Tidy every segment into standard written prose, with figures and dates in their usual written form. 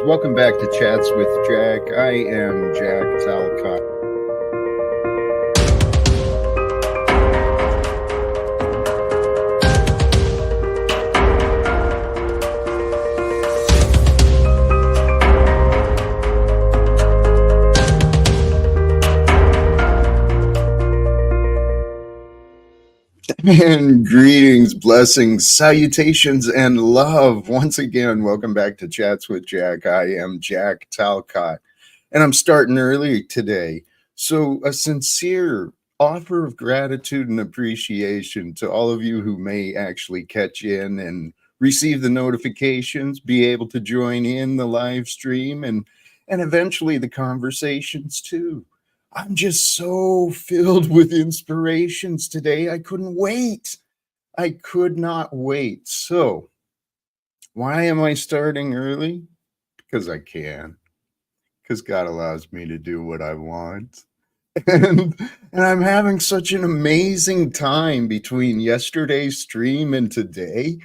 Welcome back to Chats with Jack. I am Jack Talcott. And greetings, blessings, salutations, and love. Once again, welcome back to Chats with Jack. I am Jack Talcott, and I'm starting early today. So a sincere offer of gratitude and appreciation to all of you who may actually catch in and receive the notifications, be able to join in the live stream, and eventually the conversations too. I'm just so filled with inspirations today. I couldn't wait. I could not wait. So, why am I starting early? Because I can. Because God allows me to do what I want. And I'm having such an amazing time between yesterday's stream and today.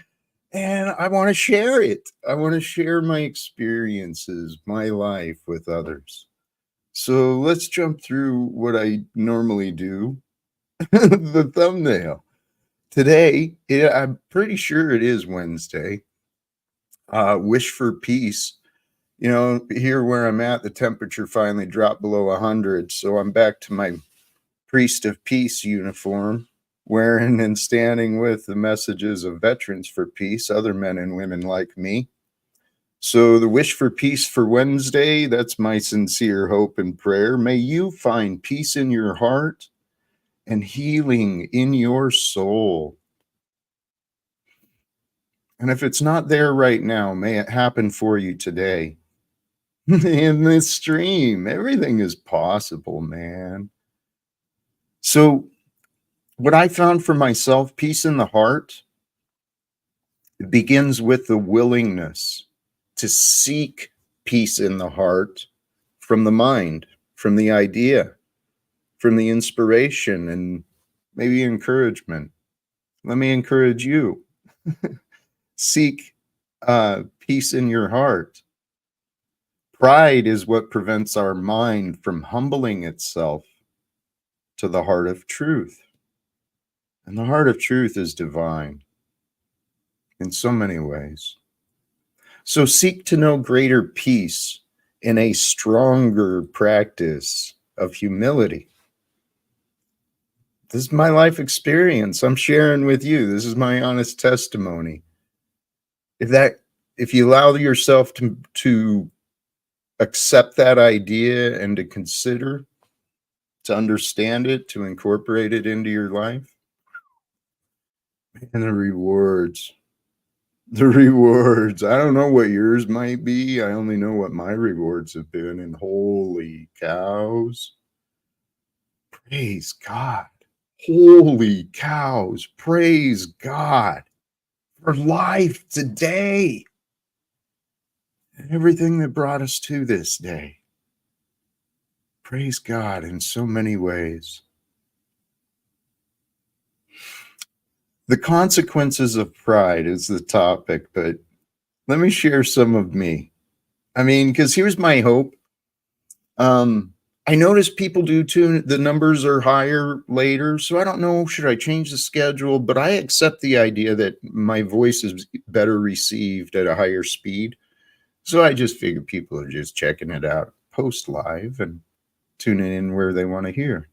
And I want to share it. I want to share my experiences, my life with others. So let's jump through what I normally do. The thumbnail. Today, I'm pretty sure it is Wednesday. Wish for peace. You know, here where I'm at, the temperature finally dropped below 100. So I'm back to my Priest of Peace uniform, wearing and standing with the messages of veterans for peace, other men and women like me. So the wish for peace for Wednesday, that's my sincere hope and prayer. May you find peace in your heart and healing in your soul. And if it's not there right now, may it happen for you today. In this stream, everything is possible, man. So what I found for myself, peace in the heart, it begins with the willingness to seek peace in the heart from the mind, from the idea, from the inspiration, and maybe encouragement. Let me encourage you. Seek peace in your heart. Pride is what prevents our mind from humbling itself to the heart of truth. And the heart of truth is divine in so many ways. So seek to know greater peace in a stronger practice of humility. This is my life experience. I'm sharing with you. This is my honest testimony. If you allow yourself to accept that idea and to consider, to understand it, to incorporate it into your life, and the rewards. I don't know what yours might be. I only know what my rewards have been. And holy cows. Praise God. Holy cows. Praise God for life today. And everything that brought us to this day. Praise God in so many ways. The consequences of pride is the topic, but let me share some of me. I mean, because here's my hope. I notice people do too. The numbers are higher later, so I don't know, should I change the schedule? But I accept the idea that my voice is better received at a higher speed. So I just figure people are just checking it out post live and tuning in where they want to hear.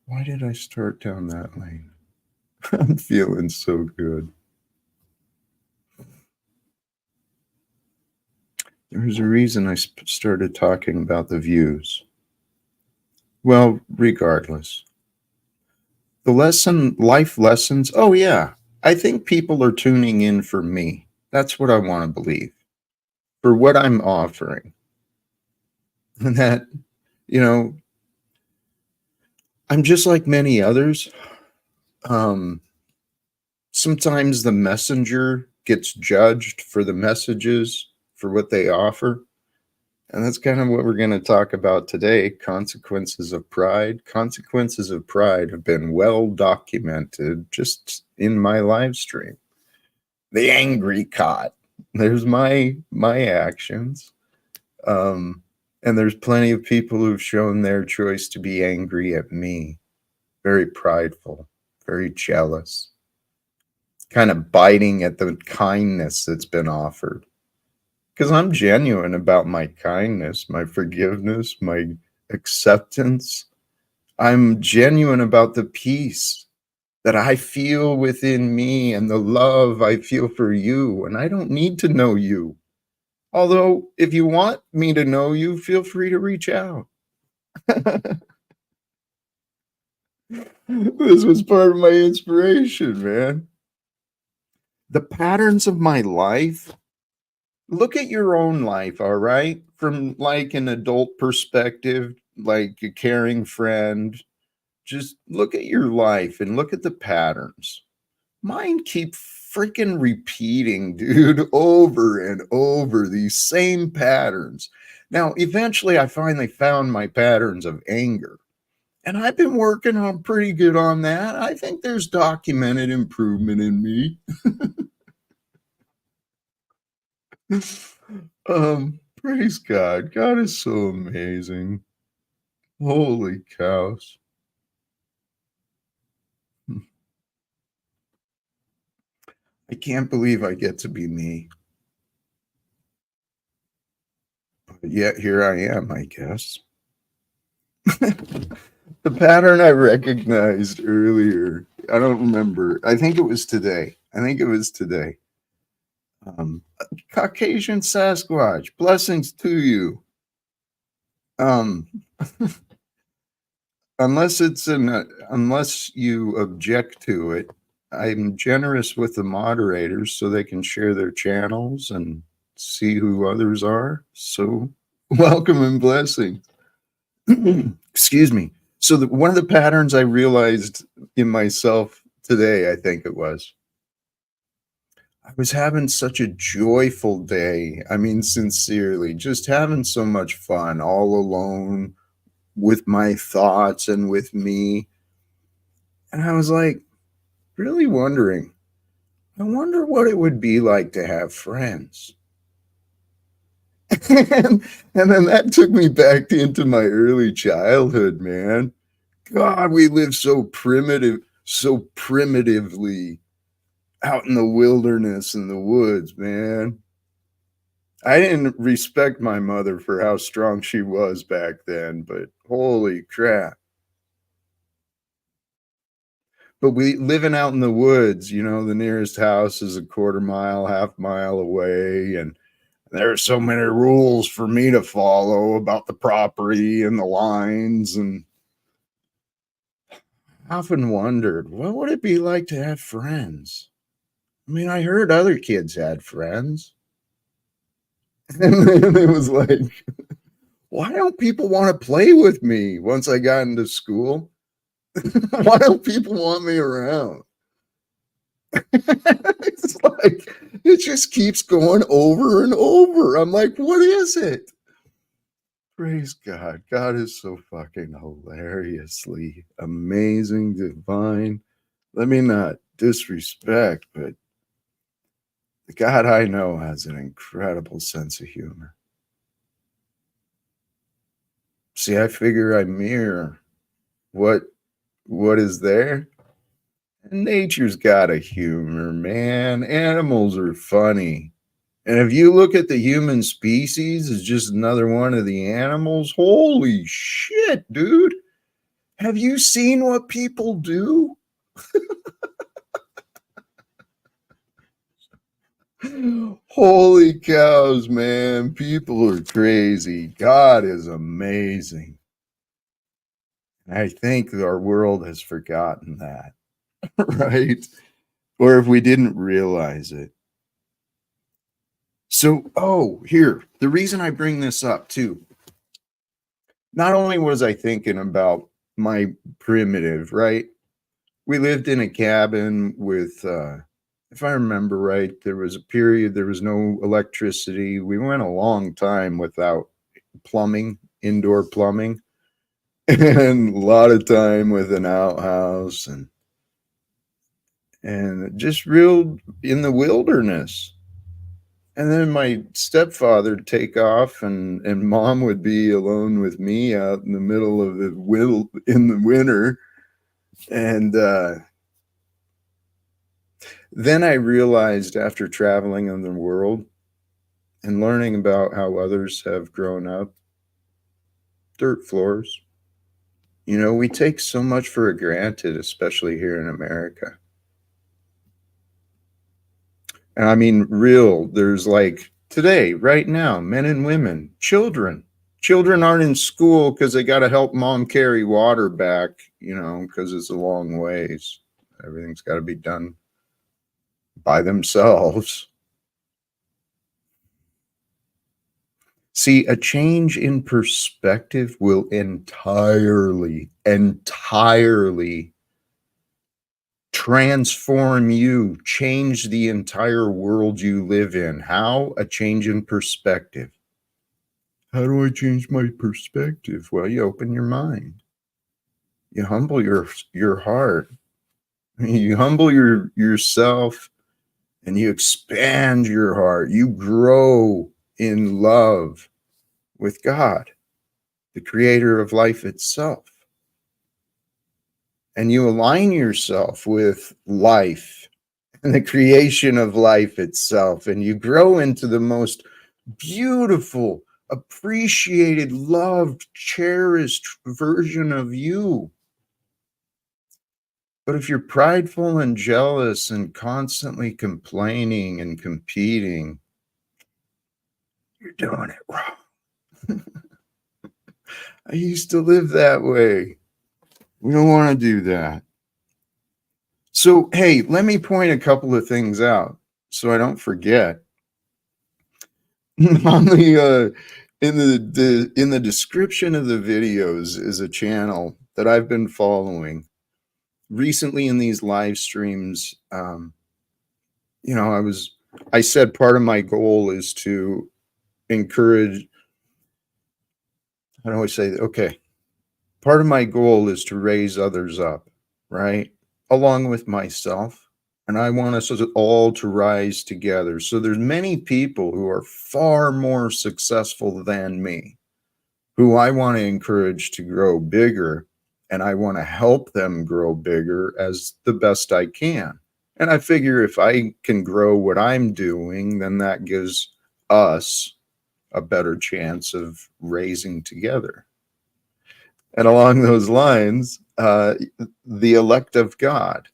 Why did I start down that lane? I'm feeling so good. There's a reason I started talking about the views. Well, regardless. The life lessons, oh yeah, I think people are tuning in for me. That's what I want to believe. For what I'm offering. And that, you know, I'm just like many others. Sometimes the messenger gets judged for the messages, for what they offer. And that's kind of what we're going to talk about today. Consequences of pride. Consequences of pride have been well documented just in my live stream. the angry cot. There's my actions. Um, and there's plenty of people who've shown their choice to be angry at me, very prideful, very jealous, kind of biting at the kindness that's been offered. Because I'm genuine about my kindness, my forgiveness, my acceptance. I'm genuine about the peace that I feel within me and the love I feel for you. And I don't need to know you. Although, if you want me to know you, feel free to reach out. This was part of my inspiration, man. The patterns of my life. Look at your own life, all right? From like an adult perspective, like a caring friend. Just look at your life and look at the patterns. Mine keep freaking repeating, dude, over and over these same patterns. Now, eventually, I finally found my patterns of anger. And I've been working on pretty good on that. I think there's documented improvement in me. Praise God. God is so amazing. Holy cows. I can't believe I get to be me. But yet here I am, I guess. The pattern I recognized earlier, I don't remember. I think it was today. Um, Caucasian Sasquatch, blessings to you. Um, unless you object to it, I'm generous with the moderators so they can share their channels and see who others are. So welcome and blessing. Excuse me. So one of the patterns I realized in myself today, I think it was, I was having such a joyful day. I mean, sincerely, just having so much fun all alone with my thoughts and with me. And I was like, really wondering, I wonder what it would be like to have friends. And then that took me back into my early childhood, man. God, we lived so primitively out in the wilderness and the woods, man. I didn't respect my mother for how strong she was back then, but holy crap. But we living out in the woods, the nearest house is a quarter mile, half mile away. And there are so many rules for me to follow about the property and the lines. And I often wondered, what would it be like to have friends? I mean, I heard other kids had friends. And then it was like, why don't people want to play with me once I got into school? Why don't people want me around? It's like, it just keeps going over and over. I'm like, what is it? Praise God. God is so fucking hilariously amazing, divine. Let me not disrespect, but the God I know has an incredible sense of humor. See, I figure I mirror what is there. And nature's got a humor, man. Animals are funny. And if you look at the human species as just another one of the animals, holy shit, dude. Have you seen what people do? Holy cows, man. People are crazy. God is amazing. I think our world has forgotten that, right? Or if we didn't realize it. So, here, the reason I bring this up too, not only was I thinking about my primitive, right? We lived in a cabin with, if I remember right, there was a period, there was no electricity. We went a long time without plumbing, indoor plumbing, and a lot of time with an outhouse. And and just real in the wilderness. And then my stepfather would take off, and mom would be alone with me out in the middle of the in the winter. And then I realized after traveling in the world and learning about how others have grown up, dirt floors. You know, we take so much for granted, especially here in America. And I mean, real, there's like today, right now, men and women, children. Children aren't in school because they got to help mom carry water back, you know, because it's a long ways. Everything's got to be done by themselves. See, a change in perspective will entirely transform you, change the entire world you live in. How? A change in perspective. How do I change my perspective? Well, you open your mind. You humble your heart. You humble yourself, and you expand your heart. You grow in love with God, the creator of life itself. And you align yourself with life and the creation of life itself. And you grow into the most beautiful, appreciated, loved, cherished version of you. But if you're prideful and jealous and constantly complaining and competing, you're doing it wrong. I used to live that way. We don't want to do that. So, hey, let me point a couple of things out so I don't forget. On the in the description of the videos is a channel that I've been following recently in these live streams. You know, I said part of my goal is to encourage. How do I say that? Okay, part of my goal is to raise others up, right, along with myself. And I want us all to rise together. So there's many people who are far more successful than me, who I want to encourage to grow bigger, and I want to help them grow bigger as the best I can. And I figure if I can grow what I'm doing, then that gives us a better chance of raising together. And along those lines, the Elect of God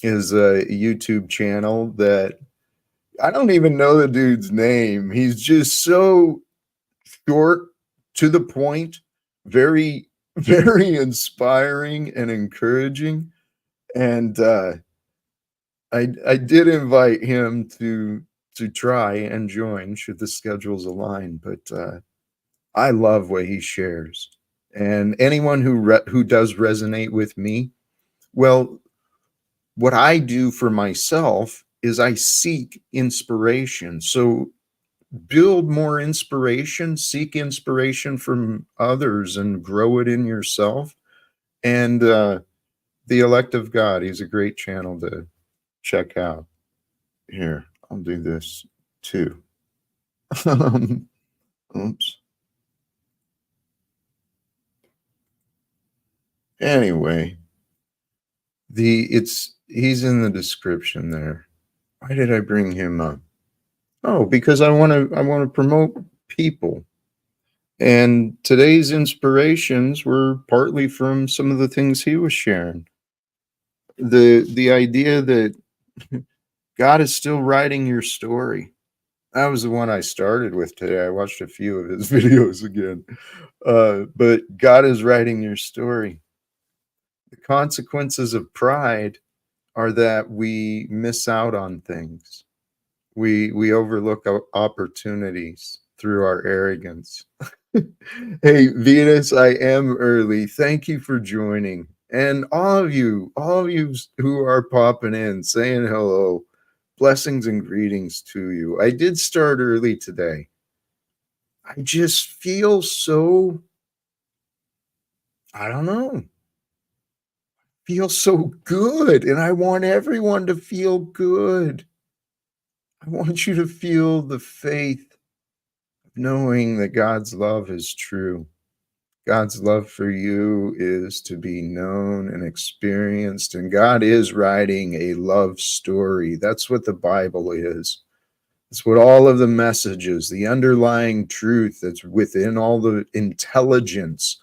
is a YouTube channel that I don't even know the dude's name. He's just so short, to the point, very, very inspiring and encouraging. And I did invite him to try and join should the schedules align. But I love what he shares, and anyone who does resonate with me, well, what I do for myself is I seek inspiration. So build more inspiration, seek inspiration from others, and grow it in yourself. And the Elect of God, he's a great channel to check out. Here, I'll do this too. Oops. Anyway, he's in the description there. Why did I bring him up? Oh, because I want to promote people. And today's inspirations were partly from some of the things he was sharing. The idea that God is still writing your story. That was the one I started with today. I watched a few of his videos again. But God is writing your story. The consequences of pride are that we miss out on things. We overlook opportunities through our arrogance. Hey, Venus, I am early. Thank you for joining. And all of you who are popping in, saying hello, blessings and greetings to you. I did start early today. I just feel so, I don't know, feels so good, and I want everyone to feel good. I want you to feel the faith of knowing that God's love is true. God's love for you is to be known and experienced, and God is writing a love story. That's what the Bible is. It's what all of the messages, the underlying truth that's within all the intelligence,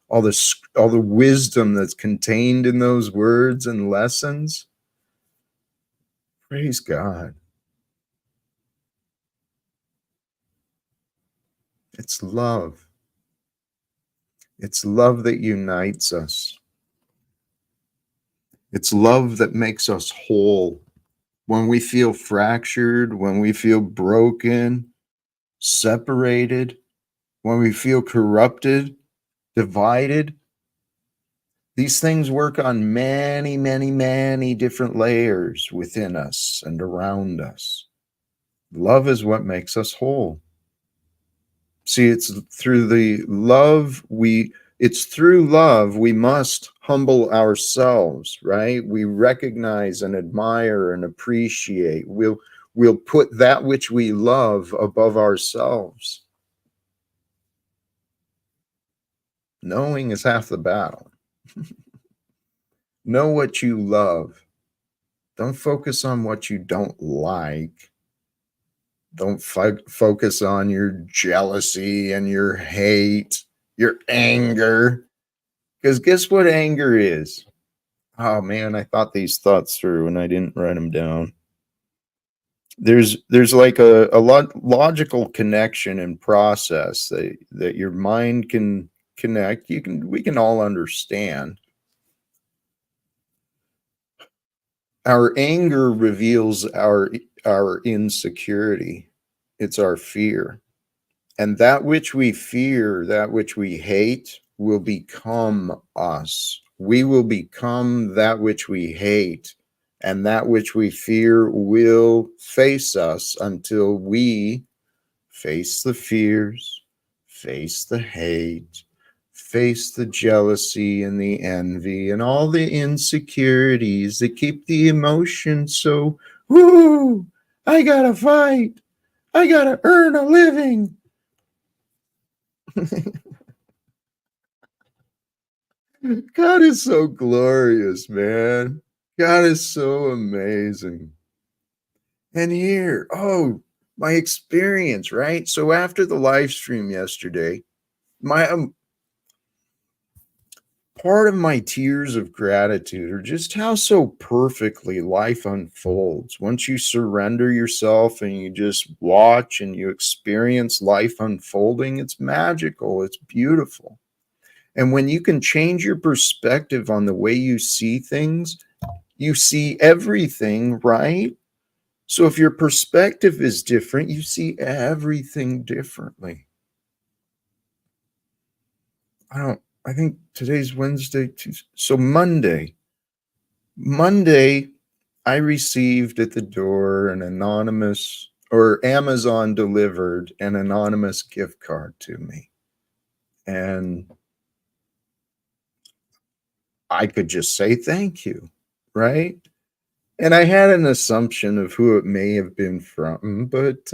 all the wisdom that's contained in those words and lessons. Praise God. It's love. It's love that unites us. It's love that makes us whole. When we feel fractured, when we feel broken, separated, when we feel corrupted, divided, these things work on many, many, many different layers within us and around us. Love is what makes us whole. See, it's through love we must humble ourselves, right? We recognize and admire and appreciate. We'll put that which we love above ourselves. Knowing is half the battle. Know what you love. Don't focus on what you don't like. Don't focus on your jealousy and your hate, your anger. Because guess what anger is? Oh man, I thought these thoughts through and I didn't write them down. There's like a logical connection and process that your mind can connect. We can all understand. Our anger reveals our insecurity. It's our fear. And that which we fear, that which we hate, will become us. We will become that which we hate, and that which we fear will face us until we face the fears, face the hate, face the jealousy and the envy and all the insecurities that keep the emotion so, whoo, I gotta fight. I gotta earn a living. God is so glorious, man. God is so amazing. And here, oh, my experience, right? So after the live stream yesterday, my part of my tears of gratitude are just how so perfectly life unfolds. Once you surrender yourself and you just watch and you experience life unfolding, it's magical, it's beautiful. And when you can change your perspective on the way you see things, you see everything, right? So if your perspective is different, you see everything differently. I think today's Wednesday, Tuesday. So Monday, I received at the door an anonymous, or Amazon delivered an anonymous gift card to me. And I could just say thank you, right? And I had an assumption of who it may have been from, but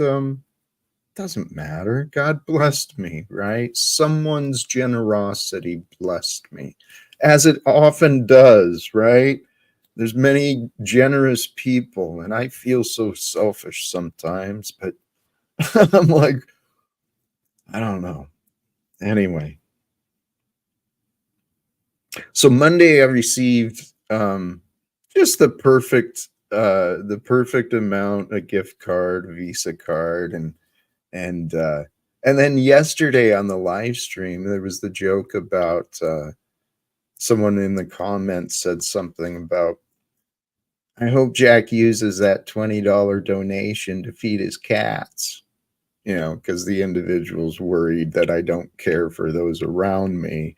doesn't matter. God blessed me, right? Someone's generosity blessed me, as it often does, right? There's many generous people, and I feel so selfish sometimes, but I'm like, I don't know. Anyway, so Monday I received just the perfect amount, a gift card, a Visa card, and and then yesterday on the live stream there was the joke about someone in the comments said something about, I hope Jack uses that $20 donation to feed his cats, because the individual's worried that I don't care for those around me.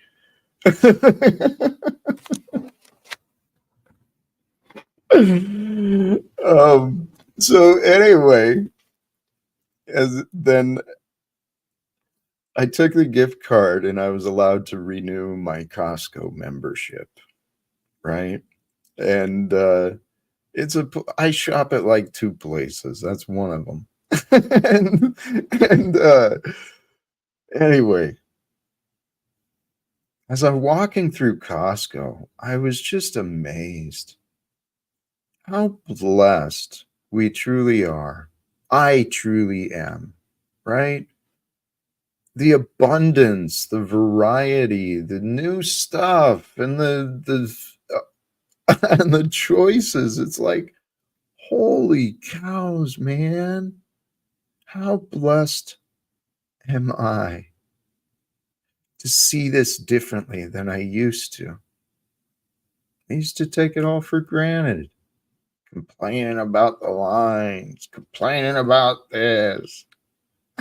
So anyway, as then I took the gift card and I was allowed to renew my Costco membership, right? And I shop at like two places. That's one of them. and anyway, as I'm walking through Costco, I was just amazed how blessed we truly are. I truly am, right? The abundance, the variety, the new stuff, and and the choices. It's like, holy cows, man! How blessed am I to see this differently than I used to? I used to take it all for granted, complaining about the lines, complaining about this.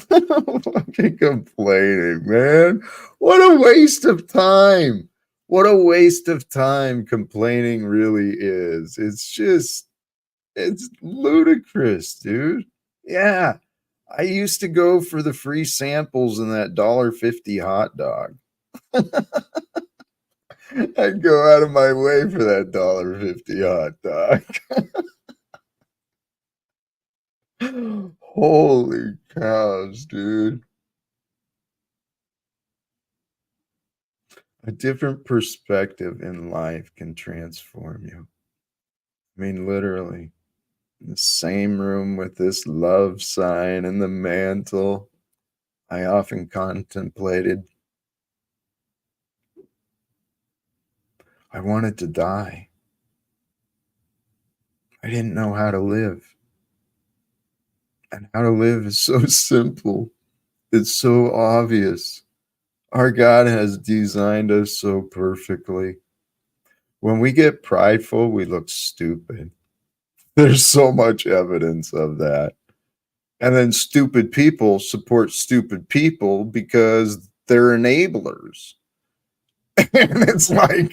Fucking complaining, man. What a waste of time. What a waste of time complaining really is. It's ludicrous, dude. Yeah. I used to go for the free samples in that $1.50 hot dog. I'd go out of my way for that $1.50 hot dog. Holy cows, dude. A different perspective in life can transform you. I mean, literally, in the same room with this love sign and the mantle, I often contemplated I wanted to die. I didn't know how to live. And how to live is so simple. It's so obvious. Our God has designed us so perfectly. When we get prideful, we look stupid. There's so much evidence of that. And then stupid people support stupid people because they're enablers. And it's like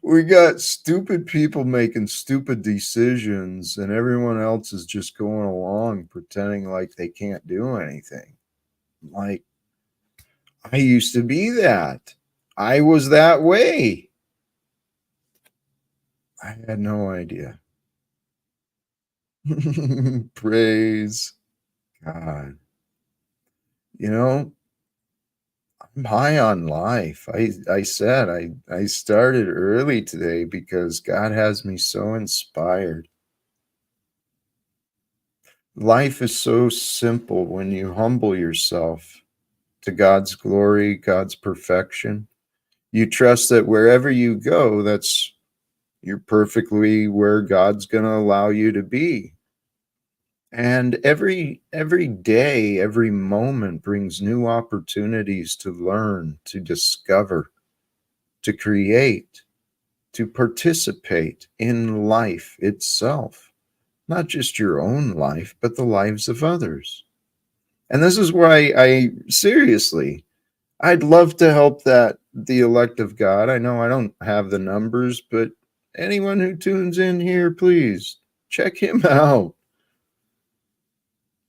we got stupid people making stupid decisions, and everyone else is just going along pretending like they can't do anything. Like, I used to be that. I was that way. I had no idea. Praise God. You know, I'm high on life. I said I started early today because God has me so inspired. Life is so simple when you humble yourself to God's glory, God's perfection. You trust that wherever you go, you're perfectly where God's going to allow you to be. And every day, every moment brings new opportunities to learn, to discover, to create, to participate in life itself, not just your own life, but the lives of others. And this is why I seriously, I'd love to help the elect of God. I know I don't have the numbers, but anyone who tunes in here, please check him out.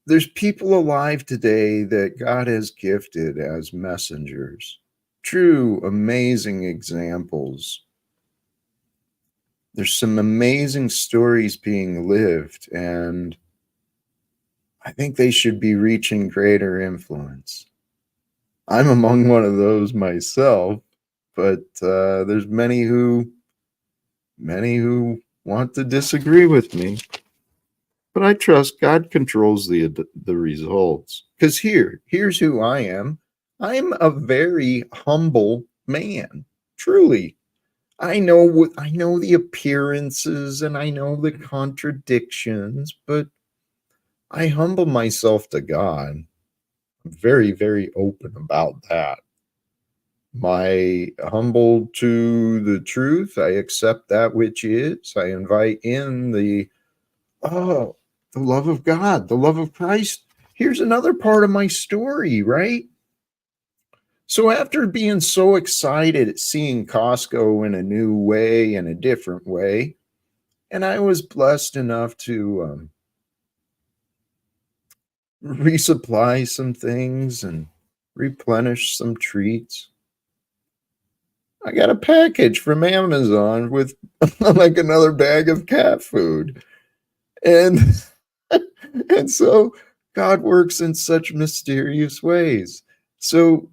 There's people alive today that God has gifted as messengers. True, amazing examples. There's some amazing stories being lived, and I think they should be reaching greater influence. I'm among one of those myself, but there's many who want to disagree with me. But I trust God controls the results. Because here's who I am. I'm a very humble man. Truly. I know the appearances and I know the contradictions, but I humble myself to God. I'm very, very open about that. My humble to the truth, I accept that which is. I invite in oh, the love of God, the love of Christ. Here's another part of my story, right? So after being so excited at seeing Costco in a new way and a different way, and I was blessed enough to resupply some things and replenish some treats. I got a package from Amazon with like another bag of cat food. And and so God works in such mysterious ways. So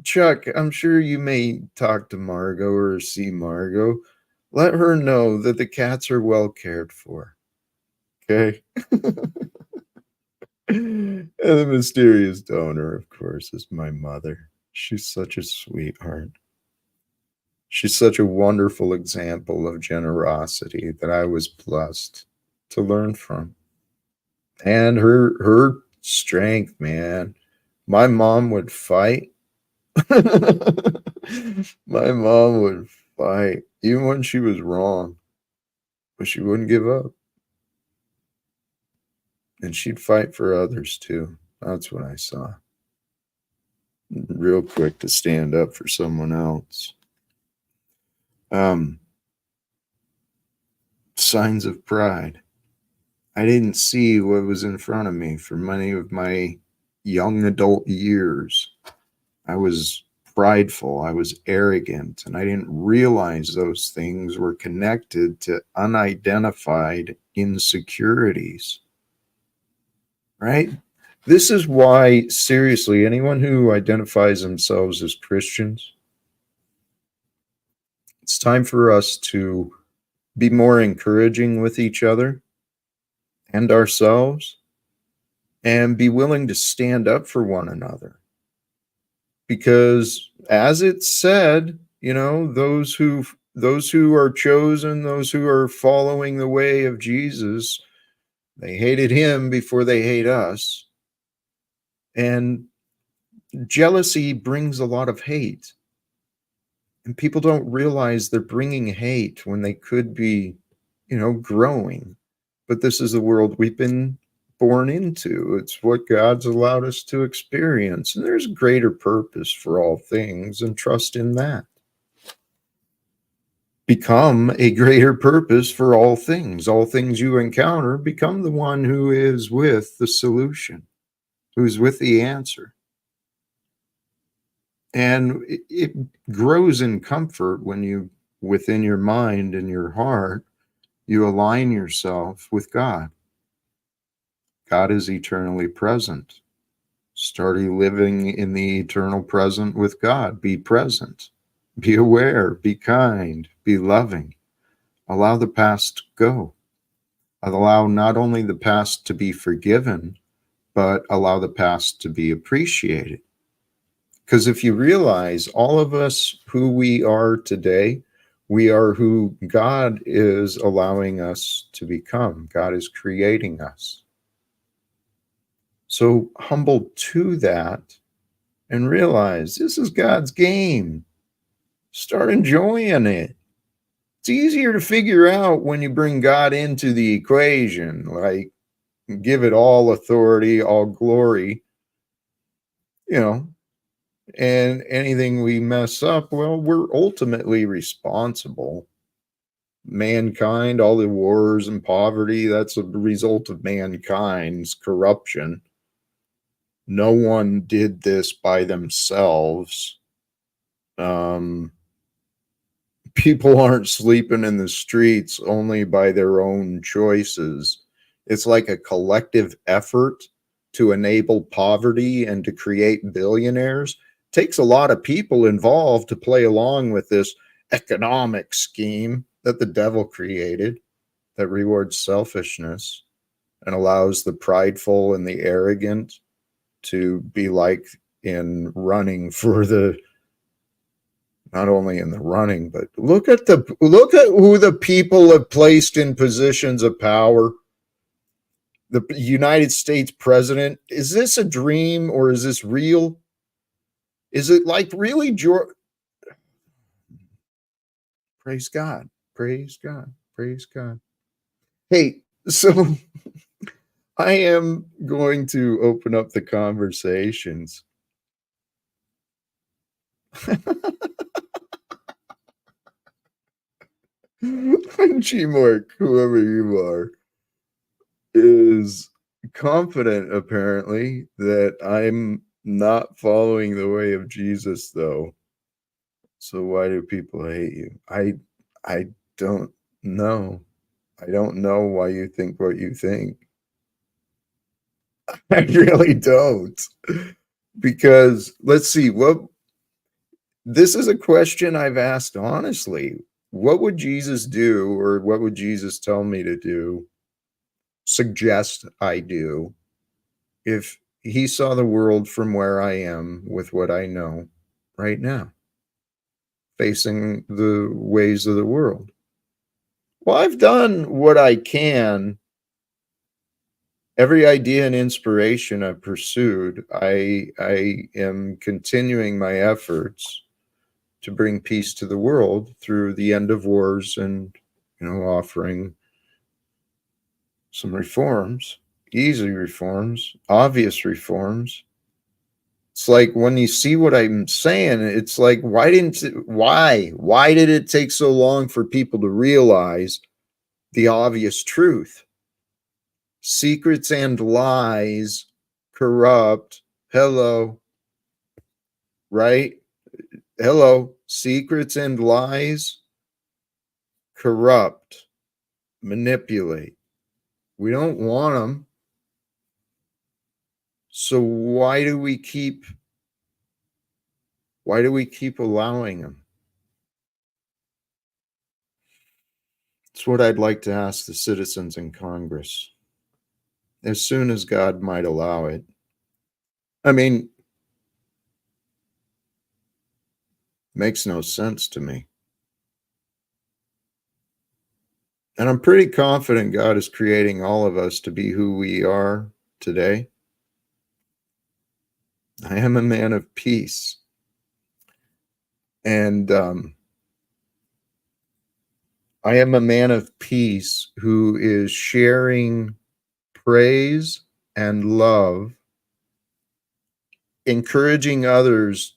Chuck, I'm sure you may talk to Margot or see Margot. Let her know that the cats are well cared for. Okay. And the mysterious donor, of course, is my mother. She's such a sweetheart. She's such a wonderful example of generosity that I was blessed to learn from. And her strength, man. My mom would fight. My mom would fight even when she was wrong, but she wouldn't give up. And she'd fight for others too. That's what I saw. Real quick to stand up for someone else. Um, Signs of pride. I didn't see what was in front of me for many of my young adult years. I was prideful, I was arrogant, and I didn't realize those things were connected to unidentified insecurities, right? This is why, seriously, anyone who identifies themselves as Christians, it's time for us to be more encouraging with each other and ourselves and be willing to stand up for one another. Because as it said, you know, those who are chosen, those who are following the way of Jesus, they hated him before they hate us. And jealousy brings a lot of hate. And people don't realize they're bringing hate when they could be, you know, growing. But this is the world we've been born into. It's what God's allowed us to experience. And there's greater purpose for all things, and trust in that. Become a greater purpose for all things. All things you encounter, become the one who is with the solution, who's with the answer. And it grows in comfort when you, within your mind and your heart, you align yourself with God. God is eternally present. Start living in the eternal present with God. Be present. Be aware. Be kind. Be loving. Allow the past go. Allow not only the past to be forgiven, but allow the past to be appreciated. Because if you realize all of us who we are today, we are who God is allowing us to become. God is creating us. So humble to that and realize this is God's game. Start enjoying it. It's easier to figure out when you bring God into the equation, like give it all authority, all glory, you know, and anything we mess up, well, we're ultimately responsible. Mankind, all the wars and poverty, that's a result of mankind's corruption. No one did this by themselves. People aren't sleeping in the streets only by their own choices. It's like a collective effort to enable poverty and to create billionaires. It takes a lot of people involved to play along with this economic scheme that the devil created that rewards selfishness and allows the prideful and the arrogant to be like in running for the, not only in the running, but look at who the people have placed in positions of power. The United States president. Is this a dream or is this real? Is it like really George? Praise God. Praise God. Praise God. Hey, so I am going to open up the conversations. Gmark, whoever you are, is confident apparently that I'm not following the way of Jesus, though. So why do people hate you? I don't know. I don't know why you think what you think. I really don't. Because let's see, what this is a question I've asked honestly. What would Jesus do, or what would Jesus tell me to do, suggest I do, if he saw the world from where I am with what I know right now, facing the ways of the world? Well, I've done what I can. Every idea and inspiration I've pursued, I am continuing my efforts to bring peace to the world through the end of wars and, offering some reforms, easy reforms, obvious reforms. It's like when you see what I'm saying, it's like, why did it take so long for people to realize the obvious truth? Secrets and lies corrupt. Hello, right? Hello. Secrets and lies corrupt, manipulate. We don't want them. So why do we keep allowing them? It's what I'd like to ask the citizens in Congress, as soon as God might allow it. I mean, makes no sense to me. And I'm pretty confident God is creating all of us to be who we are today. I am a man of peace. And I am a man of peace who is sharing praise and love, encouraging others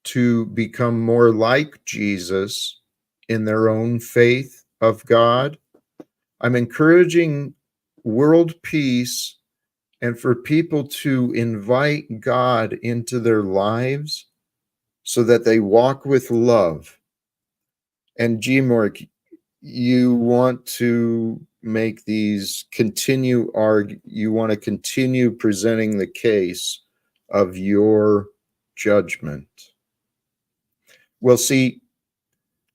to become more like Jesus in their own faith of God. I'm encouraging world peace and for people to invite God into their lives so that they walk with love. And G-Mork, you want to make these you want to continue presenting the case of your judgment. Well, see,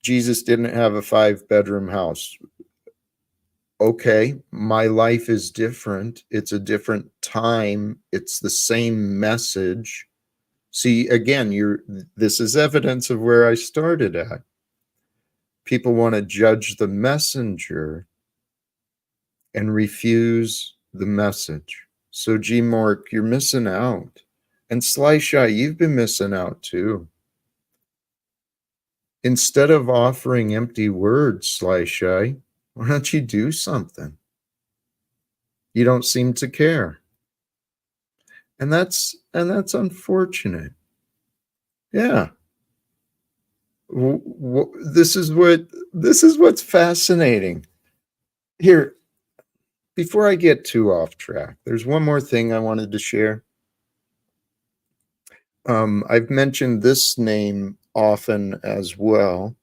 Jesus didn't have a 5-bedroom house. Okay, my life is different. It's a different time. It's the same message. See, again, this is evidence of where I started at. People want to judge the messenger and refuse the message. So, G Mark, you're missing out. And Sly Shy, you've been missing out too. Instead of offering empty words, Sly Shy, why don't you do something? You don't seem to care. And that's unfortunate. Yeah. This is what's fascinating. Here, before I get too off track, there's one more thing I wanted to share. I've mentioned this name often as well.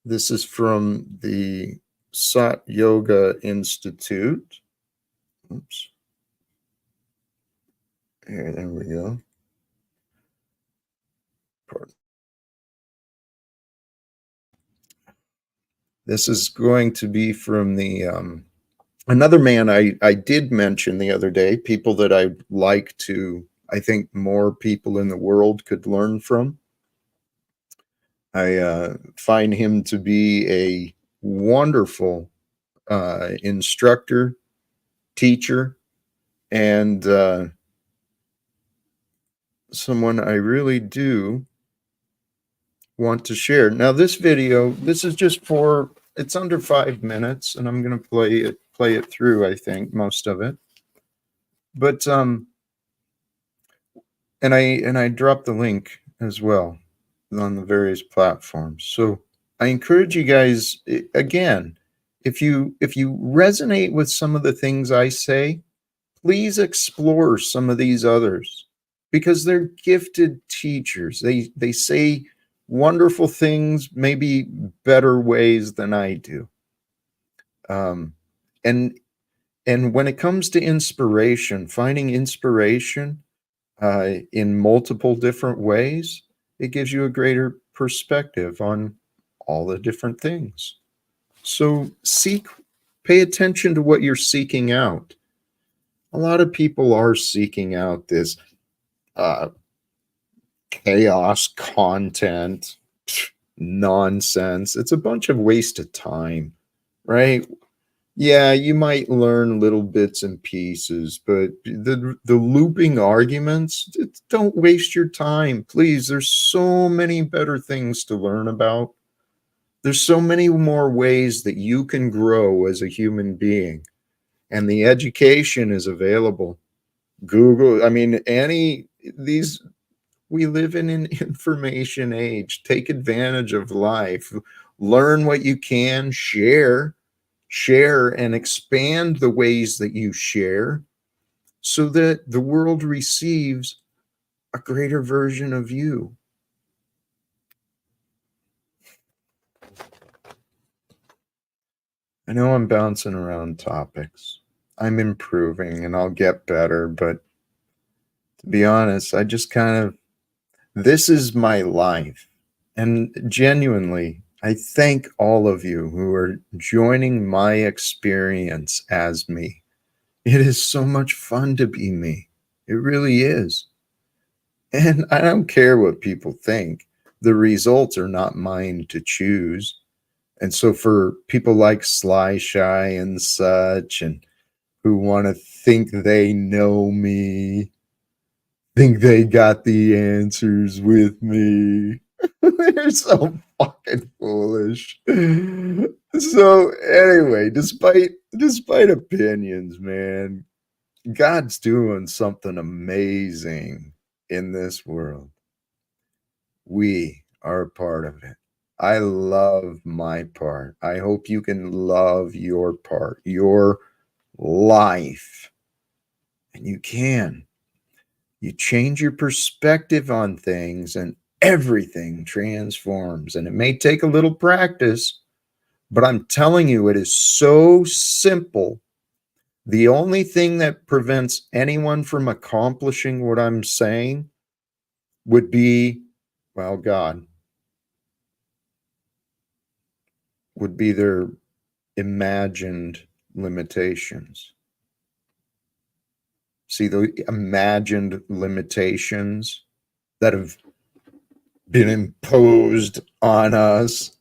This is from the Sat Yoga Institute. Oops. There we go. Pardon. This is going to be from the another man I did mention the other day, people that I'd like to, I think more people in the world could learn from. I find him to be a wonderful instructor, teacher, and someone I really do want to share. Now, this video, this is just it's under 5 minutes, and I'm going to play it through, I think, most of it. But and I dropped the link as well on the various platforms. So I encourage you guys, again, if you resonate with some of the things I say, please explore some of these others. because they're gifted teachers. They say wonderful things, maybe better ways than I do. Um, and and when it comes to inspiration, finding inspiration in multiple different ways, it gives you a greater perspective on all the different things. So pay attention to what you're seeking out. A lot of people are seeking out this uh, chaos content, nonsense. It's a bunch of waste of time, right? Yeah, you might learn little bits and pieces, but the looping arguments, don't waste your time, please. There's so many better things to learn about. There's so many more ways that you can grow as a human being, and the education is available. Google, I mean, these we live in an information age. Take advantage of life. Learn what you can, share and expand the ways that you share so that the world receives a greater version of you. I know I'm bouncing around topics. I'm improving and I'll get better, but to be honest, I just this is my life. And genuinely, I thank all of you who are joining my experience as me. It is so much fun to be me. It really is. And I don't care what people think. The results are not mine to choose. And so for people like Sly Shy and such, and who want to think they know me, think they got the answers with me, they're so fucking foolish. So anyway, despite opinions, man, God's doing something amazing in this world. We are a part of it. I love my part. I hope you can love your part, your life. And you can. You change your perspective on things and everything transforms. And it may take a little practice, but I'm telling you, it is so simple. The only thing that prevents anyone from accomplishing what I'm saying would be, well, God, would be their imagined limitations. See, the imagined limitations that have been imposed on us,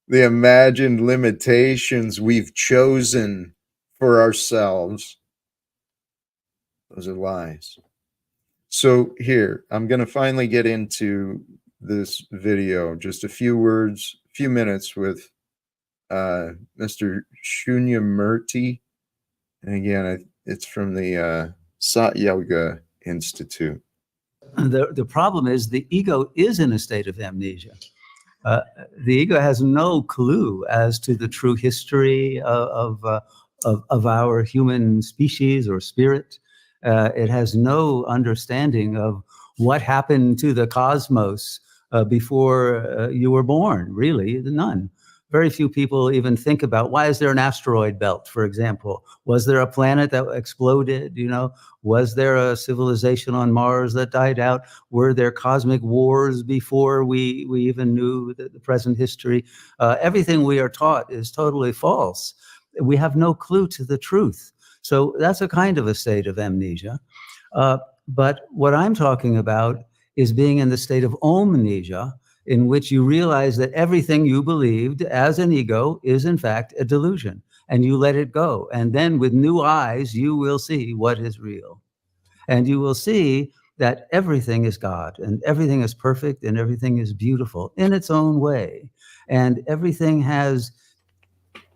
the imagined limitations we've chosen for ourselves, those are lies. So here, I'm going to finally get into this video, just a few words, a few minutes with Mr. Shunyamurti. And again, it's from the Sat Yoga Institute. The problem is the ego is in a state of amnesia. The ego has no clue as to the true history of our human species or spirit. It has no understanding of what happened to the cosmos before you were born, really, none. Very few people even think about, why is there an asteroid belt, for example? Was there a planet that exploded? Was there a civilization on Mars that died out? Were there cosmic wars before we even knew the present history? Everything we are taught is totally false. We have no clue to the truth. So that's a kind of a state of amnesia. But what I'm talking about is being in the state of omnesia, in which you realize that everything you believed as an ego is in fact a delusion, and you let it go. And then with new eyes, you will see what is real. And you will see that everything is God, and everything is perfect, and everything is beautiful in its own way. And everything has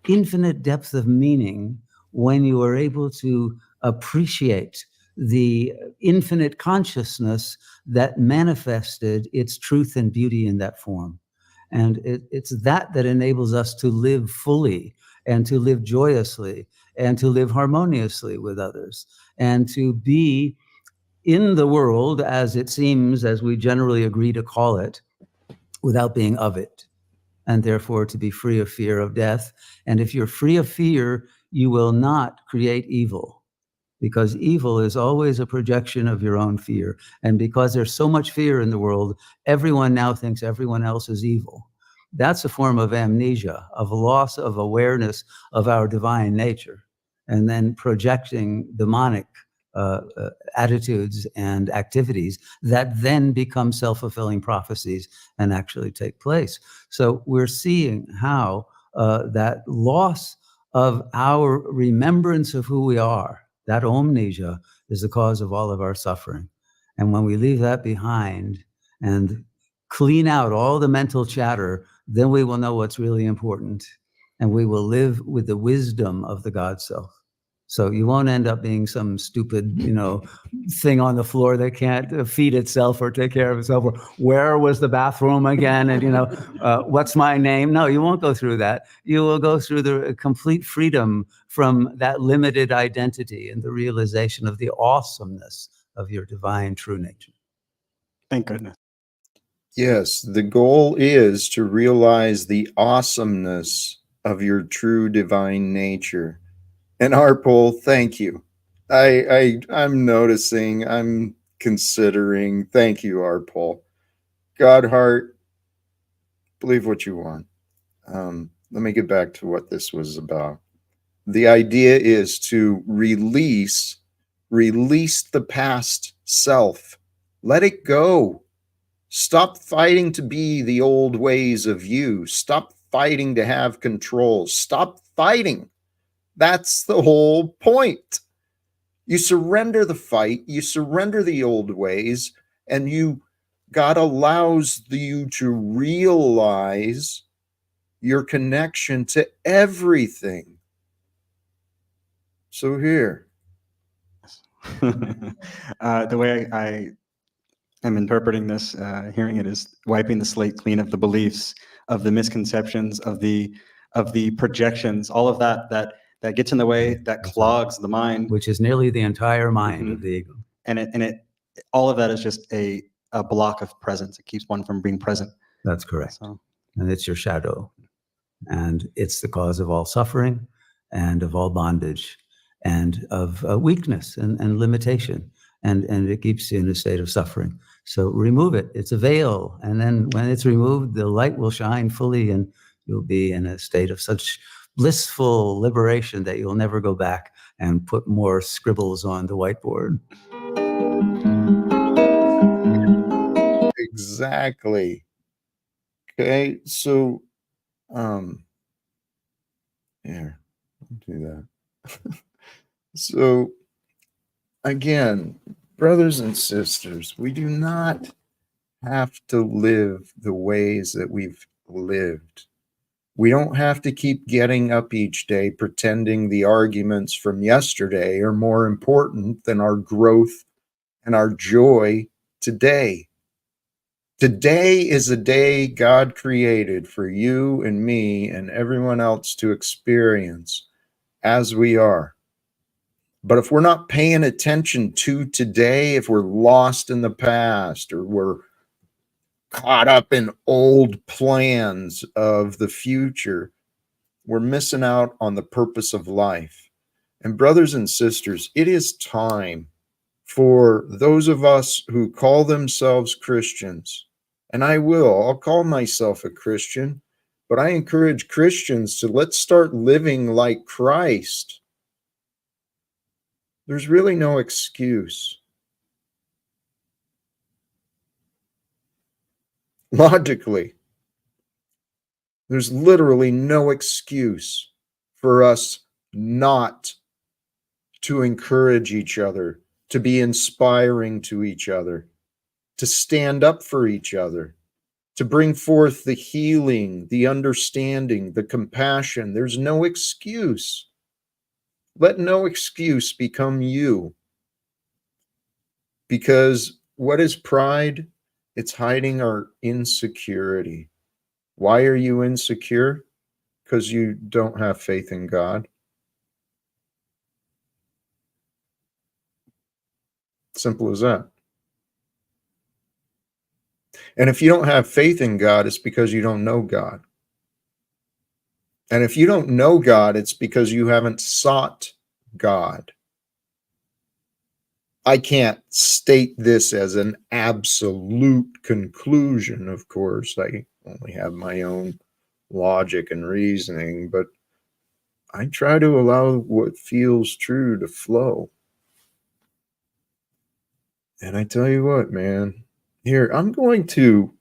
infinite depth of meaning when you are able to appreciate the infinite consciousness that manifested its truth and beauty in that form. And it's that enables us to live fully and to live joyously and to live harmoniously with others and to be in the world as it seems, as we generally agree to call it, without being of it, and therefore to be free of fear of death. And if you're free of fear, you will not create evil, because evil is always a projection of your own fear. And because there's so much fear in the world, everyone now thinks everyone else is evil. That's a form of amnesia, of loss of awareness of our divine nature, and then projecting demonic attitudes and activities that then become self-fulfilling prophecies and actually take place. So we're seeing how that loss of our remembrance of who we are, that amnesia, is the cause of all of our suffering. And when we leave that behind and clean out all the mental chatter, then we will know what's really important, and we will live with the wisdom of the God self. So you won't end up being some stupid, thing on the floor that can't feed itself or take care of itself, or where was the bathroom again, and what's my name? No, you won't go through that. You will go through the complete freedom from that limited identity and the realization of the awesomeness of your divine true nature. Thank goodness. Yes, the goal is to realize the awesomeness of your divine nature. And Harpole, thank you. I'm noticing, I'm considering. Thank you, Harpole. Godheart, believe what you want. Let me get back to what this was about. The idea is to release the past self. Let it go. Stop fighting to be the old ways of you. Stop fighting to have control. Stop fighting. That's the whole point. You surrender the fight, you surrender the old ways, and God allows you to realize your connection to everything. So here. The way I am interpreting this, hearing it, is wiping the slate clean of the beliefs, of the misconceptions, of the projections, all of that gets in the way, that clogs the mind, which is nearly the entire mind of the ego. And it all of that is just a block of presence. It keeps one from being present. That's correct. And it's your shadow. And it's the cause of all suffering and of all bondage and of weakness and limitation. And it keeps you in a state of suffering. So remove it. It's a veil. And then when it's removed, the light will shine fully, and you'll be in a state of such blissful liberation that you'll never go back and put more scribbles on the whiteboard. Exactly. Okay, so here, I'll do that. So again, brothers and sisters, we do not have to live the ways that we've lived. We don't have to keep getting up each day pretending the arguments from yesterday are more important than our growth and our joy today. Today is a day God created for you and me and everyone else to experience as we are. But if we're not paying attention to today, if we're lost in the past, or we're caught up in old plans of the future, we're missing out on the purpose of life. And brothers and sisters, it is time for those of us who call themselves Christians, and I'll call myself a Christian, but I encourage Christians to let's start living like Christ. There's really no excuse. Logically, there's literally no excuse for us not to encourage each other, to be inspiring to each other, to stand up for each other, to bring forth the healing, the understanding, the compassion. There's no excuse. Let no excuse become you. Because what is pride? It's hiding our insecurity. Why are you insecure? Because you don't have faith in God. Simple as that. And if you don't have faith in God, it's because you don't know God. And if you don't know God, it's because you haven't sought God. I can't state this as an absolute conclusion, of course. I only have my own logic and reasoning, but I try to allow what feels true to flow. And I tell you what, man, here, I'm going to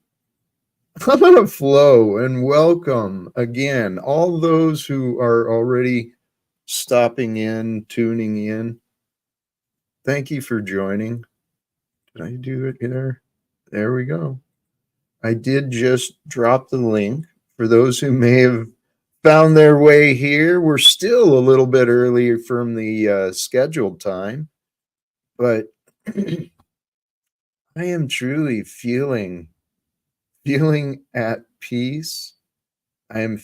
flow and welcome again all those who are already stopping in, tuning in. Thank you for joining. Did I do it there? There we go. I did just drop the link for those who may have found their way here. We're still a little bit early from the scheduled time, but I am truly feeling at peace. I am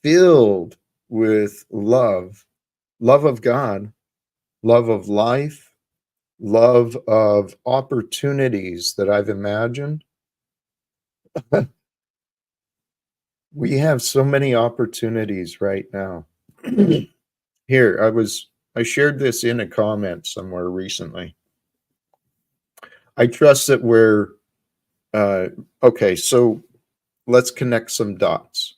filled with love of God, love of life, love of opportunities that I've imagined. We have so many opportunities right now. Here, I shared this in a comment somewhere recently. I trust that okay, so let's connect some dots.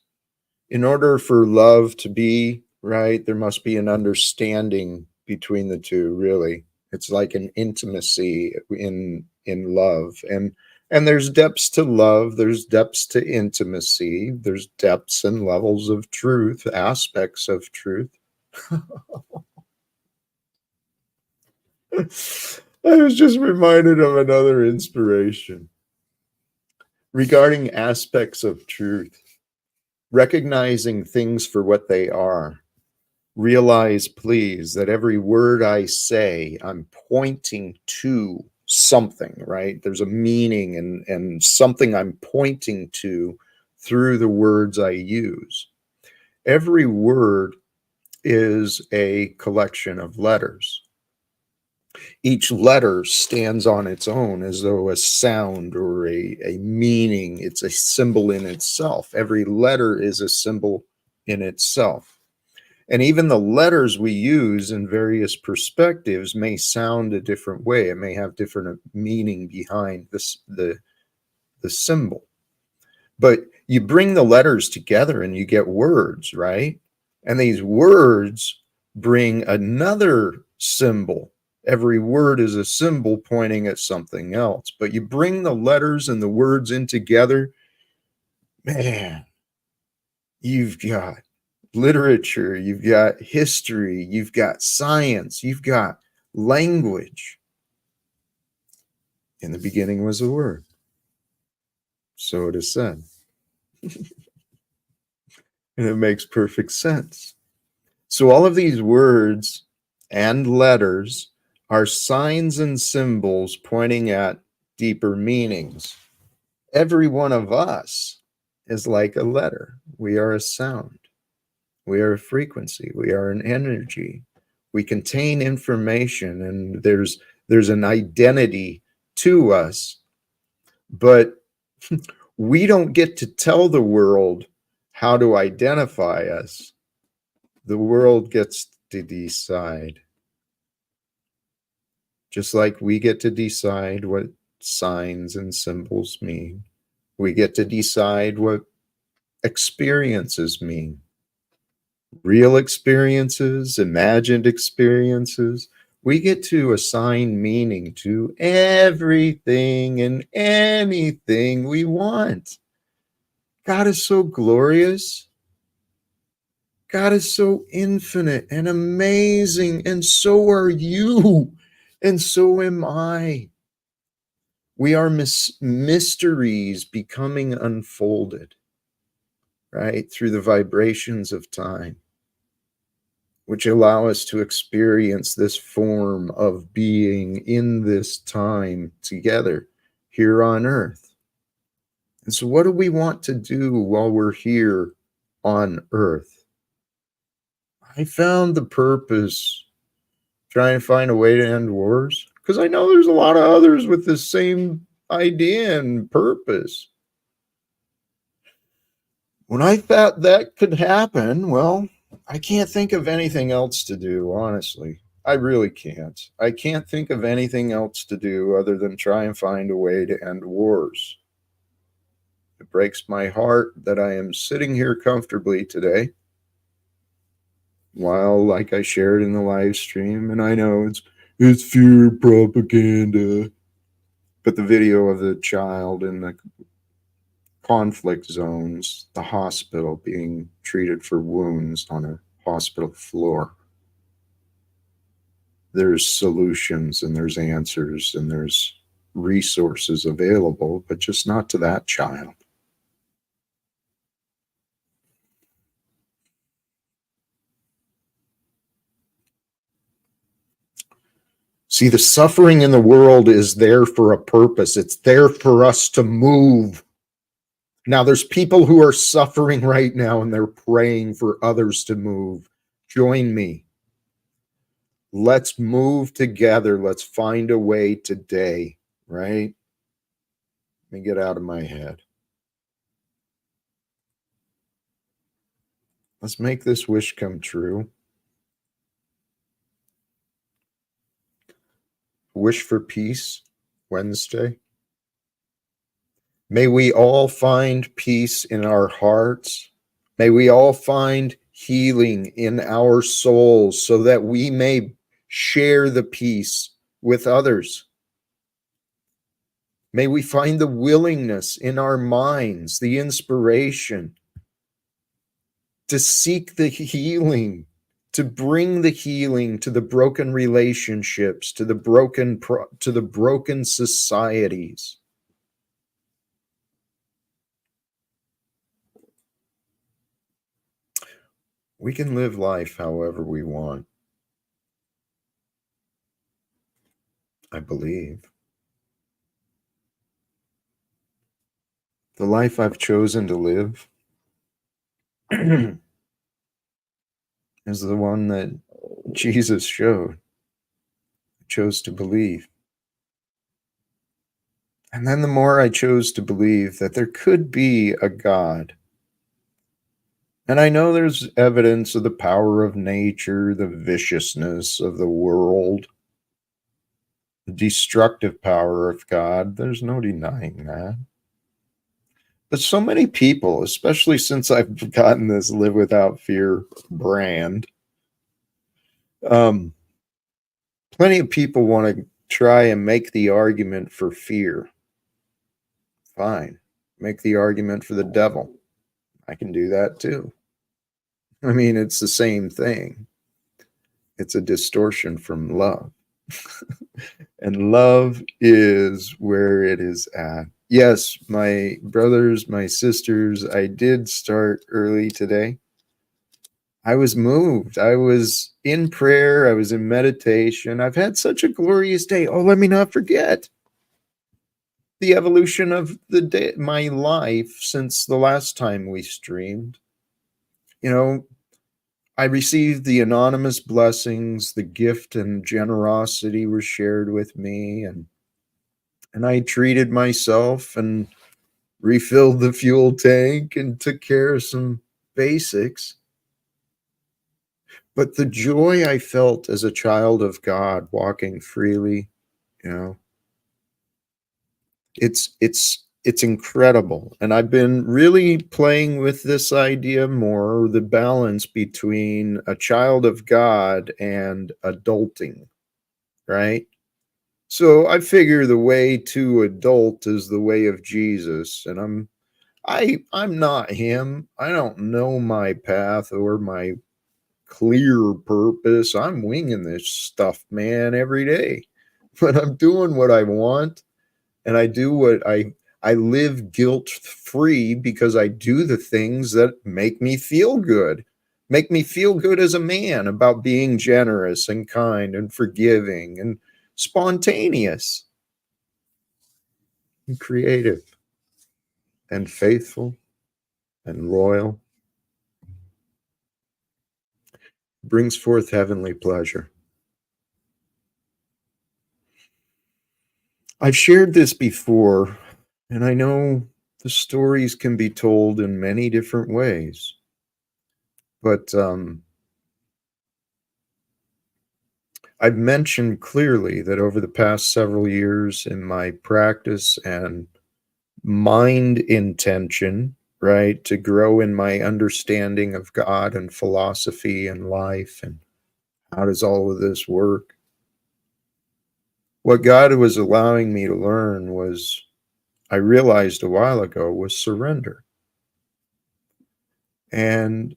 In order for love to be right, there must be an understanding between the two, really. It's like an intimacy in love. And there's depths to love, there's depths to intimacy, there's depths and levels of truth, aspects of truth. I was just reminded of another inspiration regarding aspects of truth, recognizing things for what they are. Realize, please, that every word I say, I'm pointing to something, right? There's a meaning and something I'm pointing to through the words I use. Every word is a collection of letters. Each letter stands on its own as though a sound or a meaning. It's a symbol in itself. Every letter is a symbol in itself. And even the letters we use in various perspectives may sound a different way. It may have different meaning behind the symbol. But you bring the letters together and you get words, right? And these words bring another symbol. Every word is a symbol pointing at something else. But you bring the letters and the words in together, man, you've got literature, you've got history, you've got science, you've got language. In the beginning was the Word. So it is said. And it makes perfect sense. So all of these words and letters are signs and symbols pointing at deeper meanings. Every one of us is like a letter. We are a sound. We are a frequency. We are an energy. We contain information, and there's an identity to us. But we don't get to tell the world how to identify us. The world gets to decide. Just like we get to decide what signs and symbols mean. We get to decide what experiences mean. Real experiences, imagined experiences. We get to assign meaning to everything and anything we want. God is so glorious. God is so infinite and amazing, and so are you, and so am I. We are mysteries becoming unfolded, right, through the vibrations of time, which allow us to experience this form of being in this time together here on earth. And so what do we want to do while we're here on earth? I found the purpose trying to find a way to end wars, because I know there's a lot of others with the same idea and purpose. When I thought that could happen, well, I can't think of anything else to do, honestly. I really can't. I can't think of anything else to do other than try and find a way to end wars. It breaks my heart that I am sitting here comfortably today while, like I shared in the live stream, and I know it's fear propaganda, but the video of the child in the conflict zones, the hospital being treated for wounds on a hospital floor. There's solutions and there's answers and there's resources available, but just not to that child. See, the suffering in the world is there for a purpose. It's there for us to move. Now, there's people who are suffering right now and they're praying for others to move. Join me. Let's move together. Let's find a way today, right? Let me get out of my head. Let's make this wish come true. Wish for peace, Wednesday. May we all find peace in our hearts. May we all find healing in our souls so that we may share the peace with others. May we find the willingness in our minds, the inspiration to seek the healing, to bring the healing to the broken relationships, to the broken societies. We can live life however we want, I believe. The life I've chosen to live is the one that Jesus showed, I chose to believe. And then the more I chose to believe that there could be a God. And I know there's evidence of the power of nature, the viciousness of the world, the destructive power of God. There's no denying that. But so many people, especially since I've gotten this Live Without Fear brand, plenty of people want to try and make the argument for fear. Fine. Make the argument for the devil. I can do that too. I mean, it's the same thing. It's a distortion from love. And love is where it is at. Yes, my brothers, my sisters, I did start early today. I was moved. I was in prayer. I was in meditation. I've had such a glorious day. Oh, let me not forget the evolution of the day, my life since the last time we streamed. You know, I received the anonymous blessings, the gift and generosity were shared with me, and I treated myself and refilled the fuel tank and took care of some basics. But the joy I felt as a child of God walking freely, you know, it's incredible. And I've been really playing with this idea more, the balance between a child of God and adulting, right? So I figure the way to adult is the way of Jesus, and I'm not him. I don't know my path or my clear purpose. I'm winging this stuff, man, every day. But I'm doing what I want, and I do what I live guilt free because I do the things that make me feel good. Make me feel good as a man about being generous and kind and forgiving and spontaneous and creative and faithful and loyal. Brings forth heavenly pleasure. I've shared this before, and I know the stories can be told in many different ways, but I've mentioned clearly that over the past several years in my practice and mind intention, right, to grow in my understanding of God and philosophy and life and how does all of this work? What God was allowing me to learn was, I realized a while ago, was surrender. And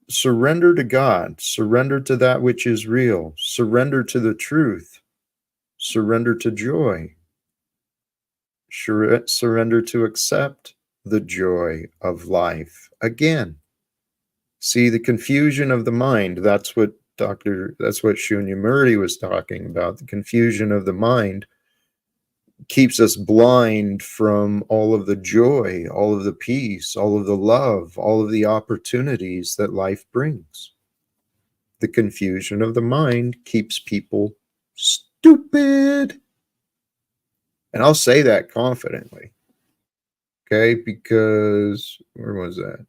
surrender to God, surrender to that which is real, surrender to the truth, surrender to joy, surrender to accept the joy of life. Again, see the confusion of the mind. That's what Shunya Murray was talking about. The confusion of the mind keeps us blind from all of the joy, all of the peace, all of the love, all of the opportunities that life brings. The confusion of the mind keeps people stupid. And I'll say that confidently. Okay, because where was that?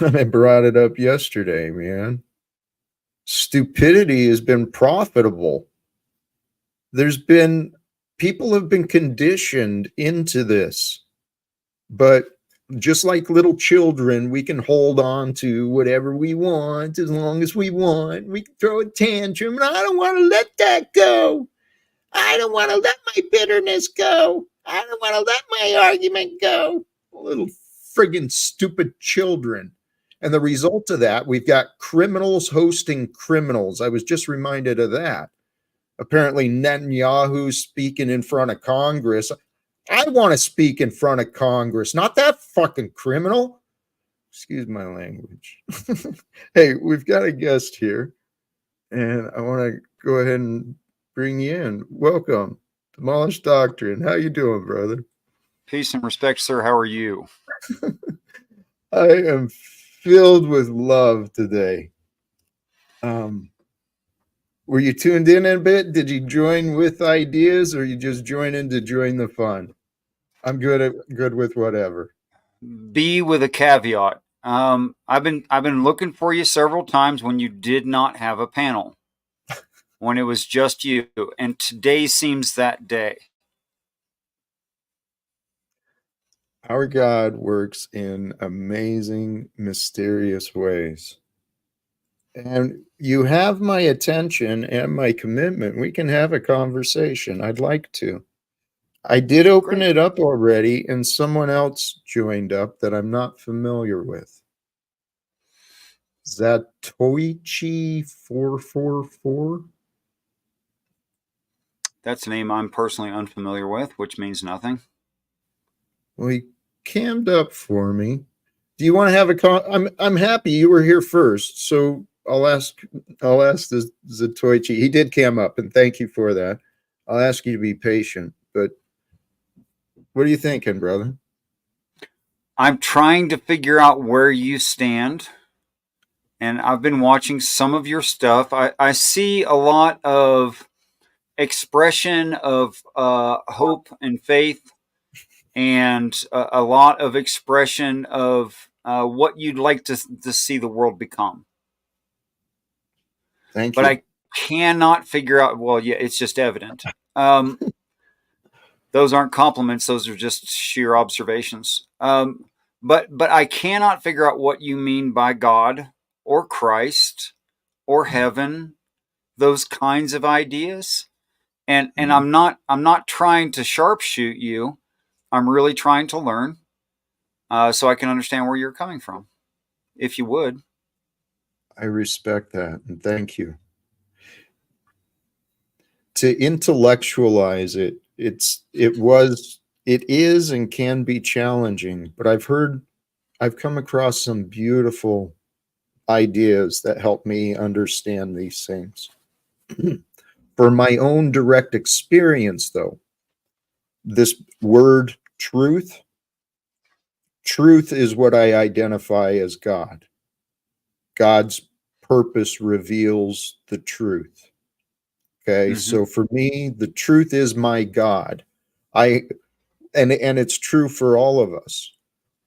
I brought it up yesterday, man. Stupidity has been profitable. People have been conditioned into this, but just like little children, we can hold on to whatever we want as long as we want. We can throw a tantrum, and I don't want to let that go. I don't want to let my bitterness go. I don't want to let my argument go. Little friggin' stupid children. And the result of that, we've got criminals hosting criminals. I was just reminded of that. Apparently, Netanyahu speaking in front of Congress. I want to speak in front of Congress, not that fucking criminal. Excuse my language. Hey, we've got a guest here, and I want to go ahead and bring you in. Welcome, Demolished Doctrine. How you doing, brother? Peace and respect, sir. How are you? I am filled with love today. Were you tuned in a bit? Did you join with ideas, or you just join in to join the fun? I'm good with whatever. Be with a caveat. I've been looking for you several times when you did not have a panel, when it was just you, and today seems that day. Our God works in amazing, mysterious ways. And you have my attention and my commitment. We can have a conversation. I'd like to. I did open it up already, and someone else joined up that I'm not familiar with. Zatoichi444? That's a name I'm personally unfamiliar with, which means nothing. Well, he cammed up for me. Do you want to have I'm happy you were here first, so I'll ask the Zatoichi. He did cam up, and thank you for that. I'll ask you to be patient, but what are you thinking, brother? I'm trying to figure out where you stand, and I've been watching some of your stuff. I see a lot of expression of hope and faith, and a lot of expression of what you'd like to see the world become. Thank but you. I cannot figure out. Well, yeah, it's just evident. Those aren't compliments; those are just sheer observations. But I cannot figure out what you mean by God or Christ or heaven. Those kinds of ideas, and I'm not trying to sharpshoot you. I'm really trying to learn, so I can understand where you're coming from, if you would. I respect that, and thank you. To intellectualize it, it is and can be challenging, but I've come across some beautiful ideas that help me understand these things. For my own direct experience, though, this word truth is what I identify as God. God's purpose reveals the truth. Okay, Mhm. so for me, the truth is my God. I and it's true for all of us.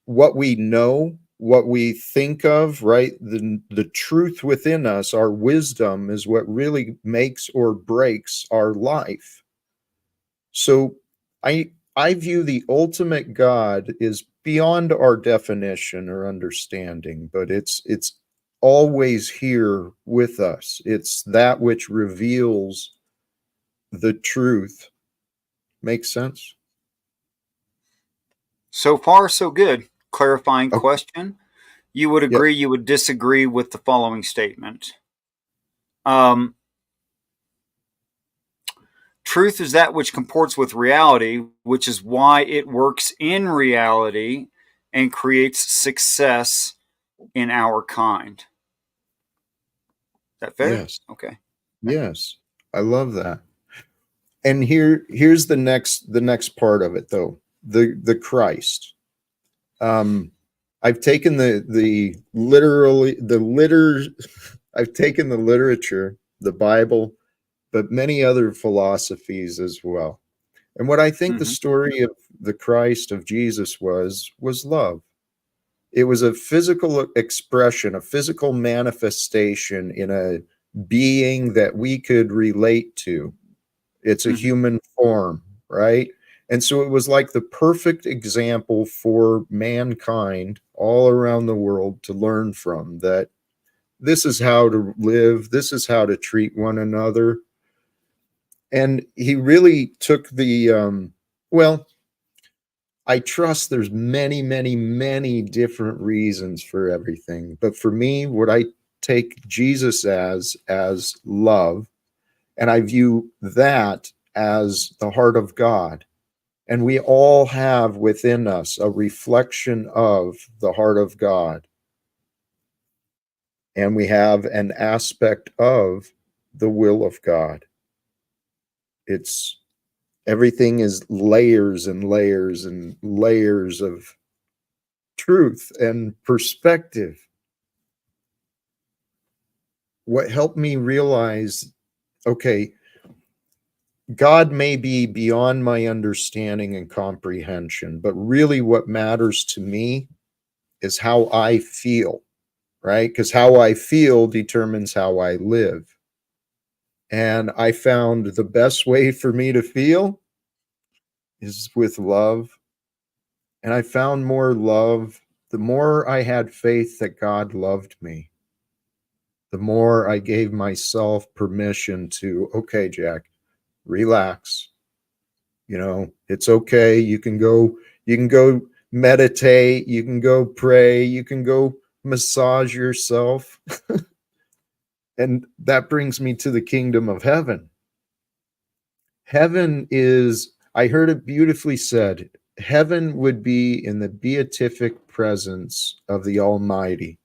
What we know, what we think of, right? The truth within us, our wisdom is what really makes or breaks our life. So I view the ultimate God is beyond our definition or understanding, but it's always here with us. It's that which reveals the truth. Makes sense? So far, so good. Clarifying Okay. question. You would Yep. agree, you would disagree with the following statement. Um, Truth is that which comports with reality, which is why it works in reality and creates success in our kind. Is that fair? Yes. Okay. Yes. I love that. And here's the next part of it though. The Christ. Um I've taken the literally the liter I've taken the literature, the Bible, but many other philosophies as well. And what I think the Mm-hmm. story of the Christ of Jesus was love. It was a physical expression, a physical manifestation in a being that we could relate to. It's a Mm-hmm. human form, right? And so it was like the perfect example for mankind all around the world to learn from, that this is how to live, this is how to treat one another. And he really took the well, I trust there's many, many, many different reasons for everything. But for me, what I take Jesus as love, and I view that as the heart of God. And we all have within us a reflection of the heart of God. And we have an aspect of the will of God. It's everything is layers and layers and layers of truth and perspective. What helped me realize, okay, God may be beyond my understanding and comprehension, but really what matters to me is how I feel, right? Because how I feel determines how I live. And I found the best way for me to feel is with love. And I found more love the more I had faith that God loved me, the more I gave myself permission to, okay, Jack, relax. You know, it's okay. You can go meditate, you can go pray, you can go massage yourself. And that brings me to the kingdom of heaven. Heaven is, I heard it beautifully said, heaven would be in the beatific presence of the Almighty,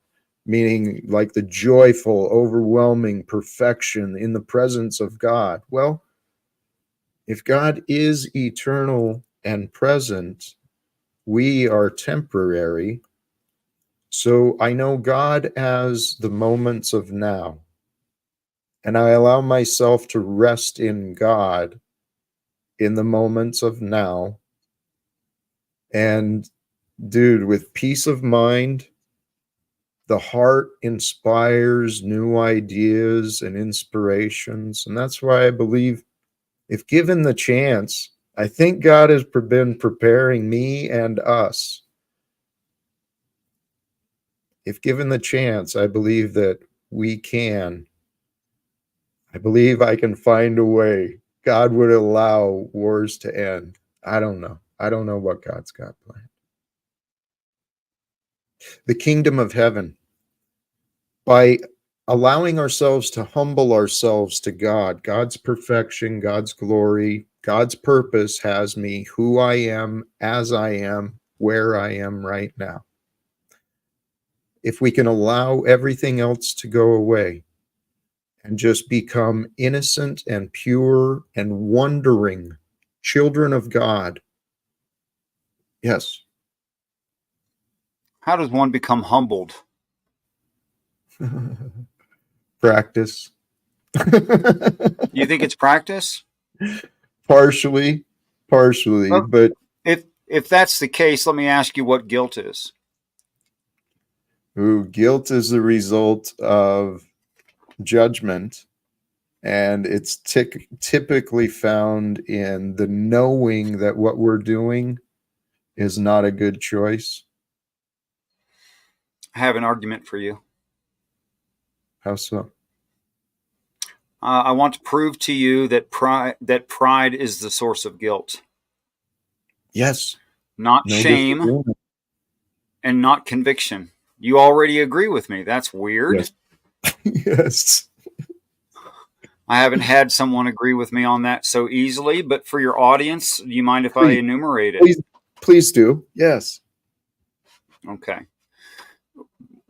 meaning like the joyful, overwhelming perfection in the presence of God. Well, if God is eternal and present, we are temporary. So I know God as the moments of now, and I allow myself to rest in God in the moments of now. And dude, with peace of mind, the heart inspires new ideas and inspirations. And that's why I believe, if given the chance, I think God has been preparing me and us. If given the chance, I believe that we can. I believe I can find a way. God would allow wars to end. I don't know. I don't know what God's got planned. The kingdom of heaven, by allowing ourselves to humble ourselves to God, God's perfection, God's glory, God's purpose has me who I am, as I am, where I am right now. If we can allow everything else to go away and just become innocent and pure and wondering children of God. Yes. How does one become humbled? Practice. You think it's practice? partially, Well, but if that's the case, let me ask you what guilt is. guilt is the result of judgment, and it's typically found in the knowing that what we're doing is not a good choice. I have an argument for you. How so? I want to prove to you that pride is the source of guilt, Yes. not No shame disagreement. and not conviction. You already agree with me. That's weird. Yes. Yes. I haven't had someone agree with me on that so easily, but for your audience, do you mind if I Please. enumerate it? Please do. Yes. Okay.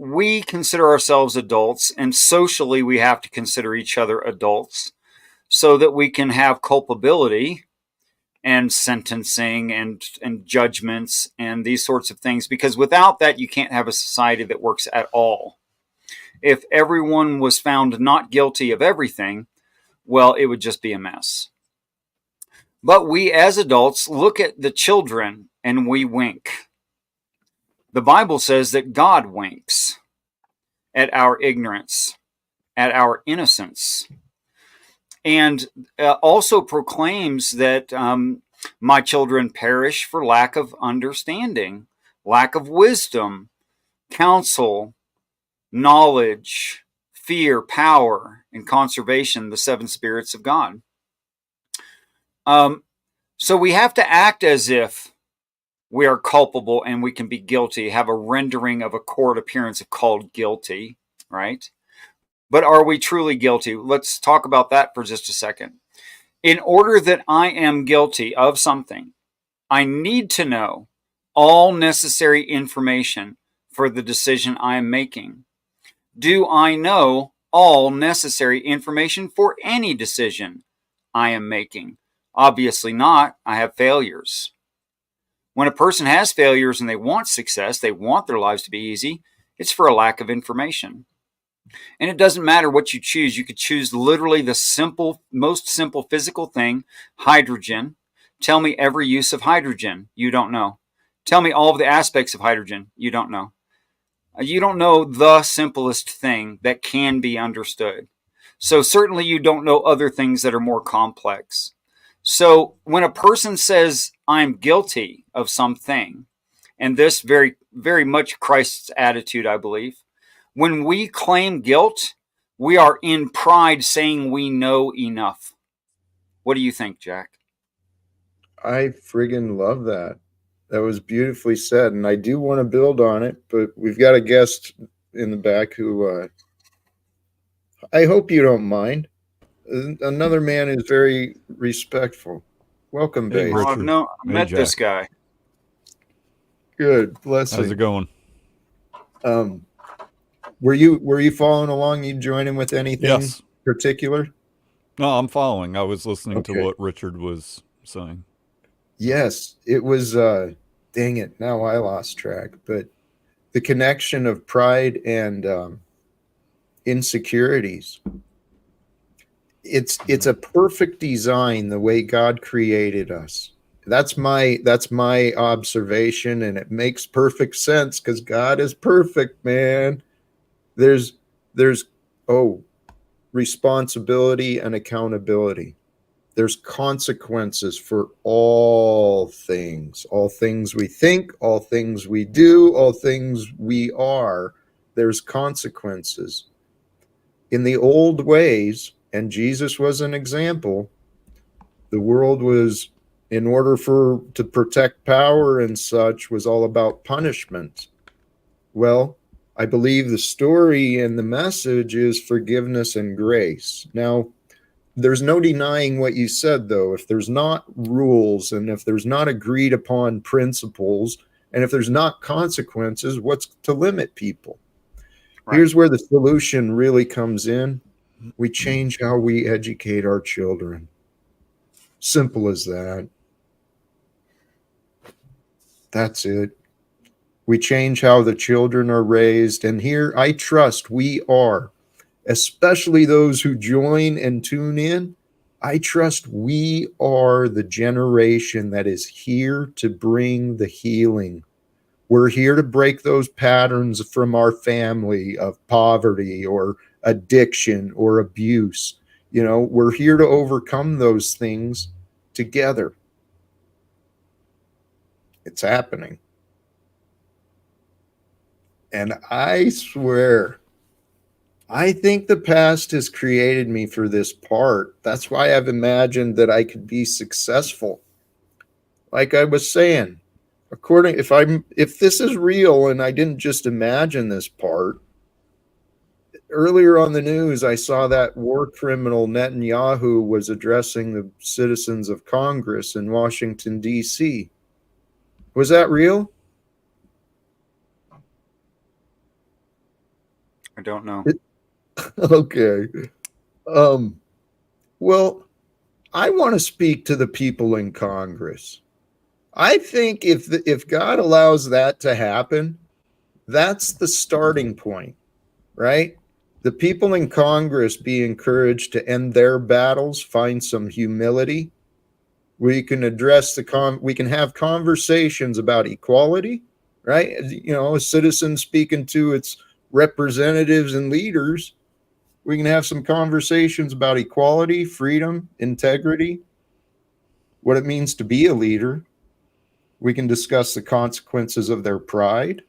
We consider ourselves adults, and socially we have to consider each other adults so that we can have culpability and sentencing and judgments and these sorts of things, because without that you can't have a society that works at all. If everyone was found not guilty of everything, well, it would just be a mess. But we as adults look at the children and we wink. The Bible says that God winks at our ignorance, at our innocence, and also proclaims that my children perish for lack of understanding, lack of wisdom, counsel, knowledge, fear, power, and conservation, the seven spirits of God. So we have to act as if we are culpable and we can be guilty, have a rendering of a court appearance called guilty, right? But are we truly guilty? Let's talk about that for just a second. In order that I am guilty of something, I need to know all necessary information for the decision I am making. Do I know all necessary information for any decision I am making? Obviously not. I have failures. When a person has failures and they want success, they want their lives to be easy, it's for a lack of information. And it doesn't matter what you choose. You could choose literally the most simple physical thing, hydrogen. Tell me every use of hydrogen. You don't know. Tell me all of the aspects of hydrogen. You don't know. You don't know the simplest thing that can be understood. So certainly you don't know other things that are more complex. So when a person says, I'm guilty of something, and this very, very much Christ's attitude, I believe, when we claim guilt, we are in pride saying we know enough. What do you think, Jack? I friggin' love that. That was beautifully said, and I do want to build on it, but we've got a guest in the back who I hope you don't mind. Another man who's very respectful. Welcome, Hey, Base. Richard. No, I Hey, met this Jack. guy. Good, blessing. How's it going? Were you following along? You joining with anything Yes. particular? No, I'm following. I was listening to Okay. what Richard was saying. Yes, it was. Dang it! Now I lost track. But the connection of pride and insecurities. It's a perfect design the way God created us. That's my observation, and it makes perfect sense because God is perfect, man. There's responsibility and accountability. There's consequences for all things we think, all things we do, all things we are. There's consequences. In the old ways, and Jesus was an example, the world was, in order to protect power and such, was all about punishment. Well, I believe the story and the message is forgiveness and grace. Now, there's no denying what you said, though. If there's not rules and if there's not agreed upon principles and if there's not consequences, what's to limit people? Right. Here's where the solution really comes in. We change how we educate our children. Simple as that. That's it. We change how the children are raised. And here I trust we are, especially those who join and tune in. I trust we are the generation that is here to bring the healing. We're here to break those patterns from our family of poverty or addiction or abuse. You know, we're here to overcome those things together. It's happening. And I swear, I think the past has created me for this part. That's why I've imagined that I could be successful. Like I was saying, if this is real and I didn't just imagine this part, earlier on the news I saw that war criminal Netanyahu was addressing the citizens of Congress in Washington, D.C. Was that real? I don't know. Okay. Well, I want to speak to the people in Congress. I think if God allows that to happen, that's the starting point, right? The people in Congress be encouraged to end their battles, find some humility. We can we can have conversations about equality, right? You know, a citizen speaking to its representatives and leaders. We can have some conversations about equality, freedom, integrity, what it means to be a leader. We can discuss the consequences of their pride,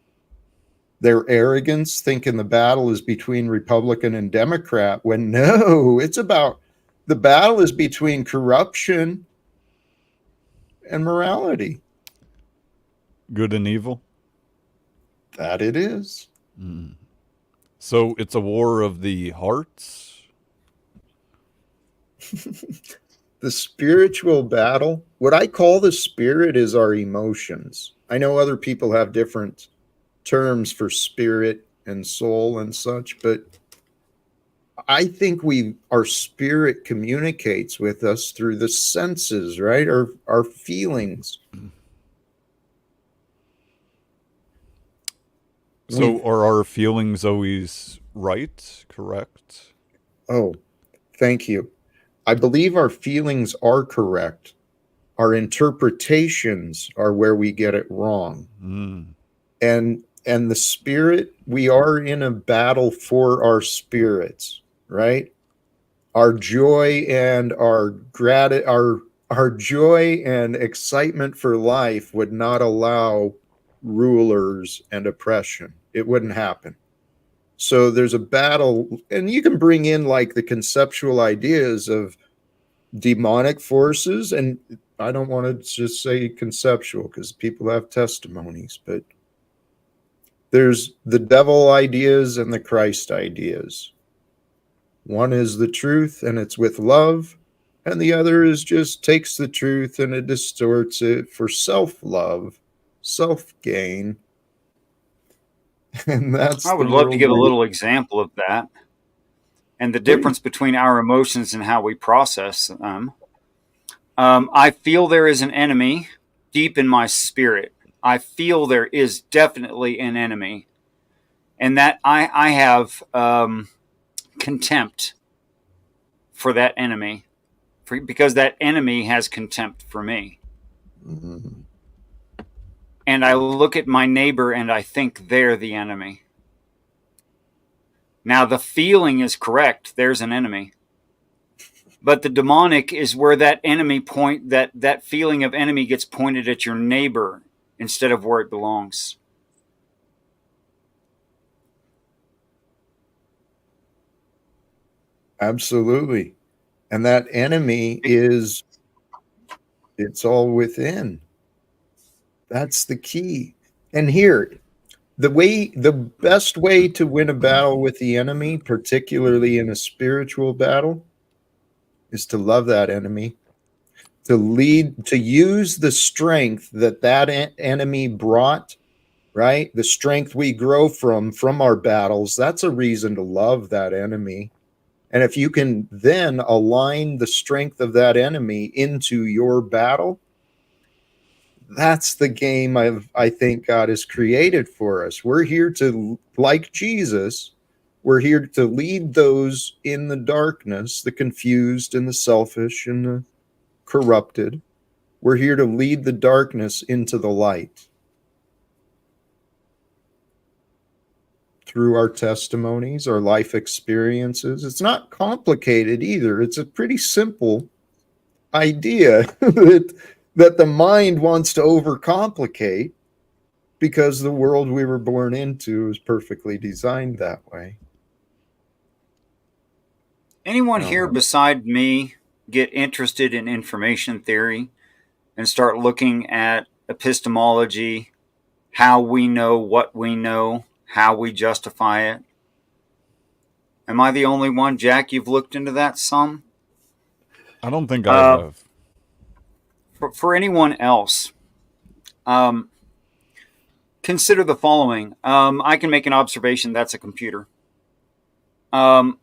their arrogance, thinking the battle is between Republican and Democrat, when no, the battle is between corruption and morality. Good and evil. That it is. So it's a war of the hearts. The spiritual battle, what I call the spirit is our emotions. I know other people have different terms for spirit and soul and such, but I think our spirit communicates with us through the senses, right? Our feelings. So are our feelings always right? Correct? Oh, thank you. I believe our feelings are correct. Our interpretations are where we get it wrong. And the spirit, we are in a battle for our spirits, right? Our joy and our joy and excitement for life would not allow rulers and oppression. It wouldn't happen. So there's a battle, and you can bring in like the conceptual ideas of demonic forces, and I don't want to just say conceptual because people have testimonies, but there's the devil ideas and the Christ ideas. One is the truth and it's with love, and the other is just takes the truth and it distorts it for self-love, self-gain. And that's I would love to give a little example of that and the difference between our emotions and how we process them. I feel there is an enemy deep in my spirit. I feel there is definitely an enemy, and that I have contempt for that enemy, because that enemy has contempt for me. Mm-hmm. And I look at my neighbor and I think they're the enemy. Now the feeling is correct. There's an enemy. But the demonic is where that enemy that feeling of enemy gets pointed at your neighbor instead of where it belongs. Absolutely. And that enemy it's all within. That's the key. And here, the best way to win a battle with the enemy, particularly in a spiritual battle, is to love that enemy, to use the strength that enemy brought, right? The strength we grow from our battles. That's a reason to love that enemy. And if you can then align the strength of that enemy into your battle, that's the game I think God has created for us. We're here to, like Jesus, We're here to lead those in the darkness, the confused and the selfish and the corrupted. We're here to lead the darkness into the light through our testimonies, our life experiences. It's not complicated either. It's a pretty simple idea that the mind wants to overcomplicate because the world we were born into is perfectly designed that way. Anyone here beside me get interested in information theory and start looking at epistemology, how we know what we know, how we justify it? Am I the only one, Jack? You've looked into that some? I don't think I have. For anyone else, consider the following. I can make an observation. That's a computer. So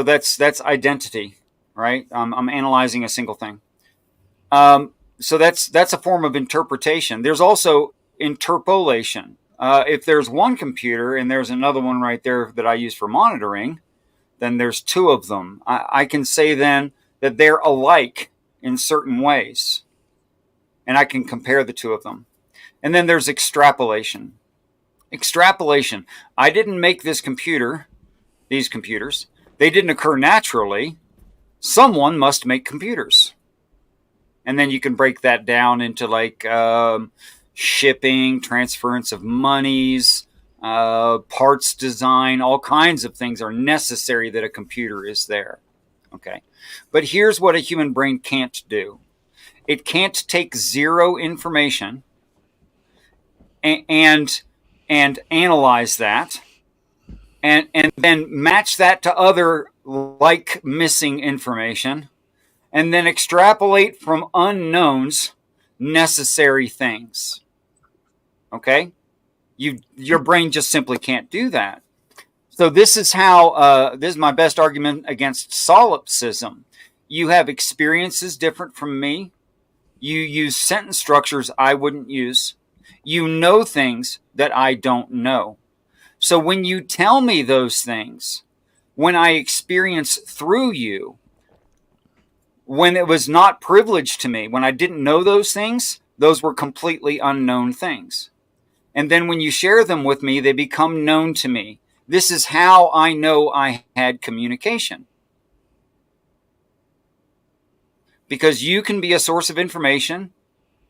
that's identity, right? I'm analyzing a single thing. So that's a form of interpretation. There's also interpolation. If there's one computer and there's another one right there that I use for monitoring, then there's two of them. I can say then that they're alike in certain ways, and I can compare the two of them. And then there's extrapolation. Extrapolation. I didn't make these computers. They didn't occur naturally. Someone must make computers. And then you can break that down into like shipping, transference of monies, parts design, all kinds of things are necessary that a computer is there. Okay. But here's what a human brain can't do. It can't take zero information and analyze that and then match that to other like missing information and then extrapolate from unknowns necessary things. Okay? Your brain just simply can't do that. So this is how, this is my best argument against solipsism. You have experiences different from me. You use sentence structures I wouldn't use. You know things that I don't know. So when you tell me those things, when I experience through you, when it was not privileged to me, when I didn't know those things, those were completely unknown things. And then when you share them with me, they become known to me. This is how I know I had communication. Because you can be a source of information,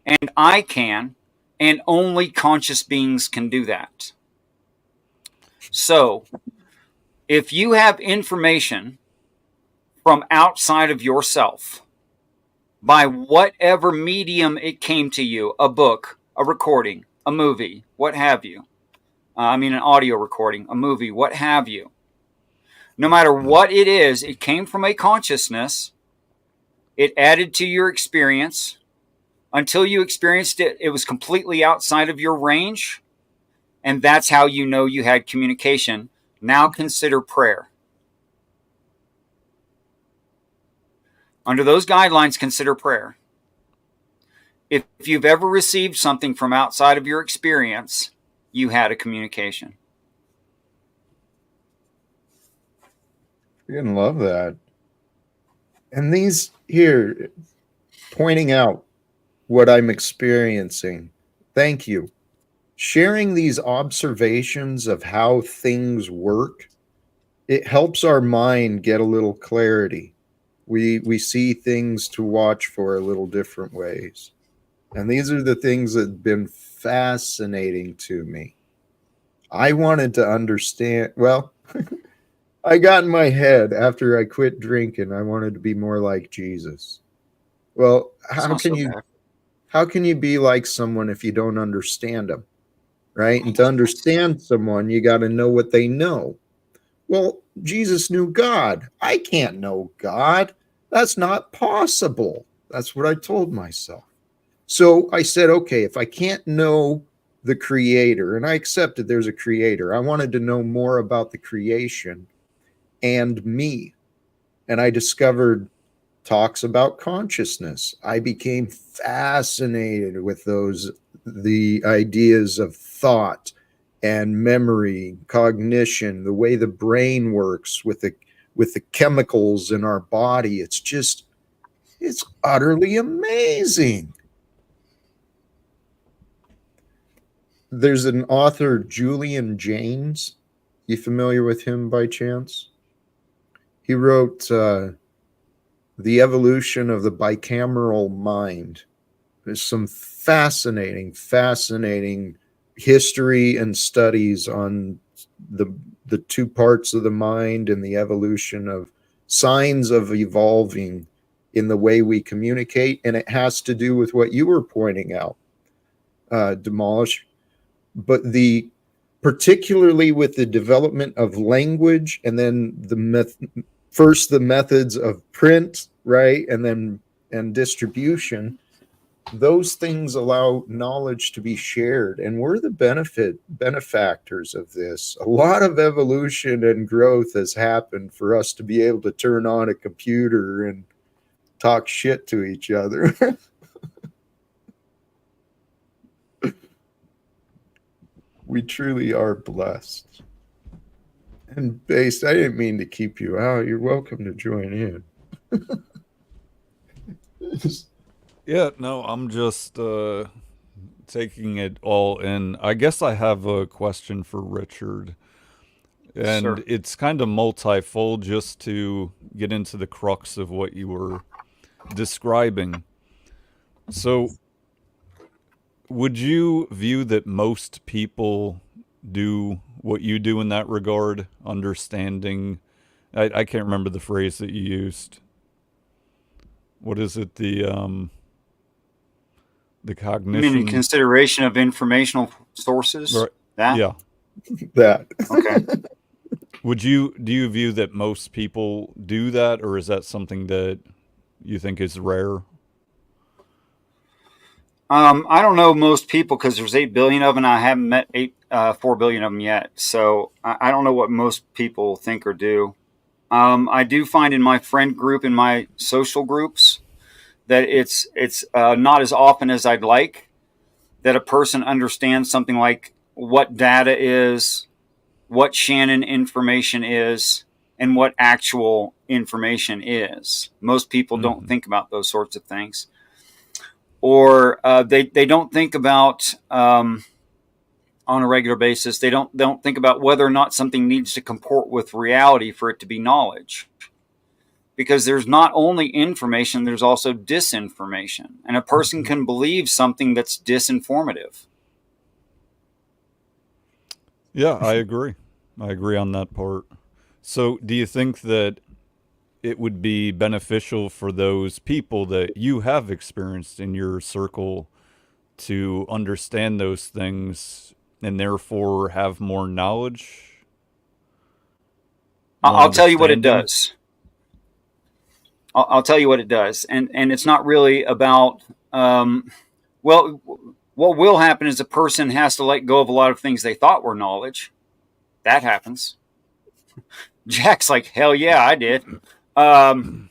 and I can, and only conscious beings can do that. So, if you have information from outside of yourself, by whatever medium it came to you, a book, a recording, a movie, what have you, an audio recording, a movie, what have you, no matter what it is, it came from a consciousness, it added to your experience. Until you experienced it, it was completely outside of your range, and that's how you know you had communication. Now consider prayer. Under those guidelines, consider prayer. If you've ever received something from outside of your experience, you had a communication. You're gonna love that. And these here, pointing out what I'm experiencing. Thank you. Sharing these observations of how things work, it helps our mind get a little clarity. We see things to watch for a little different ways. And these are the things that have been fascinating to me. I wanted to understand, well, I got in my head after I quit drinking, I wanted to be more like Jesus. Well, how can you be like someone if you don't understand them? Right? And to understand someone, you got to know what they know. Well, Jesus knew God. I can't know God. That's not possible. That's what I told myself. So I said, okay, if I can't know the creator, and I accepted there's a creator, I wanted to know more about the creation and me. And I discovered talks about consciousness. I became fascinated with the ideas of thought and memory, cognition, the way the brain works with the chemicals in our body. It's utterly amazing. There's an author, Julian Jaynes. You familiar with him by chance? He wrote The Evolution of the Bicameral Mind. There's some fascinating history and studies on the two parts of the mind and the evolution of signs of evolving in the way we communicate. And it has to do with what you were pointing out, Demolish. But particularly with the development of language, and then first the methods of print, right, and distribution, those things allow knowledge to be shared, and we're the benefactors of this. A lot of evolution and growth has happened for us to be able to turn on a computer and talk shit to each other. We truly are blessed. And Based, I didn't mean to keep you out. You're welcome to join in. Yeah, no, I'm just taking it all in. I guess I have a question for Richard. And Sure. it's kind of multifold, just to get into the crux of what you were describing. So, would you view that most people do what you do in that regard, understanding? I can't remember the phrase that you used. What is it? The You cognition. mean in consideration of informational sources? Right. That? Yeah. That. Okay. Do you view that most people do that, or is that something that you think is rare? I don't know most people because there's 8 billion of them. And I haven't met 4 billion of them yet. So I don't know what most people think or do. I do find in my friend group, in my social groups, that it's not as often as I'd like that a person understands something like what data is, what Shannon information is, and what actual information is. Most people don't think about those sorts of things. Or they don't think about on a regular basis. They don't think about whether or not something needs to comport with reality for it to be knowledge. Because there's not only information, there's also disinformation. And a person can believe something that's disinformative. Yeah, I agree. I agree on that part. So, do you think that it would be beneficial for those people that you have experienced in your circle to understand those things and therefore have more knowledge? I'll tell you what it does. I'll tell you what it does. And it's not really about, well, what will happen is a person has to let go of a lot of things they thought were knowledge. That happens. Jack's like, hell yeah, I did. And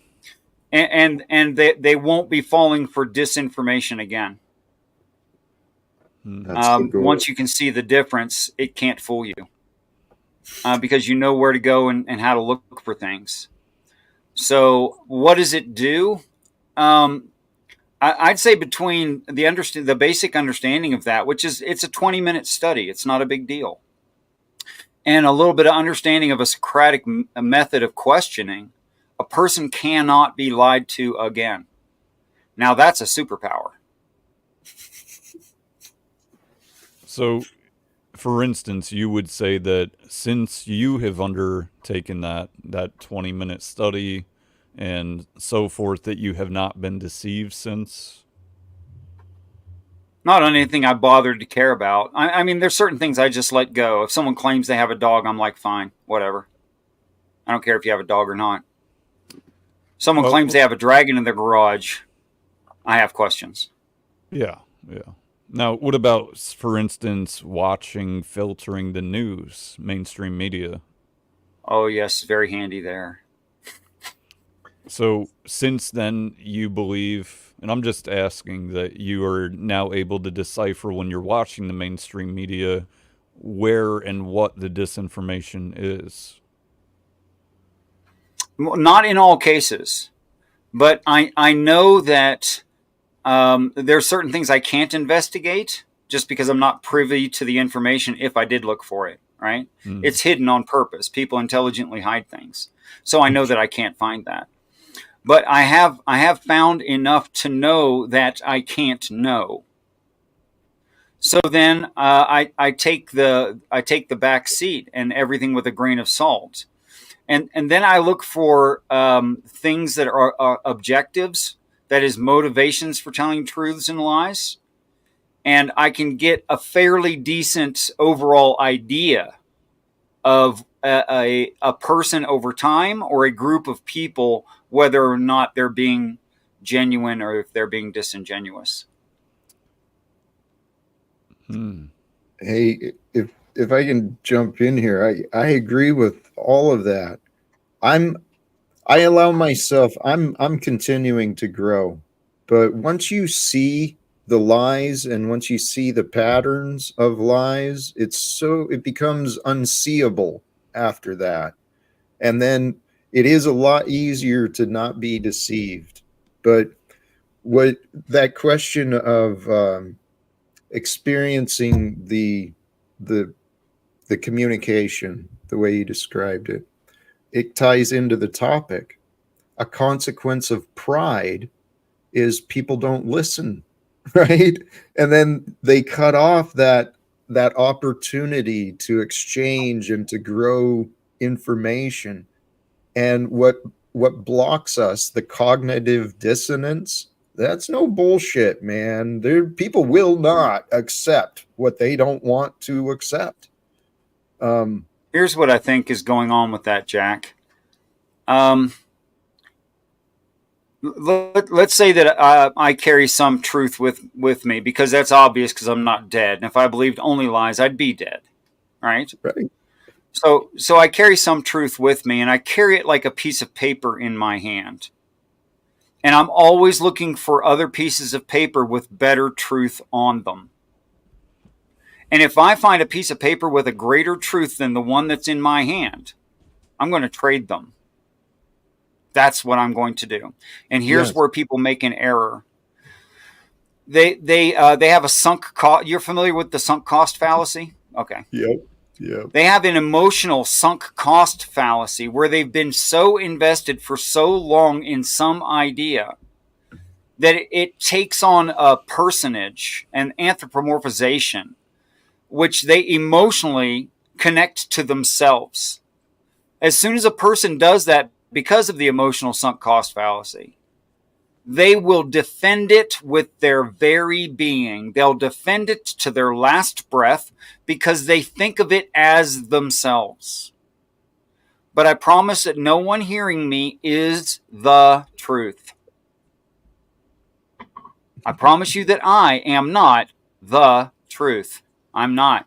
they won't be falling for disinformation again. Once you can see the difference, it can't fool you because you know where to go and how to look for things. So what does it do? I'd say between the basic understanding of that, which is it's a 20-minute study. It's not a big deal. And a little bit of understanding of a Socratic method of questioning, a person cannot be lied to again. Now that's a superpower. So, for instance, you would say that since you have undertaken that 20-minute study and so forth, that you have not been deceived since? Not on anything I bothered to care about. I mean, there's certain things I just let go. If someone claims they have a dog, I'm like, fine, whatever. I don't care if you have a dog or not. Someone claims they have a dragon in their garage, I have questions. Yeah. Now, what about, for instance, filtering the news, mainstream media? Oh, yes, very handy there. So, since then, you believe, and I'm just asking, that you are now able to decipher when you're watching the mainstream media where and what the disinformation is? Not in all cases, but I know that there are certain things I can't investigate just because I'm not privy to the information if I did look for it, right? It's hidden on purpose. People intelligently hide things. So I know that I can't find that. But I have found enough to know that I can't know. So then I take the back seat and everything with a grain of salt. And then I look for things that are objectives, that is motivations for telling truths and lies. And I can get a fairly decent overall idea of a person over time, or a group of people, whether or not they're being genuine or if they're being disingenuous. Hey, if I can jump in here, I agree with all of that. I allow myself, I'm continuing to grow. But once you see the lies and once you see the patterns of lies, it becomes unseeable after that. And then it is a lot easier to not be deceived. But what that question of experiencing the communication, the way you described it, it ties into the topic. A consequence of pride is people don't listen, right? And then they cut off that opportunity to exchange and to grow information. And what blocks us, the cognitive dissonance, that's no bullshit, man. People will not accept what they don't want to accept. Here's what I think is going on with that, Jack. Let's say that I carry some truth with me, because that's obvious, because I'm not dead. And if I believed only lies, I'd be dead, right? Right. So I carry some truth with me, and I carry it like a piece of paper in my hand. And I'm always looking for other pieces of paper with better truth on them. And if I find a piece of paper with a greater truth than the one that's in my hand, I'm going to trade them. That's what I'm going to do. And here's where people make an error. They have a sunk cost. You're familiar with the sunk cost fallacy? Okay. Yep. They have an emotional sunk cost fallacy where they've been so invested for so long in some idea that it takes on a personage, an anthropomorphization, which they emotionally connect to themselves. As soon as a person does that, because of the emotional sunk cost fallacy, they will defend it with their very being. They'll defend it to their last breath because they think of it as themselves. But I promise that no one hearing me is the truth. I promise you that I am not the truth. I'm not.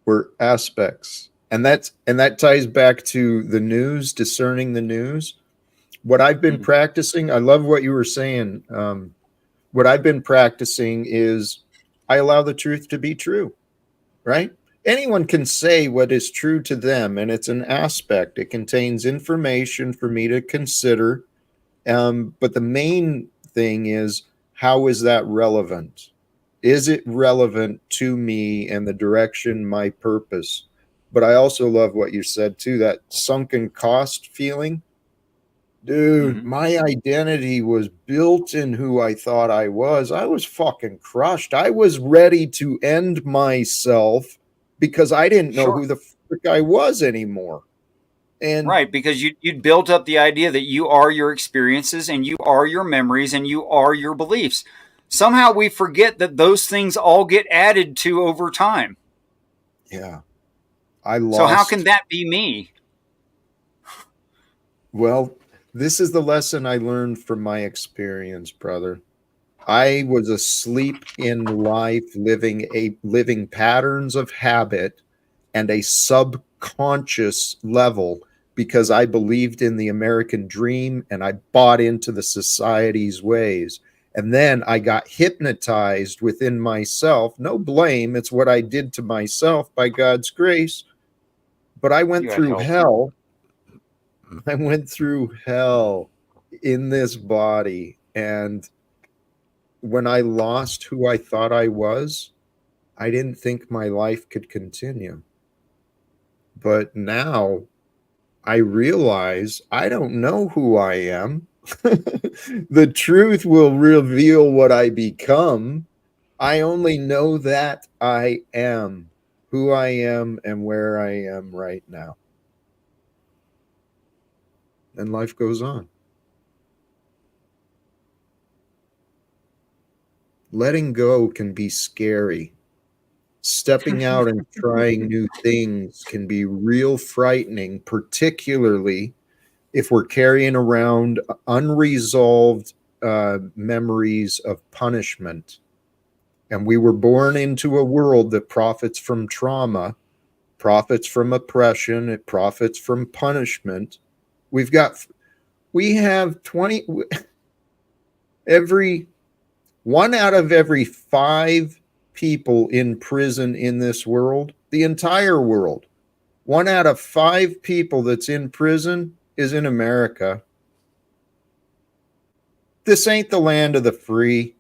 We're aspects. And that ties back to the news, discerning the news. What I've been practicing, I love what you were saying. What I've been practicing is I allow the truth to be true, right? Anyone can say what is true to them, and it's an aspect. It contains information for me to consider. But the main thing is, how is that relevant? Is it relevant to me and the direction, my purpose? But I also love what you said too, that sunken cost feeling. Dude, my identity was built in who I thought I was. I was fucking crushed. I was ready to end myself because I didn't know who the frick I was anymore. And right, because you'd built up the idea that you are your experiences and you are your memories and you are your beliefs. Somehow we forget that those things all get added to over time. Yeah. I lost. So how can that be me? Well, this is the lesson I learned from my experience, brother. I was asleep in life, living patterns of habit and a subconscious level because I believed in the American dream and I bought into the society's ways. And then I got hypnotized within myself. No blame. It's what I did to myself by God's grace. But I went You had through help. hell. I went through hell in this body. And when I lost who I thought I was, I didn't think my life could continue. But now I realize I don't know who I am. The truth will reveal what I become. I only know that I am who I am and where I am right now. And life goes on. Letting go can be scary. Stepping out and trying new things can be real frightening, particularly if we're carrying around unresolved memories of punishment. And we were born into a world that profits from trauma, profits from oppression, it profits from punishment. We have 20, every 1 out of every 5 people in prison in this world, the entire world, 1 out of 5 people that's in prison is in America. This ain't the land of the free.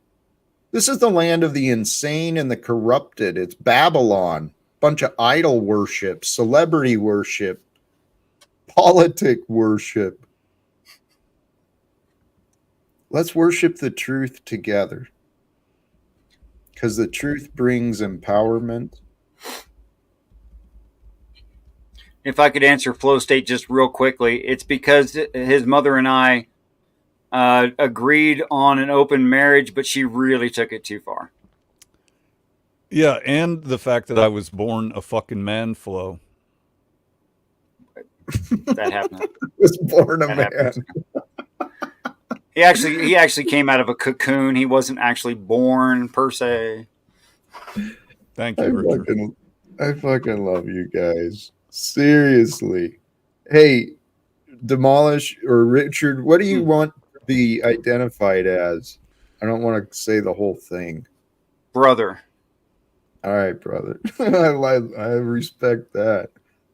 This is the land of the insane and the corrupted. It's Babylon. Bunch of idol worship, celebrity worship, politic worship. Let's worship the truth together, because the truth brings empowerment. If I could answer Flow State just real quickly, it's because his mother and I agreed on an open marriage, but she really took it too far. Yeah, and the fact that I was born a fucking man, Flo. That happened. Was born a That man. happens. He actually came out of a cocoon. He wasn't actually born per se. Thank you, Richard. I fucking love you guys. Seriously. Hey, Demolish or Richard, what do you want to be identified as? I don't want to say the whole thing. Brother. All right, brother. I respect that.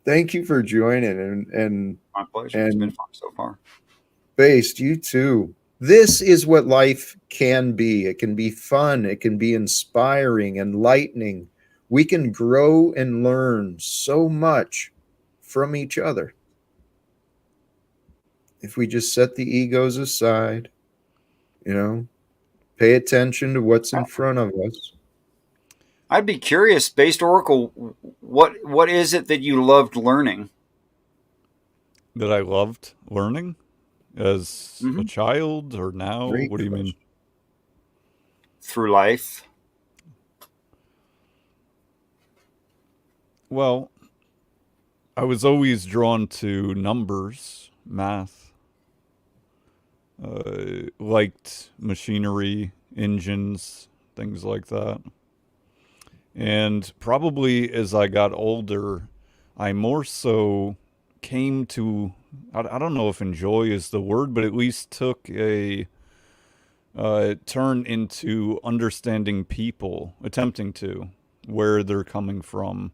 Thank you for joining and My pleasure. It's been fun so far. Based, you too. This is what life can be. It can be fun. It can be inspiring, enlightening. We can grow and learn so much from each other if we just set the egos aside, pay attention to what's in front of us. I'd be curious, Based Oracle, what is it that you loved learning? That I loved learning as a child or now? Great What do you mean? Through life. Well, I was always drawn to numbers, math. Liked machinery, engines, things like that. And probably as I got older, I more so came to, I don't know if enjoy is the word, but at least took a turn into understanding people, attempting to, where they're coming from,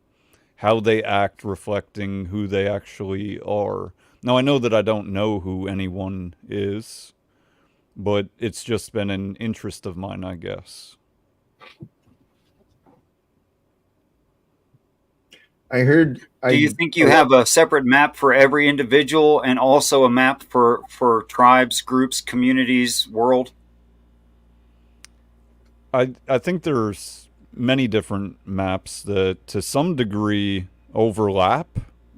how they act, reflecting who they actually are. Now, I know that I don't know who anyone is, but it's just been an interest of mine, I guess. Do you think you have a separate map for every individual and also a map for tribes, groups, communities, world? I think there's many different maps that to some degree overlap,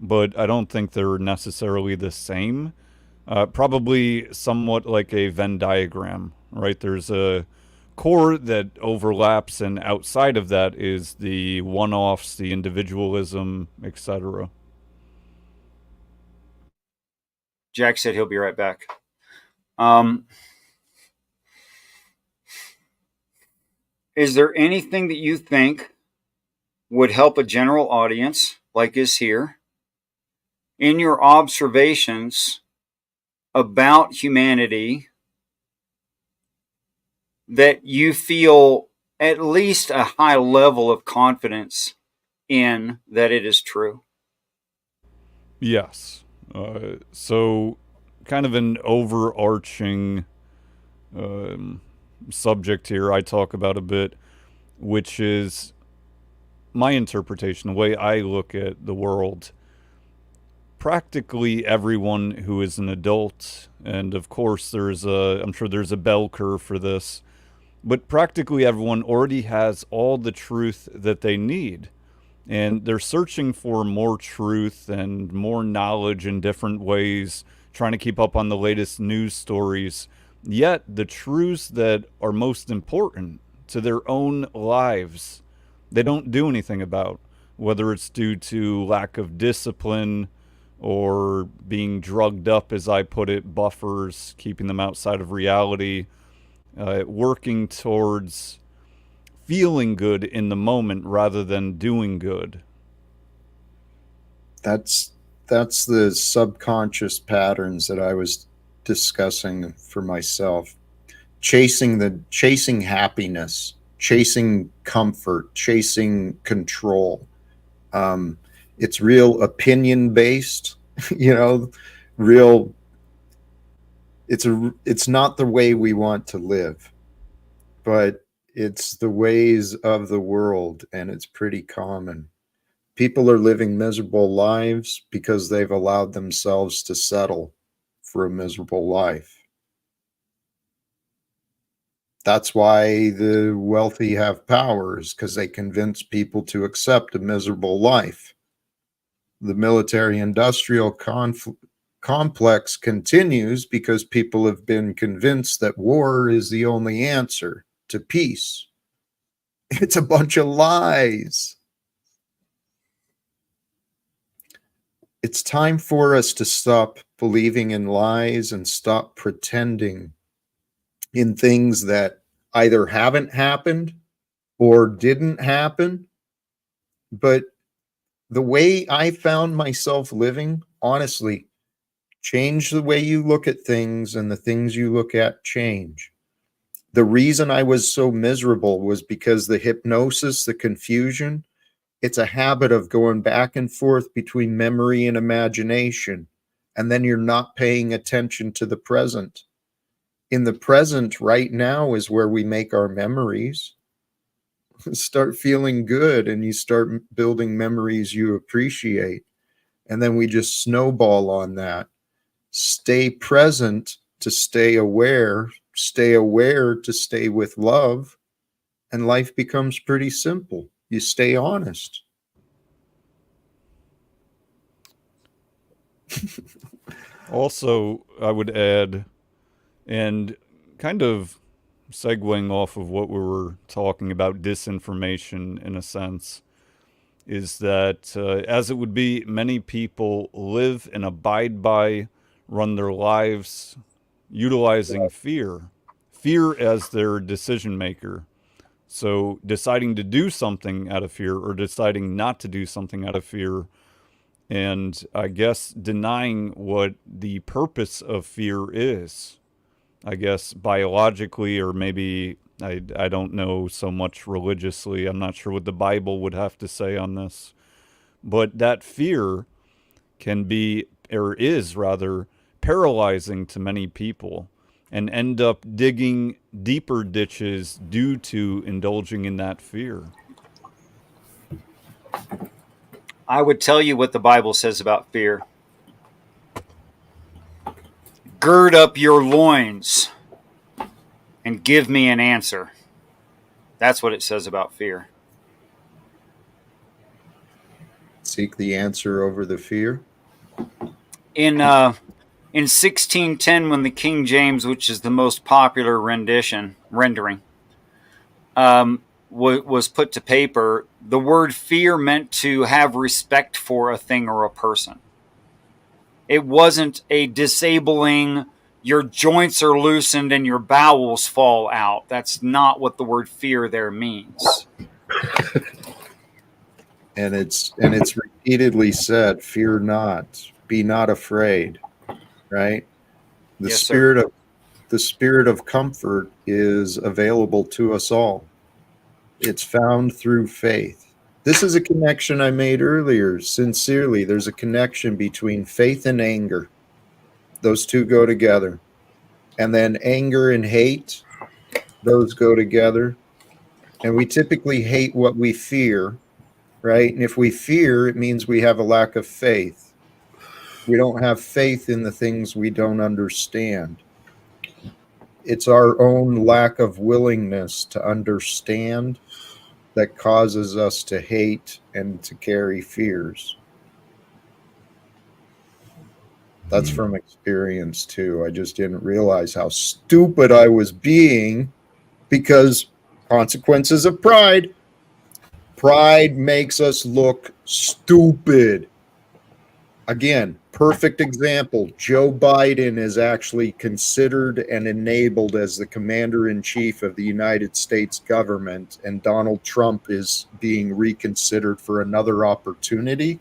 but I don't think they're necessarily the same. Probably somewhat like a Venn diagram, right? There's a core that overlaps, and outside of that is the one-offs, the individualism, etc. Jack said he'll be right back. Is there anything that you think would help a general audience, like is here, in your observations about humanity that you feel at least a high level of confidence in that it is true? Yes. So, kind of an overarching subject here I talk about a bit, which is my interpretation, the way I look at the world. Practically everyone who is an adult, and of course I'm sure there's a bell curve for this, but practically everyone already has all the truth that they need. And they're searching for more truth and more knowledge in different ways, trying to keep up on the latest news stories. Yet, the truths that are most important to their own lives, they don't do anything about, whether it's due to lack of discipline or being drugged up, as I put it, buffers, keeping them outside of reality, working towards feeling good in the moment rather than doing good. That's the subconscious patterns that I was discussing for myself. Chasing happiness, chasing comfort, chasing control. It's real opinion based, you know, real. It's not the way we want to live, but it's the ways of the world, and it's pretty common. People are living miserable lives because they've allowed themselves to settle for a miserable life. That's why the wealthy have powers, because they convince people to accept a miserable life. The military industrial complex continues because people have been convinced that war is the only answer to peace. It's a bunch of lies. It's time for us to stop believing in lies and stop pretending in things that either haven't happened or didn't happen. But the way I found myself living, honestly, change the way you look at things, and the things you look at change. The reason I was so miserable was because the hypnosis, the confusion, it's a habit of going back and forth between memory and imagination. And then you're not paying attention to the present. In the present, right now, is where we make our memories. Start feeling good, and you start building memories you appreciate. And then we just snowball on that. Stay present to stay aware to stay with love, and life becomes pretty simple. You stay honest. Also, I would add, and kind of segueing off of what we were talking about, disinformation in a sense, is that as it would be, many people live and abide by, run their lives utilizing fear as their decision maker. So deciding to do something out of fear or deciding not to do something out of fear, and I guess denying what the purpose of fear is. I guess biologically, or maybe I don't know so much religiously. I'm not sure what the Bible would have to say on this. But that fear can be, or is rather, paralyzing to many people and end up digging deeper ditches due to indulging in that fear. I would tell you what the Bible says about fear. Gird up your loins and give me an answer. That's what it says about fear. Seek the answer over the fear. In 1610, when the King James, which is the most popular rendering, was put to paper, the word fear meant to have respect for a thing or a person. It wasn't a disabling, your joints are loosened and your bowels fall out. That's not what the word fear there means. And it's repeatedly said, fear not, be not afraid, right? The Yes, spirit sir. of the spirit of comfort is available to us all. It's found through faith. This is a connection I made earlier. Sincerely, there's a connection between faith and anger. Those two go together. And then anger and hate, those go together. And we typically hate what we fear, right? And if we fear, it means we have a lack of faith. We don't have faith in the things we don't understand. It's our own lack of willingness to understand that causes us to hate and to carry fears. That's from experience too. I just didn't realize how stupid I was being because consequences of pride. Pride makes us look stupid. Again, perfect example. Joe Biden is actually considered and enabled as the commander-in-chief of the United States government, and Donald Trump is being reconsidered for another opportunity.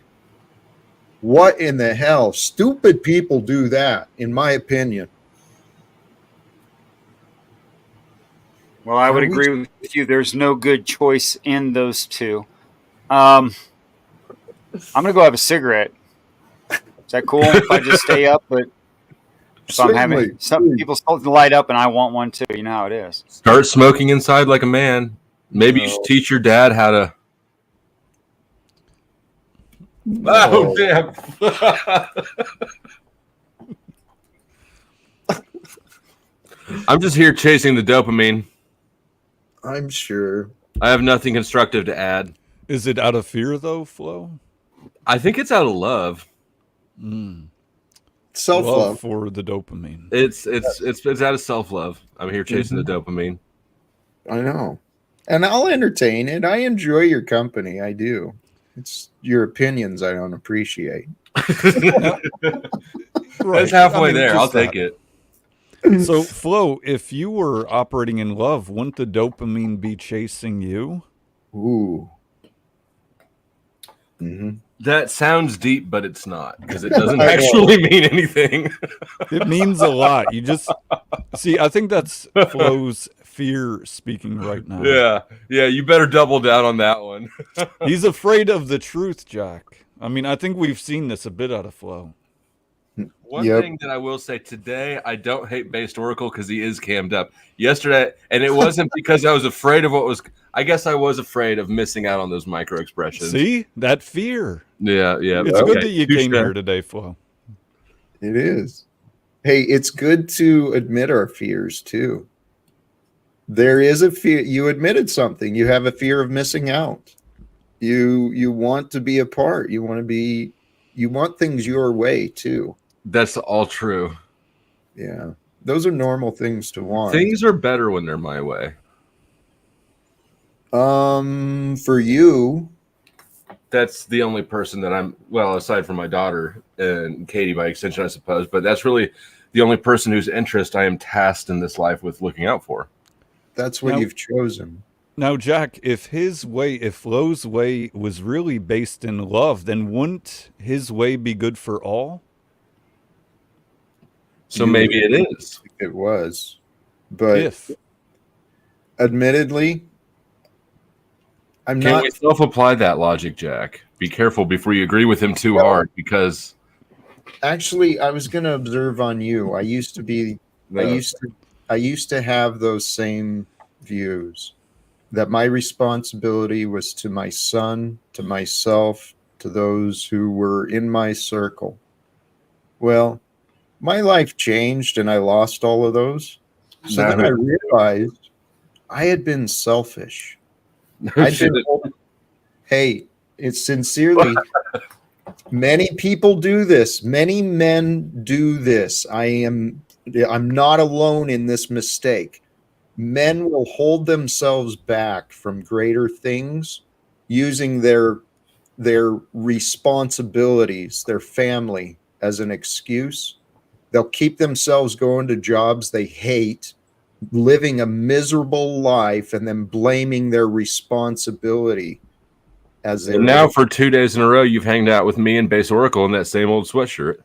What in the hell? Stupid people do that, in my opinion. Well, I would agree with you. There's no good choice in those two. I'm going to go have a cigarette. Is that cool if I just stay up? But so I'm having some people light up, and I want one too. You know how it is. Start smoking inside like a man. Maybe you should teach your dad how to. Oh, damn. I'm just here chasing the dopamine. I'm sure. I have nothing constructive to add. Is it out of fear, though, Flo? I think it's out of love. Self-love. Love for the dopamine. It's out of self-love. I'm here chasing the dopamine. I know. And I'll entertain it. I enjoy your company. I do. It's your opinions I don't appreciate. Right. That's halfway there. just I'll take it. So, Flo, if you were operating in love, wouldn't the dopamine be chasing you? Ooh. That sounds deep, but it's not, because it doesn't actually mean anything. It means a lot. You just see, I think that's Flo's fear speaking right now. Yeah, you better double down on that one. He's afraid of the truth, Jack. I mean, I think we've seen this a bit out of Flo. One thing that I will say today, I don't hate Based Oracle because he is cammed up. Yesterday, and it wasn't because I was afraid of what was. I guess I was afraid of missing out on those micro expressions. See that fear? Yeah. It's good that you came here today, Flo. It is. Hey, it's good to admit our fears too. There is a fear. You admitted something. You have a fear of missing out. You want to be a part. You want things your way too. That's all true. Yeah. Those are normal things to want. Things are better when they're my way. For you, that's the only person that I'm, well, aside from my daughter and Katie by extension, I suppose, but that's really the only person whose interest I am tasked in this life with looking out for. That's what you've chosen. Now, Jack, if Flo's way was really based in love, then wouldn't his way be good for all? So maybe it is. It was. But admittedly, I'm Can not. we self-apply that logic, Jack? Be careful before you agree with him too hard, because actually, I was going to observe on you. I used to have those same views, that my responsibility was to my son, to myself, to those who were in my circle. Well, my life changed and I lost all of those. So then I realized I had been selfish. Hey, it's sincerely, many people do this. Many men do this. I'm not alone in this mistake. Men will hold themselves back from greater things using their responsibilities, their family, as an excuse. They'll keep themselves going to jobs they hate, living a miserable life, and then blaming their responsibility as their. And now for 2 days in a row, you've hanged out with me and Base Oracle in that same old sweatshirt.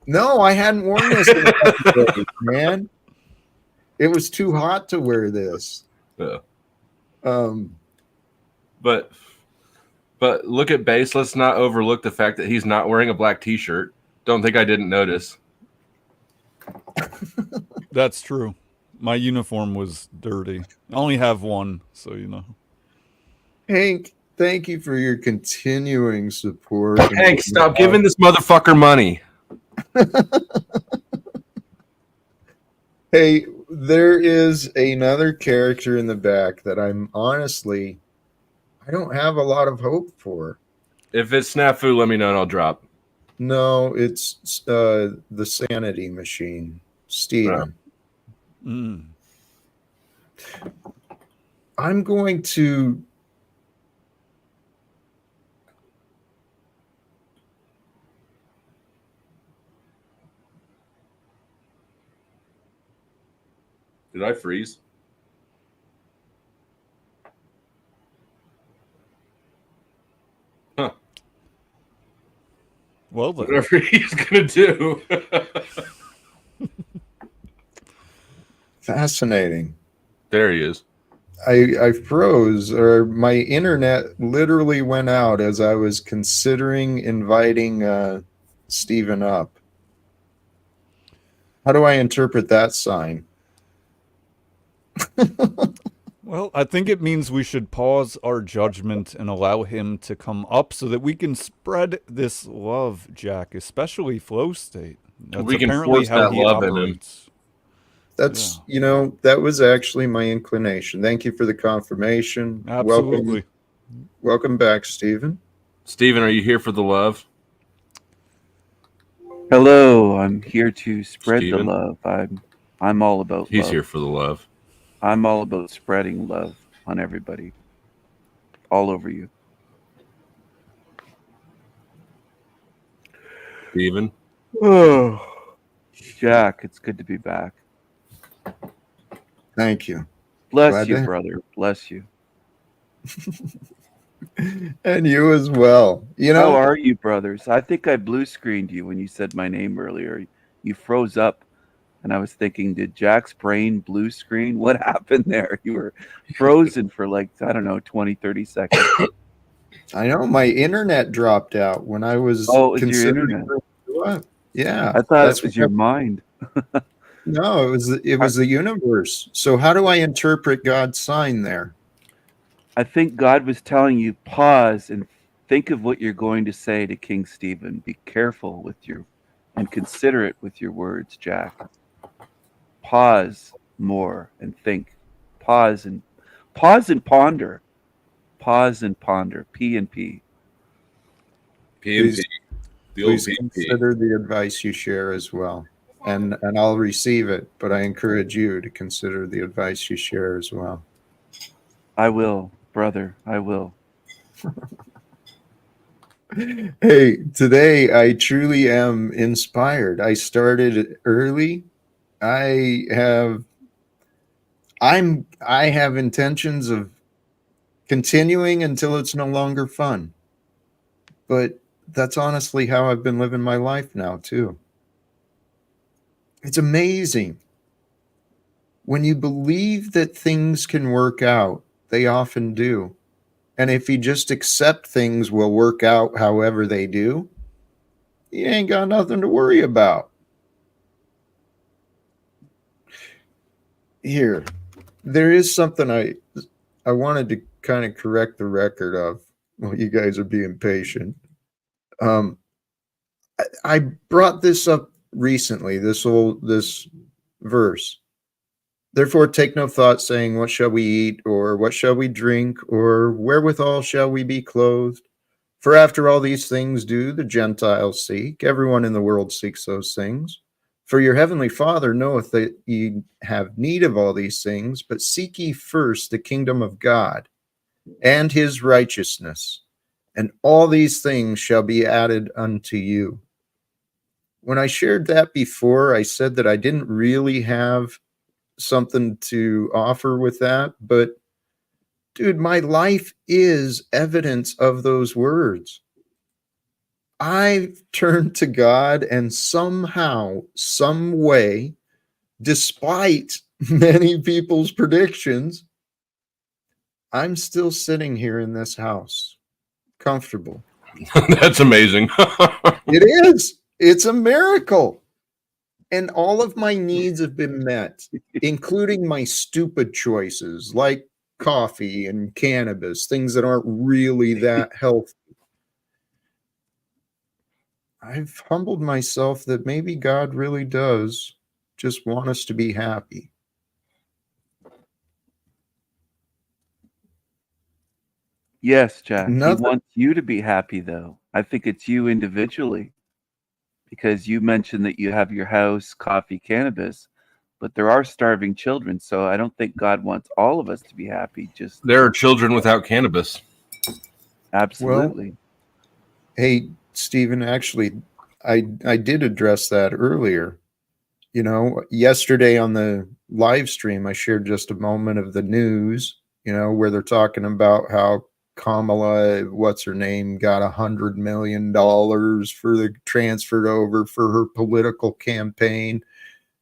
No, I hadn't worn this in a couple days, man. It was too hot to wear this. Yeah. Um, But look at base. Let's not overlook the fact that he's not wearing a black T-shirt. Don't think I didn't notice. That's true. My uniform was dirty. I only have one, so you know. Hank, thank you for your continuing support. Hank, stop giving this motherfucker money. Hey, there is another character in the back that I don't have a lot of hope for. If it's snafu, let me know and I'll drop. No, it's the sanity machine, Steven. Mm. I'm going to Did I freeze? Huh. Well then. Whatever he's gonna do. fascinating. There he is. I froze, or my internet literally went out as I was considering inviting Steven up. How do I interpret that sign? Well, I think it means we should pause our judgment and allow him to come up so that we can spread this love, Jack, especially flow state. That's We can apparently force how that he love in him. operates. That's, that was actually my inclination. Thank you for the confirmation. Absolutely. Welcome back, Steven. Steven, are you here for the love? Hello, I'm here to spread Steven? the love. I'm all about He's love. here for the love. I'm all about spreading love on everybody. All over you. Steven? Oh, Jack, it's good to be back. Thank you. Bless Glad you, to- brother. Bless you. And you as well. You know, How are you, brothers? I think I blue screened you when you said my name earlier. You froze up, and I was thinking, did Jack's brain blue screen? What happened there? You were frozen for like, I don't know, 20, 30 seconds. I know my internet dropped out when I was Oh, it was your considering internet. what? Yeah. I thought that's it was what your mind. No, it was the universe. So how do I interpret God's sign there? I think God was telling you, pause and think of what you're going to say to King Stephen. Be careful with and considerate with your words, Jack. Pause more and think. Pause and ponder. Pause and ponder. P and P. P&P. The old Please P&P. consider the advice you share as well. And I'll receive it, but I encourage you to consider the advice you share as well. I will, brother. I will. Hey, today I truly am inspired. I started early. I have intentions of continuing until it's no longer fun. But that's honestly how I've been living my life now too. It's amazing. When you believe that things can work out, they often do. And if you just accept things will work out however they do, you ain't got nothing to worry about. Here, there is something I wanted to kind of correct the record of. Well, you guys are being patient. I brought this up recently, this verse. Therefore, take no thought, saying, what shall we eat, or what shall we drink, or wherewithal shall we be clothed? For after all these things do the Gentiles seek. Everyone in the world seeks those things. For your heavenly Father knoweth that ye have need of all these things, but seek ye first the kingdom of God and his righteousness, and all these things shall be added unto you. When I shared that before, I said that I didn't really have something to offer with that, but dude, my life is evidence of those words. I've turned to God, and somehow, some way, despite many people's predictions, I'm still sitting here in this house, comfortable. That's amazing. It is. It's a miracle. And all of my needs have been met, including my stupid choices like coffee and cannabis, things that aren't really that healthy. I've humbled myself that maybe God really does just want us to be happy. Yes, Jack. He Nothing. wants you to be happy, though. I think it's you individually, because you mentioned that you have your house, coffee, cannabis, but there are starving children. So I don't think God wants all of us to be happy. Just There are children without cannabis. absolutely. Well, hey, Stephen, actually, I did address that earlier. You know, yesterday on the live stream, I shared just a moment of the news, you know, where they're talking about how Kamala, what's her name, got $100 million for the transferred over for her political campaign.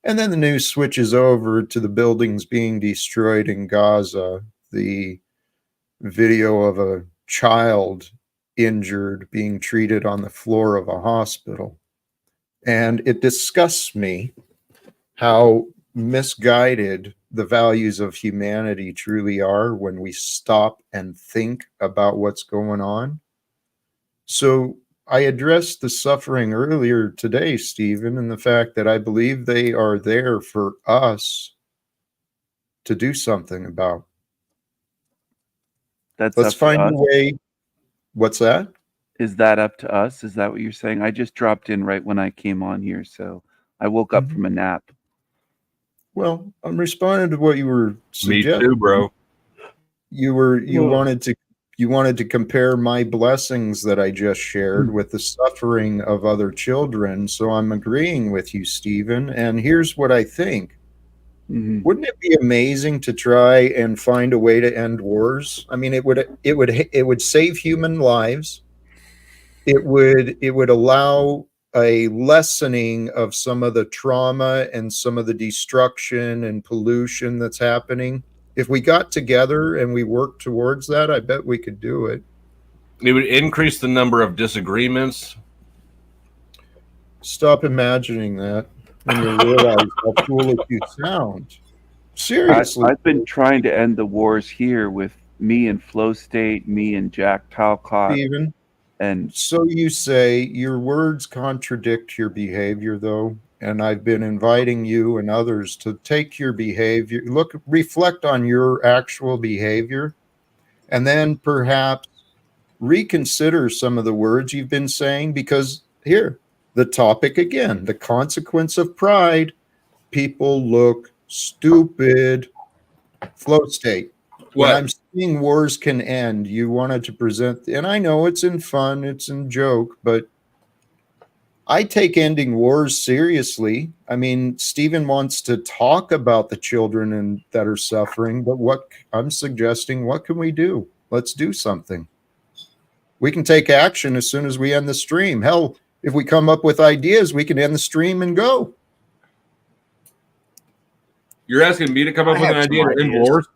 And then the news switches over to the buildings being destroyed in Gaza, the video of a child injured being treated on the floor of a hospital. And it disgusts me how misguided the values of humanity truly are when we stop and think about what's going on. So I addressed the suffering earlier today, Stephen, and the fact that I believe they are there for us to do something about. That's Let's up to find a us. way. What's that? Is that up to us? Is that what you're saying? I just dropped in right when I came on here, so I woke up from a nap. Well, I'm responding to what you were Me suggesting. too, bro. You wanted to compare my blessings that I just shared with the suffering of other children. So I'm agreeing with you, Stephen. And here's what I think. Mhm. Wouldn't it be amazing to try and find a way to end wars? I mean, it would save human lives. It would allow a lessening of some of the trauma and some of the destruction and pollution that's happening. If we got together and we worked towards that, I bet we could do it. It would increase the number of disagreements. Stop imagining that, and you'll realize how foolish you sound. Seriously, I've been trying to end the wars here with me and Flow State, me and Jack Talcott, Stephen. and So you say your words contradict your behavior, though, and I've been inviting you and others to take your behavior, reflect on your actual behavior, and then perhaps reconsider some of the words you've been saying, because here, the topic again, the consequence of pride, people look stupid. Flow state. When What? I'm saying wars can end, you wanted to present, and I know it's in fun, it's in joke, but I take ending wars seriously. I mean, Stephen wants to talk about the children that are suffering, but what I'm suggesting, what can we do? Let's do something. We can take action as soon as we end the stream. Hell, if we come up with ideas, we can end the stream and go. You're asking me to come up I with an have some idea to end ideas. wars?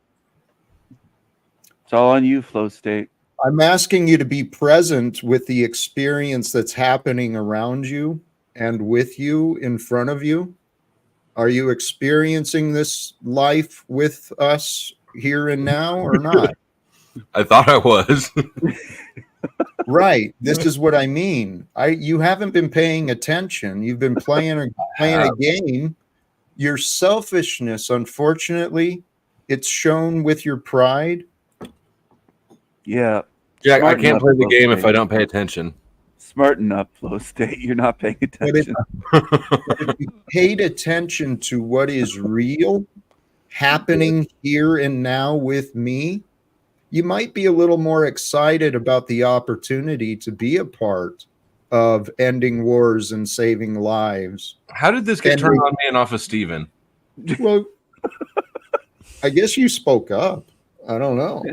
it's all on you, Flow State. I'm asking you to be present with the experience that's happening around you and with you in front of you. Are you experiencing this life with us here and now or not? I thought I was. Right. This is what I mean. You haven't been paying attention. You've been playing a game. Your selfishness, unfortunately, it's shown with your pride. Yeah. Jack, I Smarten can't up, play the Flow game if State. I don't pay attention. Smarten up, Flow State. You're not paying But if attention. you paid attention to what is real happening here and now with me, you might be a little more excited about the opportunity to be a part of ending wars and saving lives. How did this get turned on me and off of Steven? Well, I guess you spoke up. I don't know.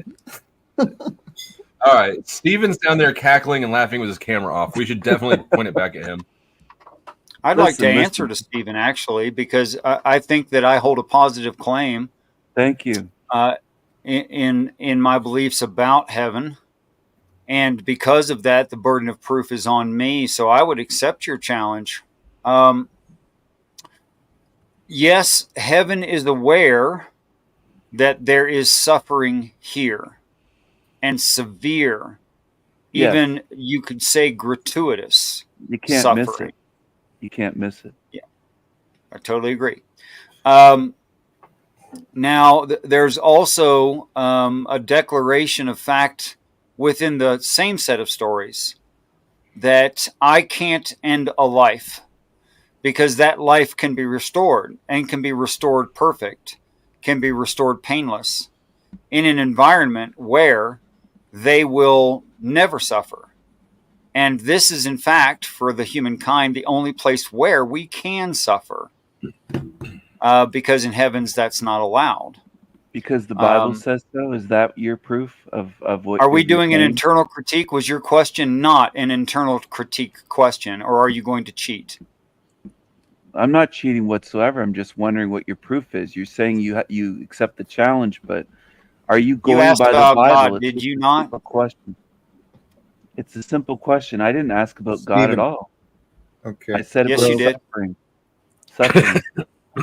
All right. Steven's down there cackling and laughing with his camera off. We should definitely point it back at him. I'd like to Listen, answer to Stephen, actually, because I think that I hold a positive claim Thank you. in my beliefs about heaven. And because of that, the burden of proof is on me. So I would accept your challenge. Yes, heaven is aware that there is suffering here, and severe, Yes. even you could say gratuitous You can't miss suffering. it. You can't miss it. Yeah, I totally agree. Now, there's also a declaration of fact within the same set of stories that I can't end a life, because that life can be restored, and can be restored perfect, can be restored painless, in an environment where they will never suffer. And this is, in fact, for the humankind, the only place where we can suffer, because in heavens that's not allowed. Because the Bible says so? Is that your proof of what Are we you're doing an saying? internal critique? Was your question not an internal critique question, or are you going to cheat? I'm not cheating whatsoever. I'm just wondering what your proof is. You're saying you accept the challenge, but are you You going asked by the about Bible? God, It's did just you a not? simple question. It's a simple question. I didn't ask about God at Stephen. all. Okay. I said Yes, about you did. suffering. Suffering.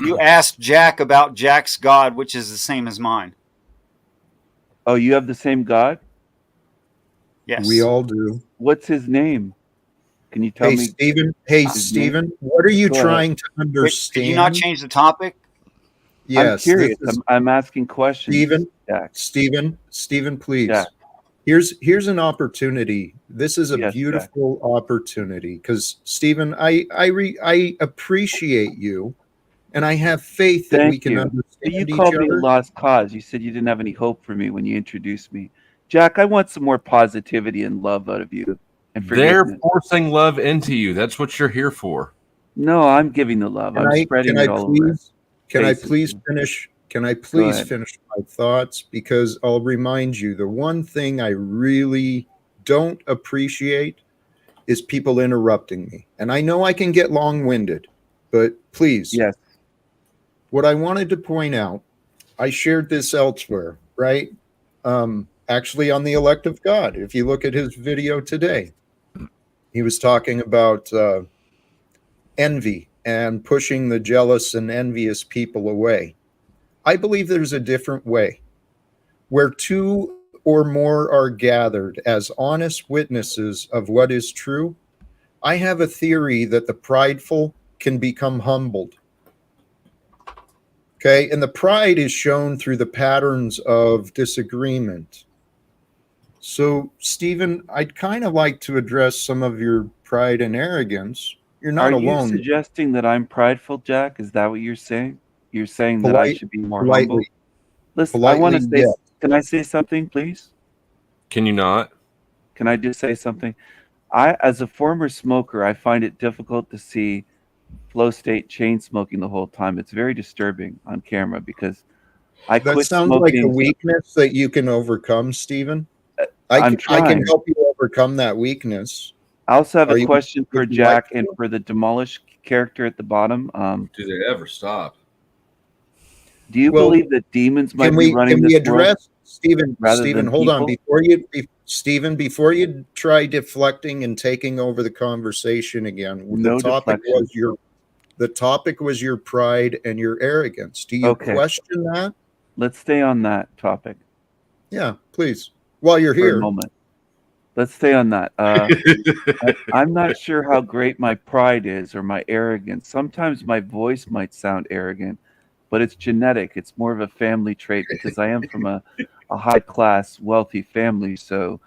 You asked Jack about Jack's God, which is the same as mine. Oh, you have the same God? Yes. We all do. What's his name? Can you tell Hey, me Stephen. his name? What are you Go ahead. trying to Could you not understand? change the topic? I'm Yes, curious. this is I'm asking questions, Stephen. Jack. Stephen, please. Jack. Here's an opportunity. This is a Yes, Jack. beautiful opportunity, because Stephen, I appreciate you, and I have faith that we Thank can you. understand But you each called me a other. lost cause. You said you didn't have any hope for me when you introduced me. Jack, I want some more positivity and love out of you and They're forgiveness. forcing love into you. That's what you're here for. No, I'm giving the love. I'm spreading it all over. Can I faces. please finish? Can I Go please ahead. finish my thoughts? Because I'll remind you, the one thing I really don't appreciate is people interrupting me. And I know I can get long-winded, but please. Yes. What I wanted to point out, I shared this elsewhere, right? Actually on the elect of God. If you look at his video today, he was talking about envy and pushing the jealous and envious people away. I believe there's a different way, where two or more are gathered as honest witnesses of what is true. I have a theory that the prideful can become humbled. Okay, and the pride is shown through the patterns of disagreement. So, Stephen, I'd kind of like to address some of your pride and arrogance. You're not Are you alone. suggesting that I'm prideful, Jack? Is that what you're saying? You're saying that I should be more humble? Listen, I want to say, yes. Can I say something, please? Can you not? Can I just say something? As a former smoker, I find it difficult to see flow state chain smoking the whole time. It's very disturbing on camera because I That quit sounds smoking. like a weakness that you can overcome, Stephen. I I'm can trying. help you overcome that weakness. I also have Are a you- question for would you Jack like and to? for the demolished character at the bottom. Do they ever stop? Do you Well, believe that demons might Can be we running this world address Stephen? rather Stephen, than hold on people? before you try deflecting and taking over the conversation again. No deflection. The topic was your pride and your arrogance. Do you Okay. question that? Let's stay on that topic Yeah, please. While you're for a here. moment. Let's stay on that. I'm not sure how great my pride is or my arrogance. Sometimes my voice might sound arrogant, but it's genetic. It's more of a family trait because I am from a high class, wealthy family. So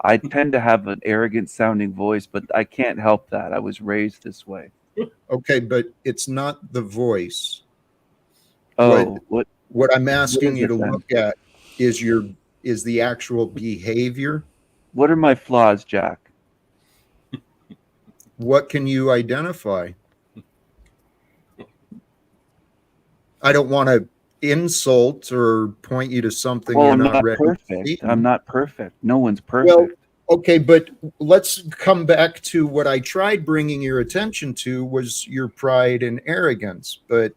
I tend to have an arrogant sounding voice, but I can't help that. I was raised this way. Okay, but it's not the voice. Oh, What I'm asking is you it to then? look at is the actual behavior. What are my flaws, Jack? What can you identify? I don't want to insult or point you to something Well, you're I'm not not ready to perfect. see. I'm not perfect. No one's perfect. Okay, but let's come back to what I tried bringing your attention to was your pride and arrogance, but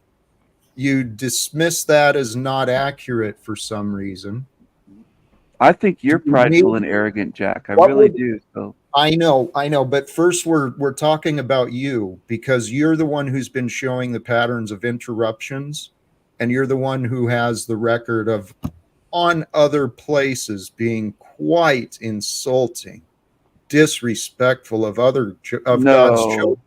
you dismiss that as not accurate for some reason. I think you're Do you prideful need- and arrogant, Jack. I What really would- do. So I know, but first we're talking about you because you're the one who's been showing the patterns of interruptions, and you're the one who has the record of on other places being quite insulting, disrespectful of God's no, children.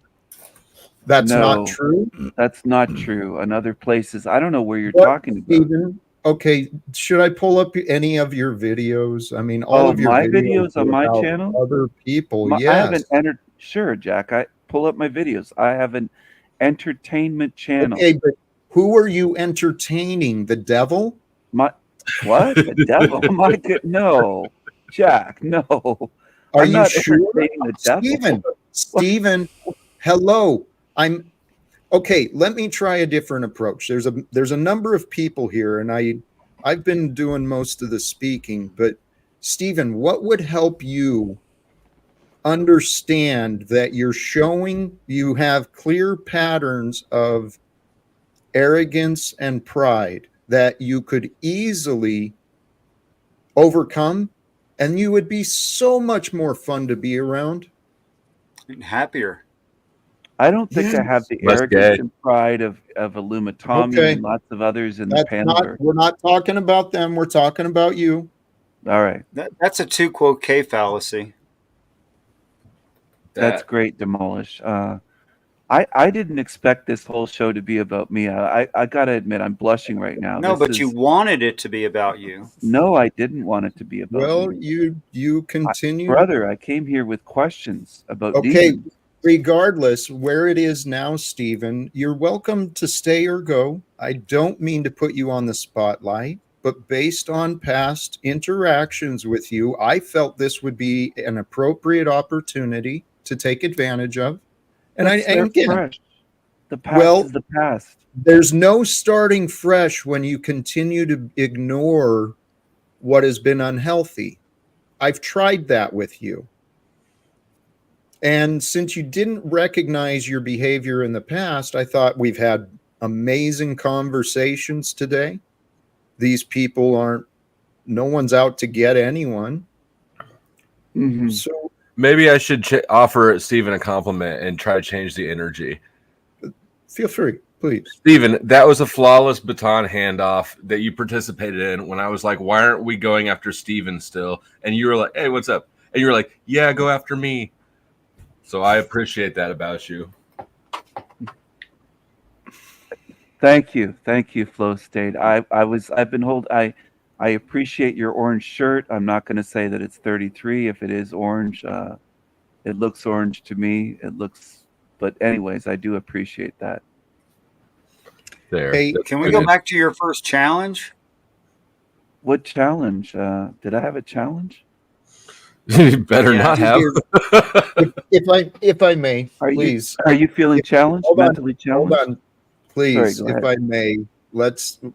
That's not no, true. that's not true. On other places, I don't know where you're What, talking about. Stephen? Okay, should I pull up any of your videos? I mean, all Oh, of your my videos videos on are my about channel? other people. I Yes. haven't entered. Sure, Jack. I pull up my videos. I have an entertainment channel. Okay, but who are you entertaining? The devil? My what? The devil? My good. No, Jack. No. Are I'm you not sure? entertaining the devil. Stephen, hello. I'm okay. Let me try a different approach. There's a number of people here, and I've been doing most of the speaking, but Stephen, what would help you understand that you have clear patterns of arrogance and pride that you could easily overcome, and you would be so much more fun to be around And happier. I don't think I have the Less arrogance gay. and pride of Illumitami Okay. and lots of others in the panel. we're not talking about them, we're talking about you. All right. That's a 2 quote K fallacy. That's great, Demolish. I didn't expect this whole show to be about me. I got to admit, I'm blushing right now. No, but you wanted it to be about you. No, I didn't want it to be about Well, me. you continue. Brother, I came here with questions about Okay, demons. regardless where it is now, Stephen, you're welcome to stay or go. I don't mean to put you on the spotlight, but based on past interactions with you, I felt this would be an appropriate opportunity to take advantage of. And Start again, fresh. The past is the past. There's no starting fresh when you continue to ignore what has been unhealthy. I've tried that with you. And since you didn't recognize your behavior in the past, I thought we've had amazing conversations today. These people no one's out to get anyone. Mm-hmm. So maybe I should offer Stephen a compliment and try to change the energy. Feel free, please. Stephen, that was a flawless baton handoff that you participated in when I was like, why aren't we going after Stephen still? And you were like, hey, what's up? And you were like, yeah, go after me. So I appreciate that about you. Thank you, Flow State. I appreciate your orange shirt. I'm not going to say that it's 33 if it is orange. It looks orange to me. But anyways, I do appreciate that. There. Hey, can we go back to your first challenge? What challenge? Did I have a challenge? You better not have. If I may, please. Are you feeling challenged? Mentally challenged? Hold on, please. Sorry, if I may,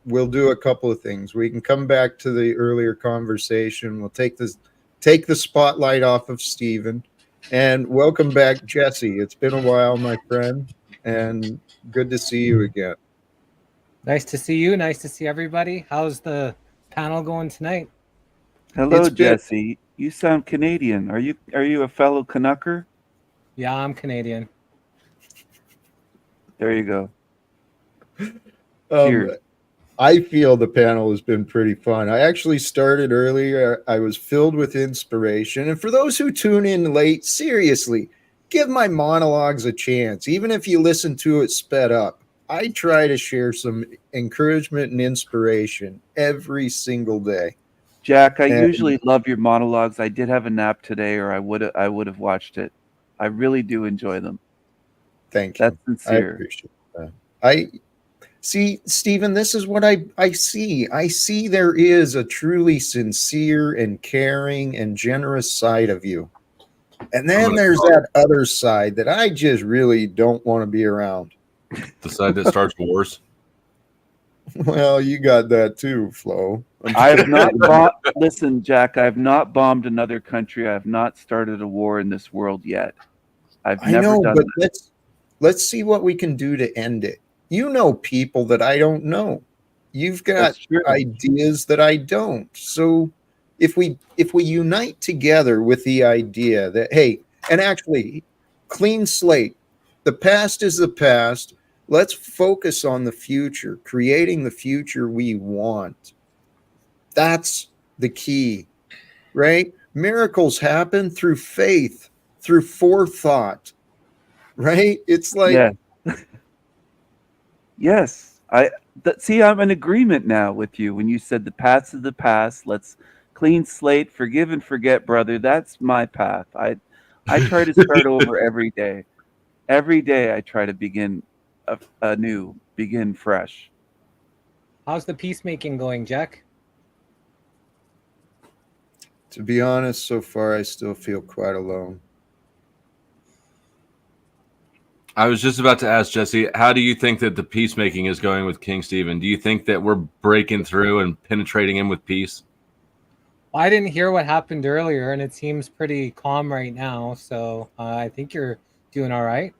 we'll do a couple of things. We can come back to the earlier conversation. We'll take the spotlight off of Stephen, and welcome back, Jesse. It's been a while, my friend, and good to see you again. Nice to see you. Nice to see everybody. How's the panel going tonight? Hello, Jesse. You sound Canadian. Are you a fellow Canucker? Yeah, I'm Canadian. There you go. Cheers. I feel the panel has been pretty fun. I actually started earlier. I was filled with inspiration. And for those who tune in late, seriously, give my monologues a chance. Even if you listen to it sped up, I try to share some encouragement and inspiration every single day. Jack, I usually love your monologues. I did have a nap today, or I would have watched it. I really do enjoy them. Thank you. That's sincere. I appreciate that. See, Stephen, this is what I see. I see there is a truly sincere and caring and generous side of you. And then there's that other side that I just really don't want to be around. The side that starts wars? Well, you got that too, Flo. I have not listen, Jack, I have not bombed another country. I have not started a war in this world yet. I've I never know, done but that. let's see what we can do to end it. You know people that I don't know. You've got That's true. ideas that I don't. So if we unite together with the idea that, hey, and actually clean slate, the past is the past. Let's focus on the future, creating the future we want. That's the key, right? Miracles happen through faith, through forethought, right? It's like, Yeah. Yes. See, I'm in agreement now with you when you said the past is the past. Let's clean slate, forgive and forget, brother. That's my path. I try to start over every day. Every day I try to begin anew, begin fresh. How's the peacemaking going, Jack? to be honest, so far I still feel quite alone. I was just about to ask Jesse, how do you think that the peacemaking is going with King Stephen? Do you think that we're breaking through and penetrating him with peace? Well, I didn't hear what happened earlier, and it seems pretty calm right now. So I think you're doing all right.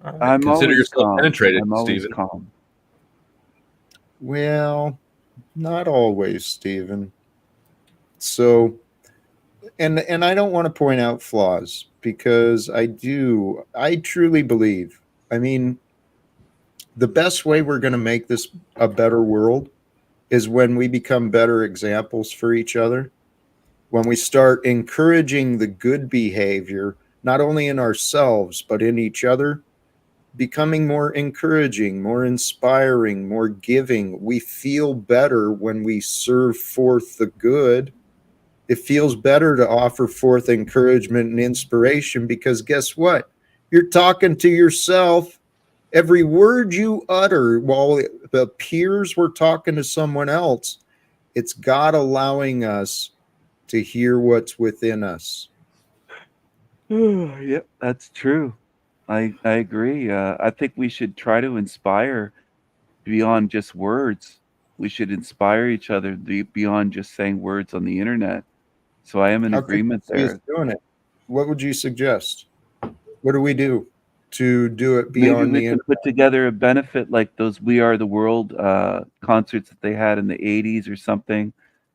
I'm Consider always yourself calm. penetrated, I'm always Stephen. calm. Well, not always, Stephen. So, and I don't want to point out flaws because I truly believe. I mean, the best way we're going to make this a better world is when we become better examples for each other. When we start encouraging the good behavior, not only in ourselves, but in each other, becoming more encouraging, more inspiring, more giving. We feel better when we serve forth the good. It feels better to offer forth encouragement and inspiration because guess what? You're talking to yourself. Every word you utter while it appears we're talking to someone else, it's God allowing us to hear what's within us. Yep, that's true. I agree. I think we should try to inspire beyond just words. We should inspire each other beyond just saying words on the internet. So I am in How can agreement you see us there. doing it? What would you suggest? What do we do to do it Maybe beyond we the can put together a benefit like those "We Are the World" concerts that they had in the '80s or something. Do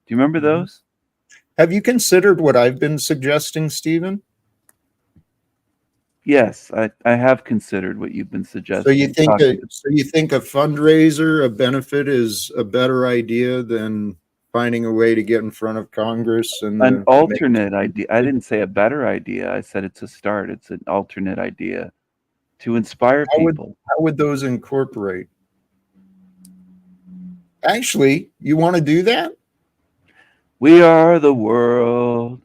you remember internet? those? Have you considered what I've been suggesting, Stephen? Yes, I have considered what you've been So you suggesting. think a fundraiser, a benefit is a better idea than finding a way to get in front of Congress and An the alternate idea. I didn't say a better idea. I said it's a start. It's an alternate idea to inspire people. how would those incorporate? Actually, you want to do that? We are the world.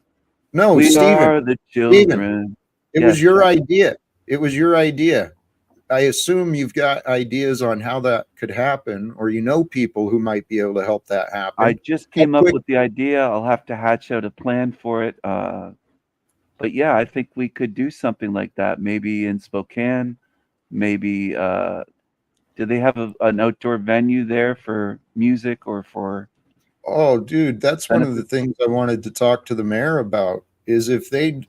No, We Stephen. are the Stephen, children. it Yes, was your Jack. idea. It was your idea. I assume you've got ideas on how that could happen, or you know people who might be able to help that I happen. just How came up quick? with the idea. I'll have to hatch out a plan for it. But yeah, I think we could do something like that. Maybe in Spokane. Maybe do they have an outdoor venue there for music or for Oh, dude, that's one of the benefits? things I wanted to talk to the mayor about. Is if they'd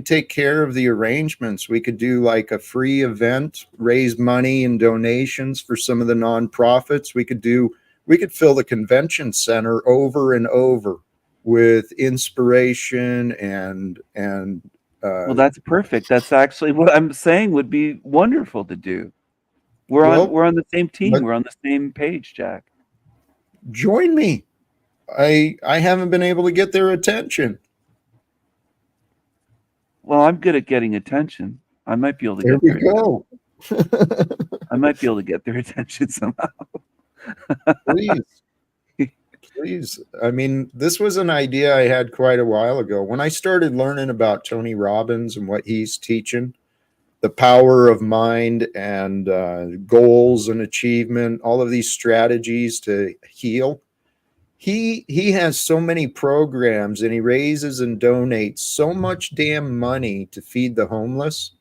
take care of the arrangements, we could do like a free event, raise money and donations for some of the nonprofits. We could fill the convention center over and over with inspiration and Well, that's perfect. That's actually what I'm saying would be wonderful to do. well, We're on the same team. let We're on the same page, Jack. join me. I haven't been able to get their attention. Well, I'm good at getting attention. I might be able to There get we their attention. go. I might be able to get their attention somehow. Please. Please. I mean, this was an idea I had quite a while ago. When I started learning about Tony Robbins and what he's teaching, the power of mind and goals and achievement, all of these strategies to heal. He has so many programs and he raises and donates so much damn money to feed the homeless,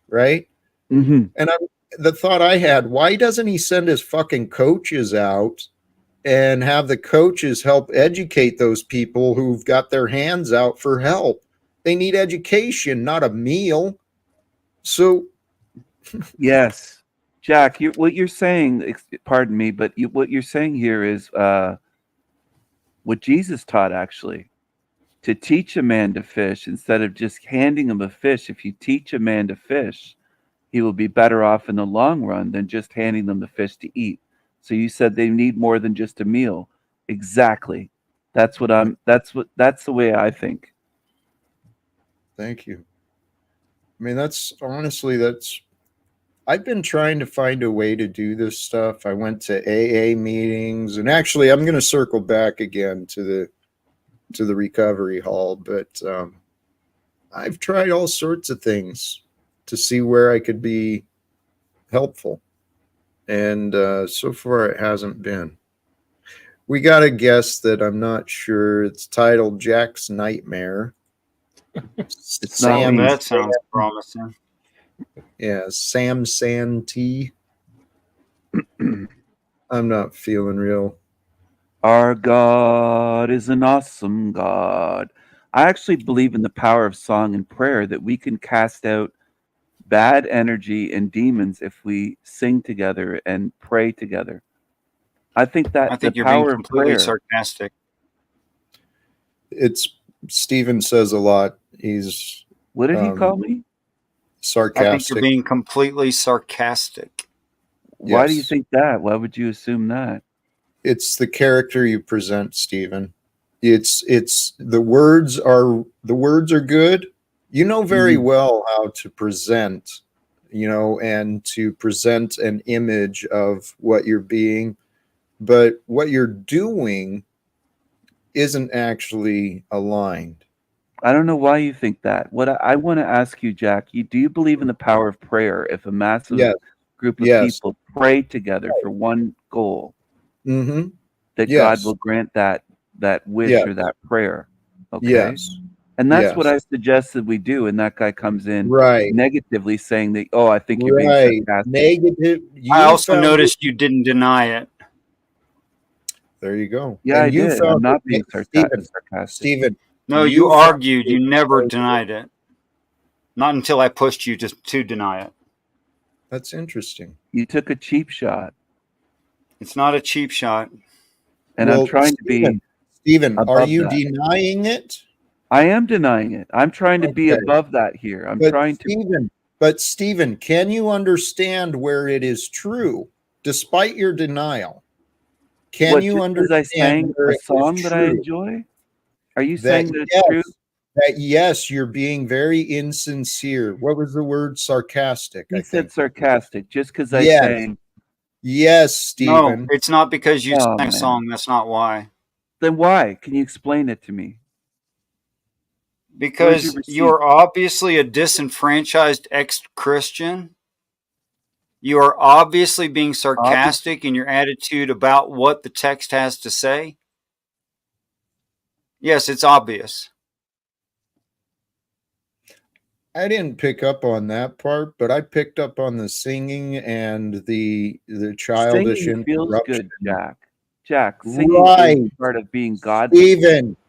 right? Hmm. And the thought I had, why doesn't he send his fucking coaches out and have the coaches help educate those people who've got their hands out for help? They need education, not a meal. So Yes, Jack, what you're saying, pardon me, but what you're saying here is what Jesus taught, actually. To teach a man to fish instead of just handing him a fish. If you teach a man to fish, he will be better off in the long run than just handing them the fish to eat. So you said they need more than just a meal. Exactly. That's the way I think. thank you. I mean, that's I've been trying to find a way to do this stuff. I went to AA meetings, and actually I'm going to circle back again to the recovery hall, but I've tried all sorts of things to see where I could be helpful. And so far it hasn't been. We got a guest that I'm not sure. It's titled Jack's Nightmare. It's Sam. not me. That sounds promising. Yeah, Sam Santee. I'm not feeling real. Our God is an awesome God. I actually believe in the power of song and prayer, that we can cast out bad energy and demons if we sing together and pray together. I think that I think the you're being power of completely prayer. sarcastic. It's Stephen says a lot. He's What did he call me? I think sarcastic. you're being completely sarcastic. Why do you Yes. think that? Why would you assume that? It's the character you present, Stephen. It's the words are good. You know very well how to present, and to present an image of what you're being, but what you're doing isn't actually aligned. I don't know why you think that. What I want to ask you, Jack, do you believe in the power of prayer? If a massive Yes. group of Yes. people pray together for one goal, Mm-hmm. that Yes. God will grant that wish Yes. or that prayer. Okay. Yes. And that's what I Yes. suggested we do. And that guy comes in Right. negatively saying that, oh, I think you're being Right. sarcastic. Negative. I You also found noticed you didn't deny it. There you go. Yeah, And I you did. found I'm not being Stephen. sarcastic. Stephen. No, You you found argued. You never denied it. Not until I pushed you to deny it. That's interesting. You took a cheap shot. It's not a cheap shot. And I'm trying to be Stephen, are above you that. denying it? I am denying it. I'm trying to be Okay. above that here. I'm But trying to. Stephen, can you understand where it is true, despite your denial? Can What, you just because I understand sang where a it is song that I true? enjoy? Are you That saying that it's yes, true? that yes, you're being very insincere. What was the word? Sarcastic, He I said think. sarcastic just because I Yes. sang. Yes, No, Stephen. it's not because you Oh, sang a man. song. That's not why. Then why? Can you explain it to me? Because receipt? you're obviously a disenfranchised ex-Christian. You are obviously being sarcastic in your attitude about what the text has to say. Yes, it's obvious. I didn't pick up on that part, but I picked up on the singing and the childish Singing feels interruption. good, Jack. Jack, singing Right. is part of being God.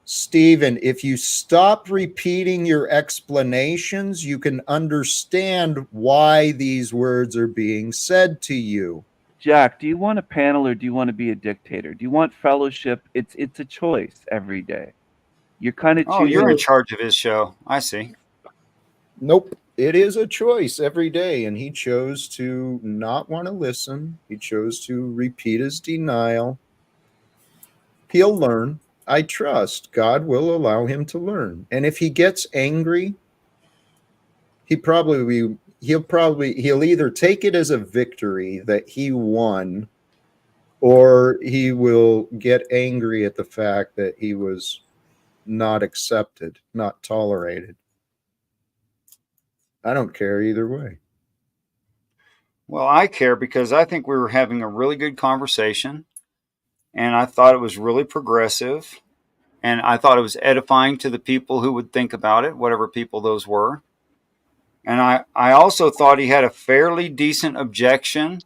Stephen, if you stop repeating your explanations, you can understand why these words are being said to you. Jack, do you want a panel or do you want to be a dictator? Do you want fellowship? It's a choice every day. You're kind of Oh, choosing. you're in charge of his show. I see. Nope. It is a choice every day, and he chose to not want to listen. He chose to repeat his denial. He'll learn. I trust God will allow him to learn. And if he gets angry, he'll either take it as a victory that he won, or he will get angry at the fact that he was not accepted, not tolerated. I don't care either way. Well, I care because I think we were having a really good conversation, and I thought it was really progressive, and I thought it was edifying to the people who would think about it, whatever people those were. And I also thought he had a fairly decent objection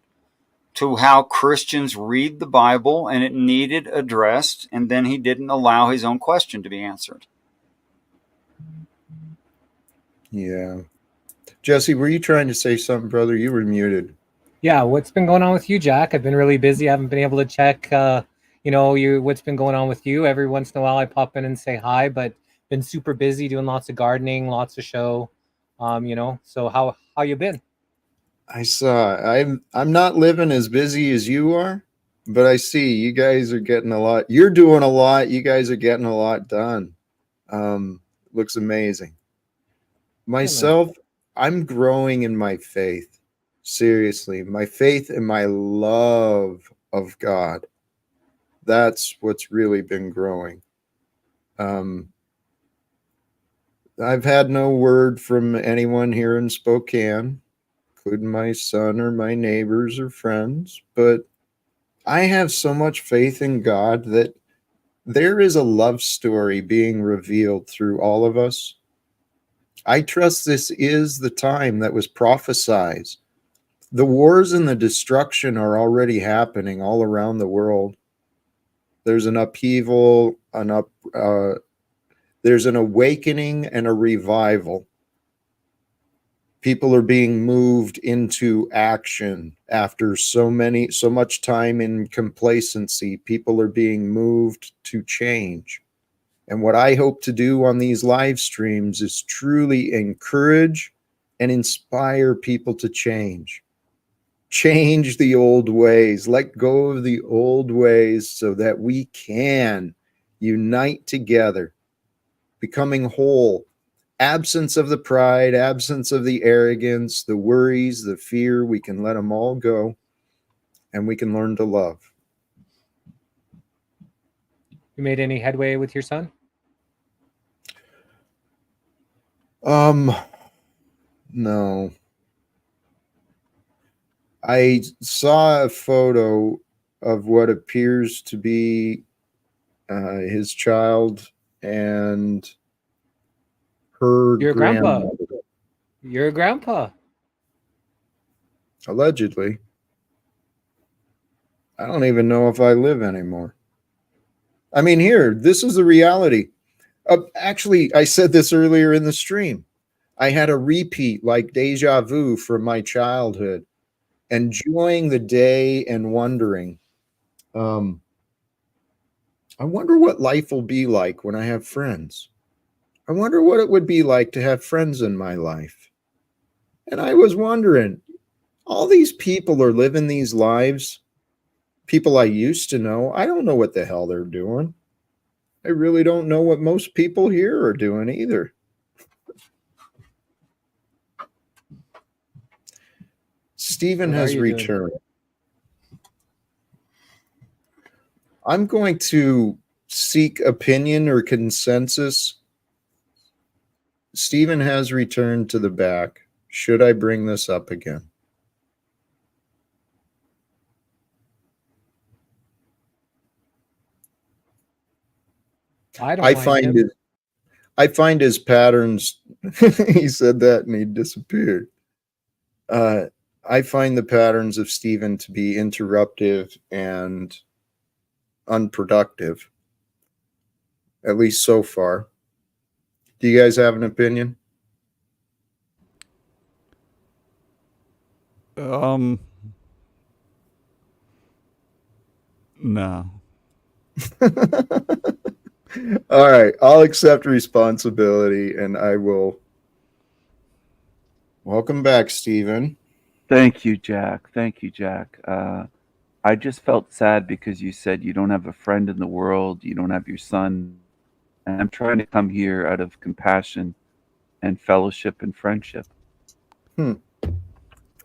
to how Christians read the Bible, and it needed addressed, and then he didn't allow his own question to be answered. Yeah. Jesse, were you trying to say something, brother? You were muted. Yeah, what's been going on with you, Jack? I've been really busy. I haven't been able to check, what's been going on with you. Every once in a while, I pop in and say hi, but been super busy doing lots of gardening, lots of show. So how you been? I saw. I'm not living as busy as you are, but I see you guys are getting a lot. You're doing a lot. You guys are getting a lot done. Looks amazing. Myself, I'm growing in my faith. Seriously, my faith and my love of God. That's what's really been growing. I've had no word from anyone here in Spokane, including my son or my neighbors or friends, but I have so much faith in God that there is a love story being revealed through all of us. I trust this is the time that was prophesied. The wars and the destruction are already happening all around the world. There's an upheaval, there's an awakening and a revival. People are being moved into action after so much time in complacency. People are being moved to change. And what I hope to do on these live streams is truly encourage and inspire people to change. Change the old ways, let go of the old ways so that we can unite together, becoming whole. Absence of the pride, absence of the arrogance, the worries, the fear, we can let them all go and we can learn to love. You made any headway with your son? No. I saw a photo of what appears to be his child and her Your grandpa. grandmother. Your grandpa. Allegedly. I don't even know if I live anymore. I mean, here, this is the reality. Actually, I said this earlier in the stream. I had a repeat, like deja vu from my childhood, enjoying the day and wondering, I wonder what life will be like when I have friends. I wonder what it would be like to have friends in my life. And I was wondering, all these people are living these lives, people I used to know. I don't know what the hell they're doing. I really don't know what most people here are doing either. Stephen has returned. I'm going to seek opinion or consensus. Stephen has returned to the back. Should I bring this up again? I find his patterns. He said that and he disappeared. I find the patterns of Stephen to be interruptive and unproductive, at least so far. Do you guys have an opinion? No. All right, I'll accept responsibility and I will. Welcome back, Stephen. Thank you, Jack. Thank you, Jack. I just felt sad because you said you don't have a friend in the world, you don't have your son. And I'm trying to come here out of compassion and fellowship and friendship. And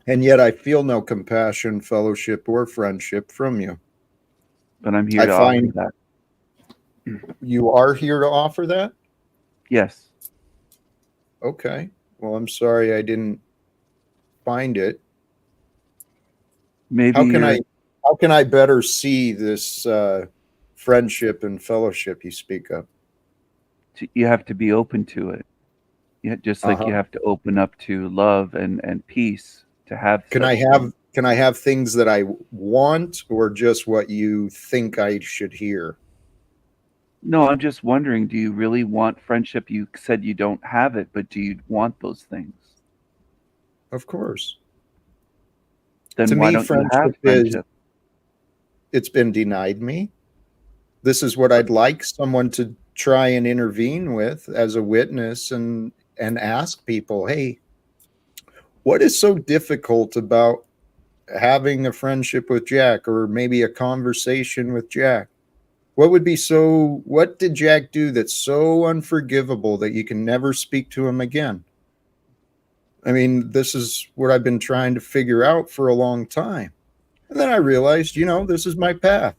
yet I feel no compassion, fellowship, or friendship from you. But I'm here to offer that. You are here to offer that? Yes. Okay. Well, I'm sorry I didn't find it. Maybe how can I better see this friendship and fellowship you speak of? You have to be open to it. Yeah, just like you have to open up to love and peace to have. Can I have things that I want, or just what you think I should hear? No, I'm just wondering, do you really want friendship? You said you don't have it, but do you want those things? Of course. Then To why me, don't you have friendship? It's been denied me. This is what I'd like someone to try and intervene with as a witness, and ask people, hey, what is so difficult about having a friendship with Jack, or maybe a conversation with Jack? What did Jack do that's so unforgivable that you can never speak to him again? I mean, this is what I've been trying to figure out for a long time. And then I realized, this is my path.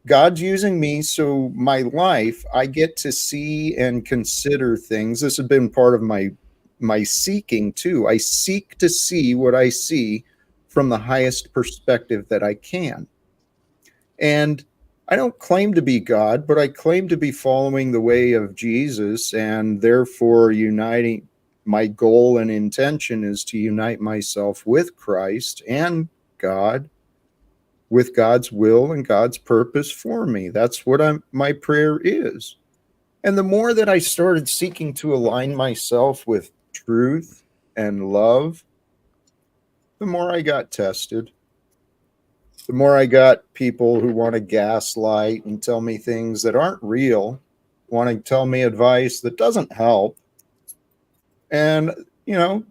God's using me, so my life, I get to see and consider things. This has been part of my seeking too. I seek to see what I see from the highest perspective that I can. And I don't claim to be God, but I claim to be following the way of Jesus, and therefore uniting. My goal and intention is to unite myself with Christ and God, with God's will and God's purpose for me. That's what my prayer is. And the more that I started seeking to align myself with truth and love, the more I got tested. The more I got people who want to gaslight and tell me things that aren't real, want to tell me advice that doesn't help, and,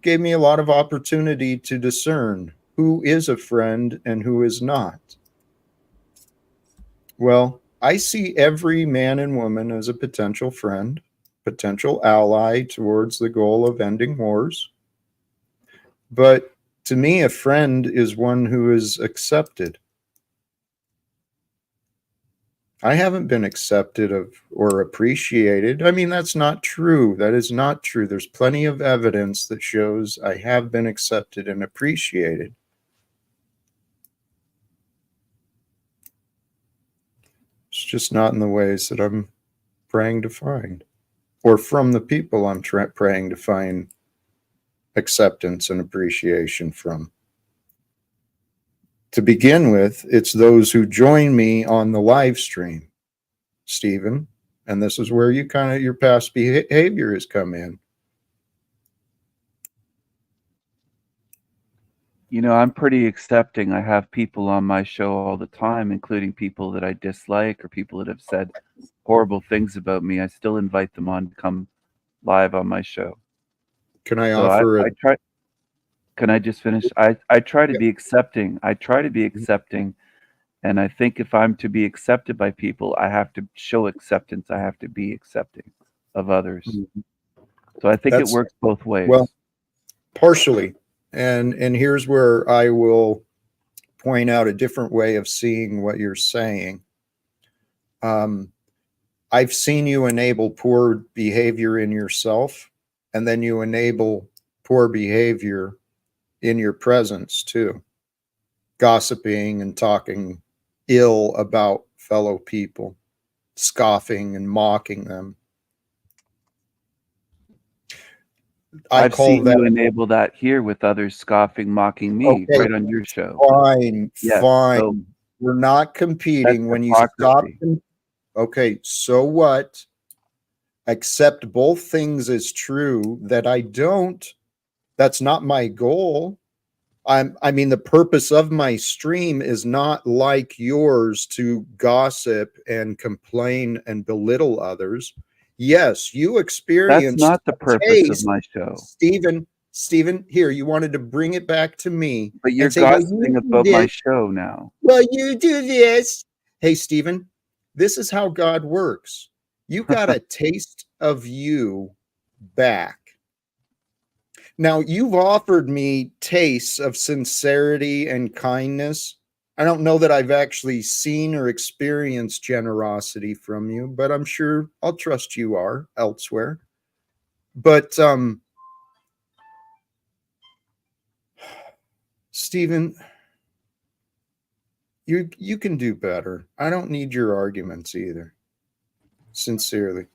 gave me a lot of opportunity to discern who is a friend and who is not. Well, I see every man and woman as a potential friend, potential ally towards the goal of ending wars. But to me, a friend is one who is accepted. I haven't been accepted or appreciated. I mean, that's not true. That is not true. There's plenty of evidence that shows I have been accepted and appreciated. It's just not in the ways that I'm praying to find, or from the people I'm praying to find acceptance and appreciation from. To begin with, it's those who join me on the live stream, Stephen, and this is where your past behavior has come in. I'm pretty accepting. I have people on my show all the time, including people that I dislike or people that have said horrible things about me. I still invite them on to come live on my show. Can I offer I try. Can I just finish? I try to be accepting. I try to be accepting. And I think if I'm to be accepted by people, I have to show acceptance. I have to be accepting of others. Mm-hmm. So I think it works both ways. Well, partially. And here's where I will point out a different way of seeing what you're saying. I've seen you enable poor behavior in yourself, and then you enable poor behavior in your presence too. Gossiping and talking ill about fellow people, scoffing and mocking them. I've seen you enable that here with others scoffing, mocking me, right on your show. Fine. So we're not competing. When you stop. Okay, so what? Accept both things as true. That I don't. That's not my goal. I mean, the purpose of my stream is not like yours to gossip and complain and belittle others. Yes, you experienced. That's not the purpose of my show. Stephen, here, you wanted to bring it back to me. But you're gossiping about my show now. Well, you do this. Hey, Stephen, this is how God works. You got a taste of you back. Now, you've offered me tastes of sincerity and kindness. I don't know that I've actually seen or experienced generosity from you, but I'm sure I'll trust you are elsewhere. But, Stephen, you can do better. I don't need your arguments either. Sincerely.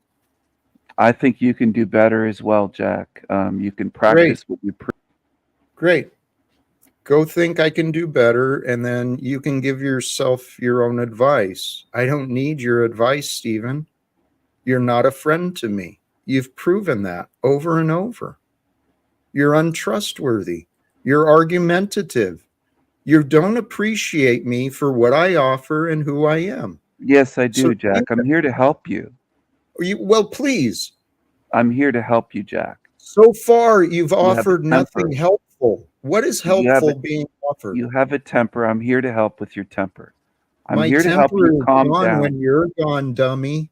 I think you can do better as well, Jack. You can practice what you preach. Great. Go think I can do better, and then you can give yourself your own advice. I don't need your advice, Stephen. You're not a friend to me. You've proven that over and over. You're untrustworthy. You're argumentative. You don't appreciate me for what I offer and who I am. Yes, I do, So, Jack. I'm here to help you. well, please. I'm here to help you, Jack. So far, you've You have a offered nothing temper. helpful. What is helpful being offered? You have a temper. I'm here to help with your temper. I'm My here to help temper you is calm gone down. when you're gone, dummy.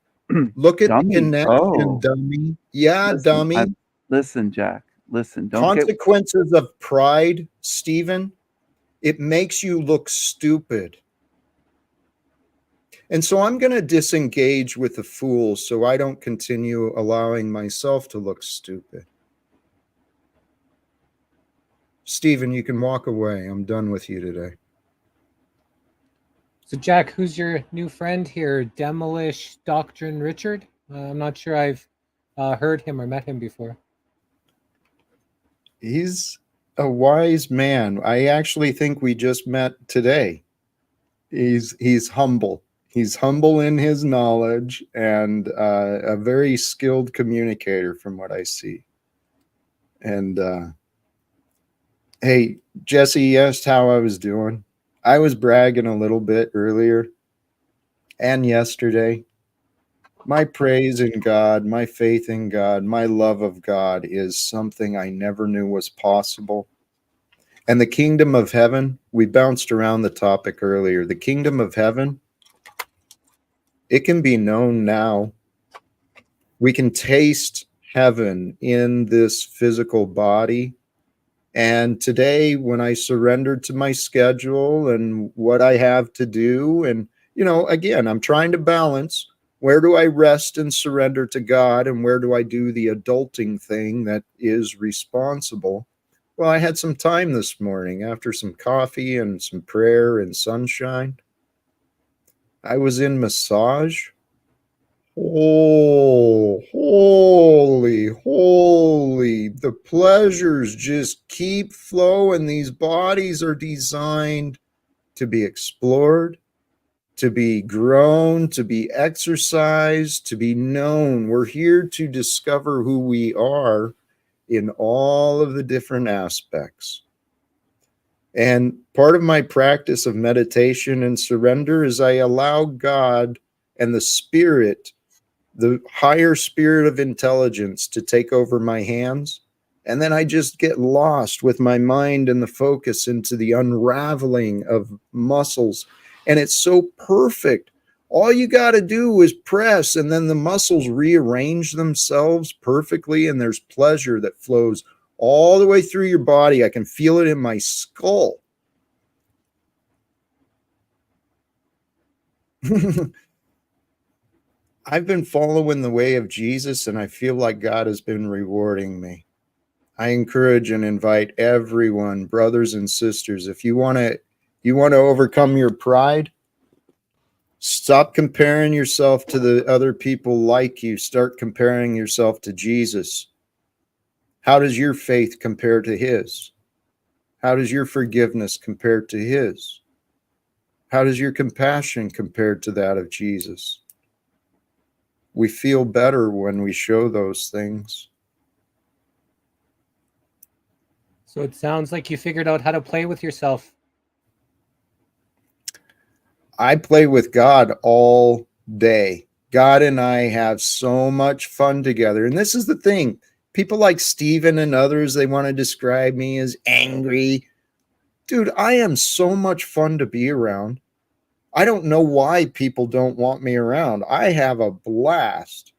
Look at the Dummy. connection, Oh, dummy. Yeah, listen, dummy. listen, Jack. Listen, don't get. Consequences of pride, Stephen, it makes you look stupid. And so I'm going to disengage with the fool so I don't continue allowing myself to look stupid. Stephen, you can walk away. I'm done with you today. So, Jack, who's your new friend here? Demolish Doctrine Richard? I'm not sure I've heard him or met him before. He's a wise man. I actually think we just met today. He's humble. He's humble in his knowledge and a very skilled communicator from what I see. And hey, Jesse, you asked how I was doing. I was bragging a little bit earlier and yesterday. My praise in God, my faith in God, my love of God is something I never knew was possible. And the kingdom of heaven, we bounced around the topic earlier. The kingdom of heaven, it can be known now. We can taste heaven in this physical body. And today, when I surrendered to my schedule and what I have to do, and, again, I'm trying to balance where do I rest and surrender to God and where do I do the adulting thing that is responsible. Well, I had some time this morning after some coffee and some prayer and sunshine. I was in massage. Oh, holy. The pleasures just keep flowing. These bodies are designed to be explored, to be grown, to be exercised, to be known. We're here to discover who we are in all of the different aspects. And part of my practice of meditation and surrender is I allow God and the Spirit, the higher spirit of intelligence, to take over my hands. And then I just get lost with my mind and the focus into the unraveling of muscles. And it's so perfect. All you got to do is press, and then the muscles rearrange themselves perfectly. And there's pleasure that flows all the way through your body. I can feel it in my skull. I've been following the way of Jesus, and I feel like God has been rewarding me. I encourage and invite everyone, brothers and sisters, if you want to overcome your pride, stop comparing yourself to the other people like you. Start comparing yourself to Jesus. How does your faith compare to his? How does your forgiveness compare to his? How does your compassion compare to that of Jesus? We feel better when we show those things. So it sounds like you figured out how to play with yourself. I play with God all day. God and I have so much fun together. And this is the thing. People like Stephen and others, they want to describe me as angry. Dude, I am so much fun to be around. I don't know why people don't want me around. I have a blast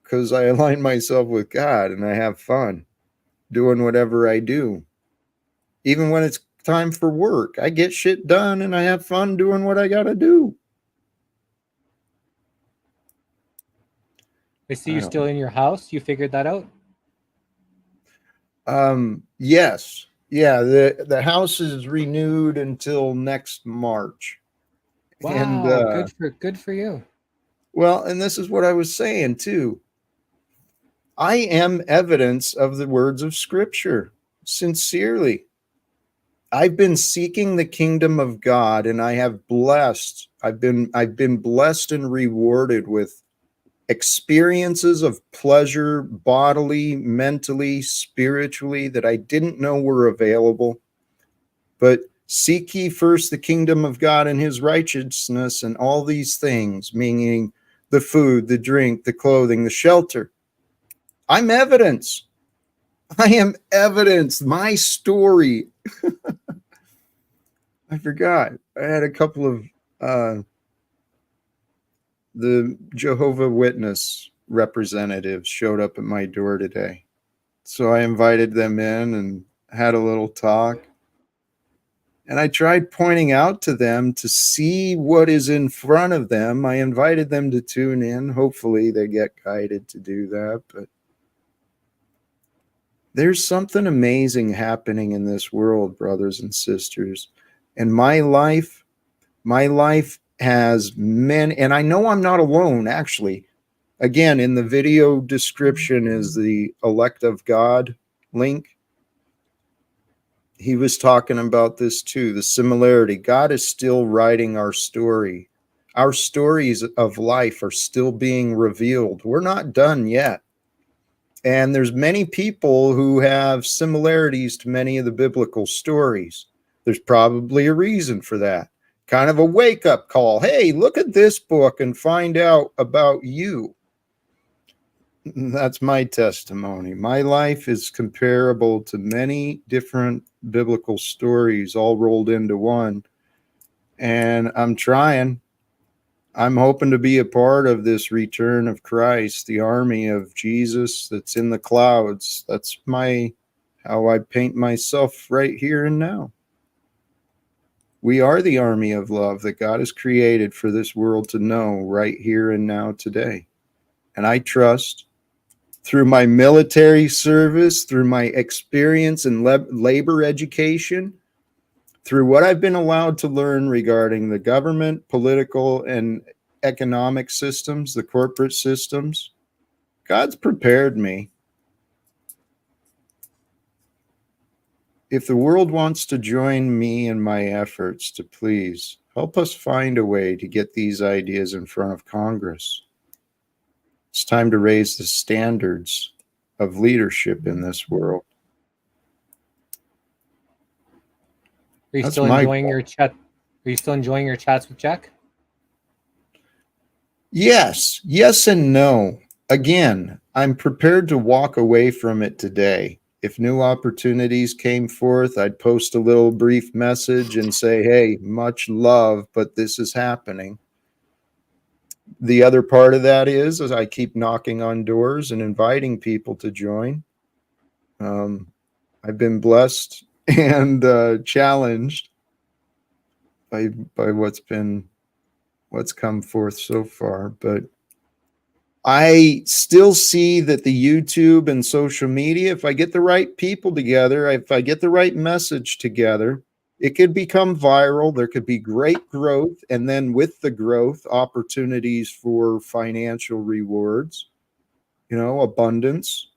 because I align myself with God and I have fun doing whatever I do. Even when it's time for work, I get shit done and I have fun doing what I got to do. I see you're still in your house. You figured that out? Yes. Yeah, the house is renewed until next March. Wow, And good for you. Well, and this is what I was saying too. I am evidence of the words of Scripture, sincerely. I've been seeking the kingdom of God, and I have blessed. I've been blessed and rewarded with experiences of pleasure, bodily, mentally, spiritually, that I didn't know were available. But seek ye first the kingdom of God and his righteousness, and all these things, meaning the food, the drink, the clothing, the shelter. I'm evidence. I am evidence. My story. I forgot. I had a couple of the Jehovah Witness representatives showed up at my door today. So I invited them in and had a little talk. And I tried pointing out to them to see what is in front of them. I invited them to tune in. Hopefully they get guided to do that. But there's something amazing happening in this world, brothers and sisters. And my life has many, and I know I'm not alone, actually. Again, in the video description is the Elect of God link. He was talking about this too, the similarity. God is still writing our story. Our stories of life are still being revealed. We're not done yet. And there's many people who have similarities to many of the biblical stories. There's probably a reason for that. Kind of a wake-up call. Hey, look at this book and find out about you. That's my testimony. My life is comparable to many different biblical stories all rolled into one. And I'm trying. I'm hoping to be a part of this return of Christ, the army of Jesus that's in the clouds. That's how I paint myself right here and now. We are the army of love that God has created for this world to know right here and now today. And I trust through my military service, through my experience in labor education, through what I've been allowed to learn regarding the government, political, and economic systems, the corporate systems, God's prepared me. If the world wants to join me in my efforts to please help us find a way to get these ideas in front of Congress, it's time to raise the standards of leadership in this world. Are you still enjoying your chat? Are you still enjoying your chats with Jack? Yes and no. Again, I'm prepared to walk away from it today. If new opportunities came forth, I'd post a little brief message and say, hey, much love, but this is happening. The other part of that is I keep knocking on doors and inviting people to join. I've been blessed and challenged by what's come forth so far, but I still see that the YouTube and social media, if I get the right people together, if I get the right message together, it could become viral. There could be great growth. And then with the growth, opportunities for financial rewards, abundance.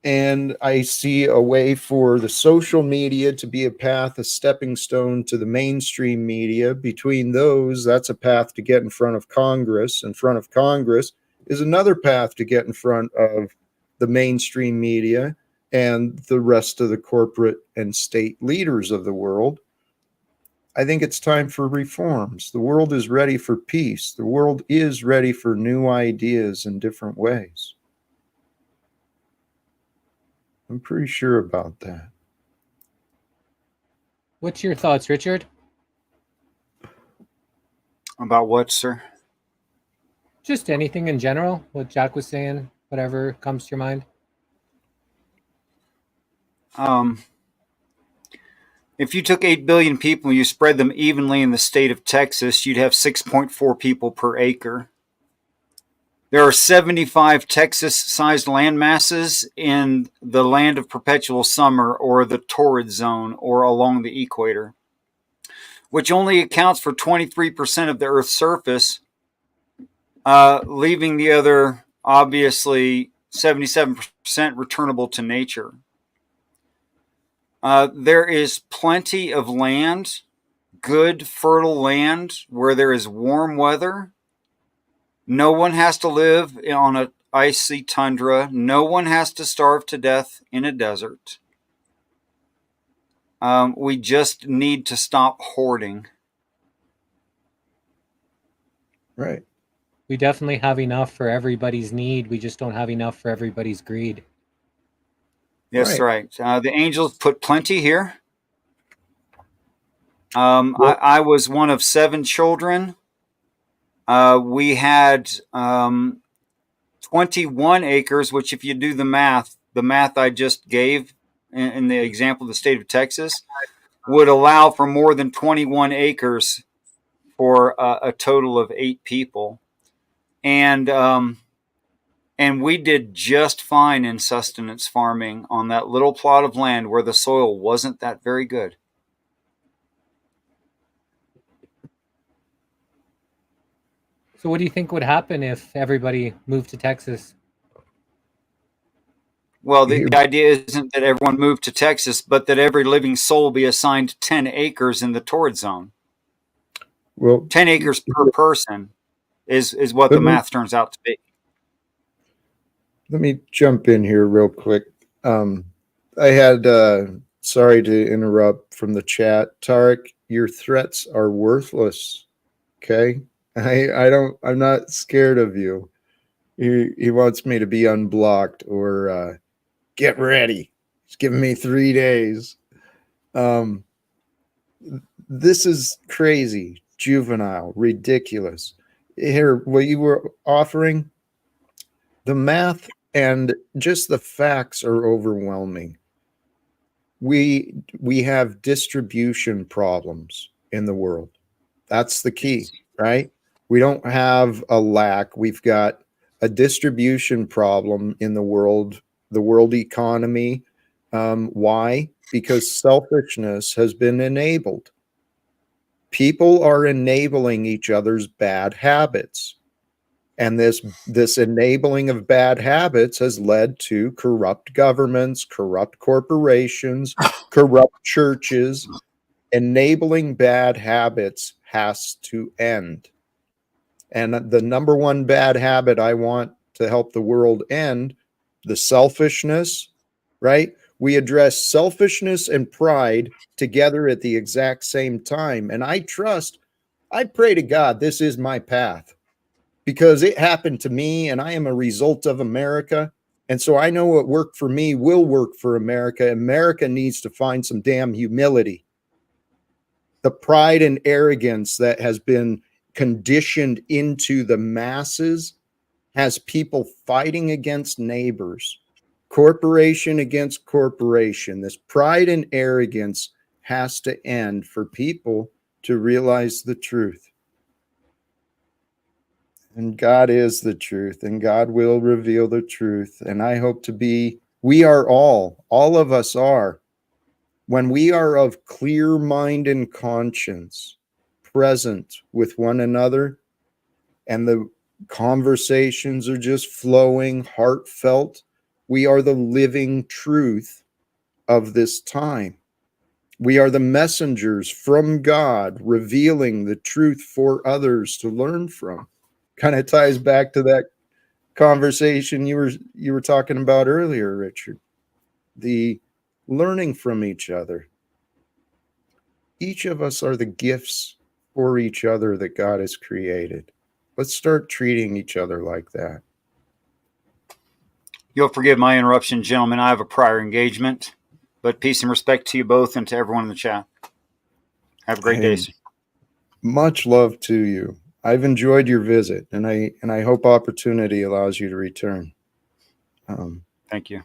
And I see a way for the social media to be a path, a stepping stone to the mainstream media. Between those, that's a path to get in front of Congress. In front of Congress is another path to get in front of the mainstream media and the rest of the corporate and state leaders of the world. I think it's time for reforms. The world is ready for peace. The world is ready for new ideas in different ways. I'm pretty sure about that. What's your thoughts, Richard? About what, sir? Just anything in general. What Jack was saying, whatever comes to your mind. If you took 8 billion people and you spread them evenly in the state of Texas, you'd have 6.4 people per acre. There are 75 Texas-sized land masses in the land of perpetual summer or the torrid zone or along the equator, which only accounts for 23% of the Earth's surface. leaving the other, obviously, 77% returnable to nature. There is plenty of land, good, fertile land where there is warm weather. No one has to live on an icy tundra. No one has to starve to death in a desert. We just need to stop hoarding. Right. We definitely have enough for everybody's need. We just don't have enough for everybody's greed. Yes, right. The angels put plenty here. Well- I was one of 7 children. We had 21 acres, which if you do the math I just gave in the example of the state of Texas, would allow for more than 21 acres for a total of 8 people. And we did just fine in sustenance farming on that little plot of land where the soil wasn't that very good. So what do you think would happen if everybody moved to Texas? Well, the idea isn't that everyone moved to Texas, but that every living soul be assigned 10 acres in the torrid zone. Well, 10 acres per person is what the math turns out to be. Let me jump in here real quick. I had, sorry to interrupt from the chat. Tarek, your threats are worthless. Okay. I'm not scared of you. He wants me to be unblocked or get ready. He's giving me 3 days. This is crazy, juvenile, ridiculous. Here, what you were offering, the math and just the facts are overwhelming. We have distribution problems in the world. That's the key, right? We don't have a lack. We've got a distribution problem in the world economy. Why? Because selfishness has been enabled. People are enabling each other's bad habits. And this enabling of bad habits has led to corrupt governments, corrupt corporations, corrupt churches. Enabling bad habits has to end. And the number one bad habit I want to help the world end, the selfishness, right? We address selfishness and pride together at the exact same time. And I pray to God this is my path, because it happened to me and I am a result of America. And so I know what worked for me will work for America. America needs to find some damn humility. The pride and arrogance that has been conditioned into the masses has people fighting against neighbors, corporation against corporation. This pride and arrogance has to end for people to realize the truth. And God is the truth, and God will reveal the truth. And I hope to be, we are all of us are, when we are of clear mind and conscience, present with one another, and the conversations are just flowing, heartfelt, we are the living truth of this time. We are the messengers from God, revealing the truth for others to learn from. Kind of ties back to that conversation you were talking about earlier, Richard. The learning from each other. Each of us are the gifts for each other that God has created. Let's start treating each other like that. You'll forgive my interruption, gentlemen. I have a prior engagement, but peace and respect to you both and to everyone in the chat. Have a great day. Much love to you. I've enjoyed your visit, and I hope opportunity allows you to return. Thank you.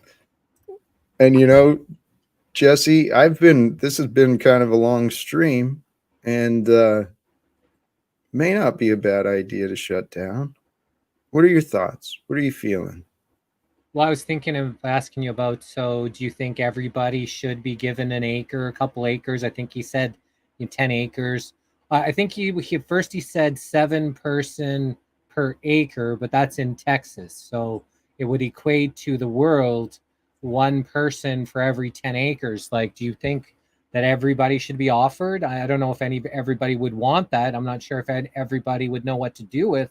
And you know, Jesse, this has been kind of a long stream, and may not be a bad idea to shut down. What are your thoughts? What are you feeling? Well, I was thinking of asking you about, so do you think everybody should be given an acre, a couple acres? I think he said 10 acres. I think he said 7-person per acre, but that's in Texas. So it would equate to the world 1 person for every 10 acres. Like, do you think that everybody should be offered? I don't know if everybody would want that. I'm not sure if everybody would know what to do with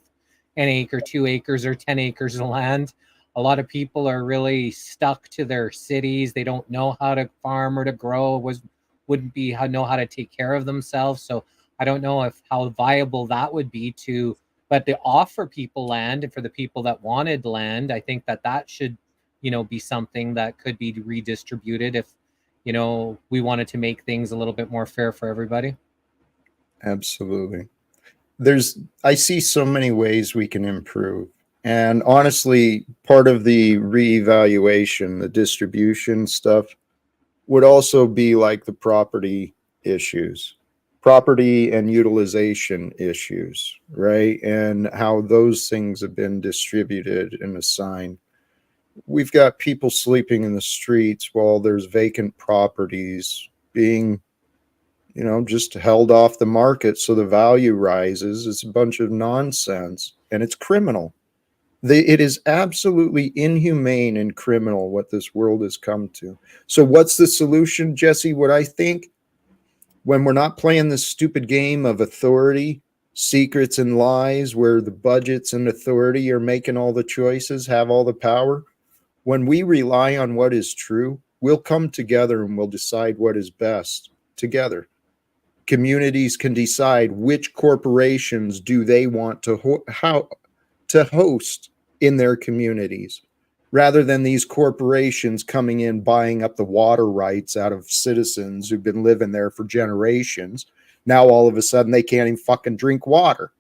an acre, 2 acres, or 10 acres of land. A lot of people are really stuck to their cities. They don't know how to farm or to grow, wouldn't know how to take care of themselves. So I don't know if how viable that would be to, but to offer people land, and for the people that wanted land, I think that should, be something that could be redistributed if, we wanted to make things a little bit more fair for everybody. Absolutely. I see so many ways we can improve. And honestly, part of the reevaluation, the distribution stuff, would also be like the property issues, property and utilization issues, right? And how those things have been distributed and assigned. We've got people sleeping in the streets while there's vacant properties being just held off the market so the value rises. It's a bunch of nonsense and it's criminal. It is absolutely inhumane and criminal what this world has come to. So what's the solution, Jesse? What I think, when we're not playing this stupid game of authority, secrets and lies, where the budgets and authority are making all the choices, have all the power, when we rely on what is true, we'll come together and we'll decide what is best together. Communities can decide which corporations do they want to host in their communities, rather than these corporations coming in, buying up the water rights out of citizens who've been living there for generations. Now all of a sudden they can't even fucking drink water.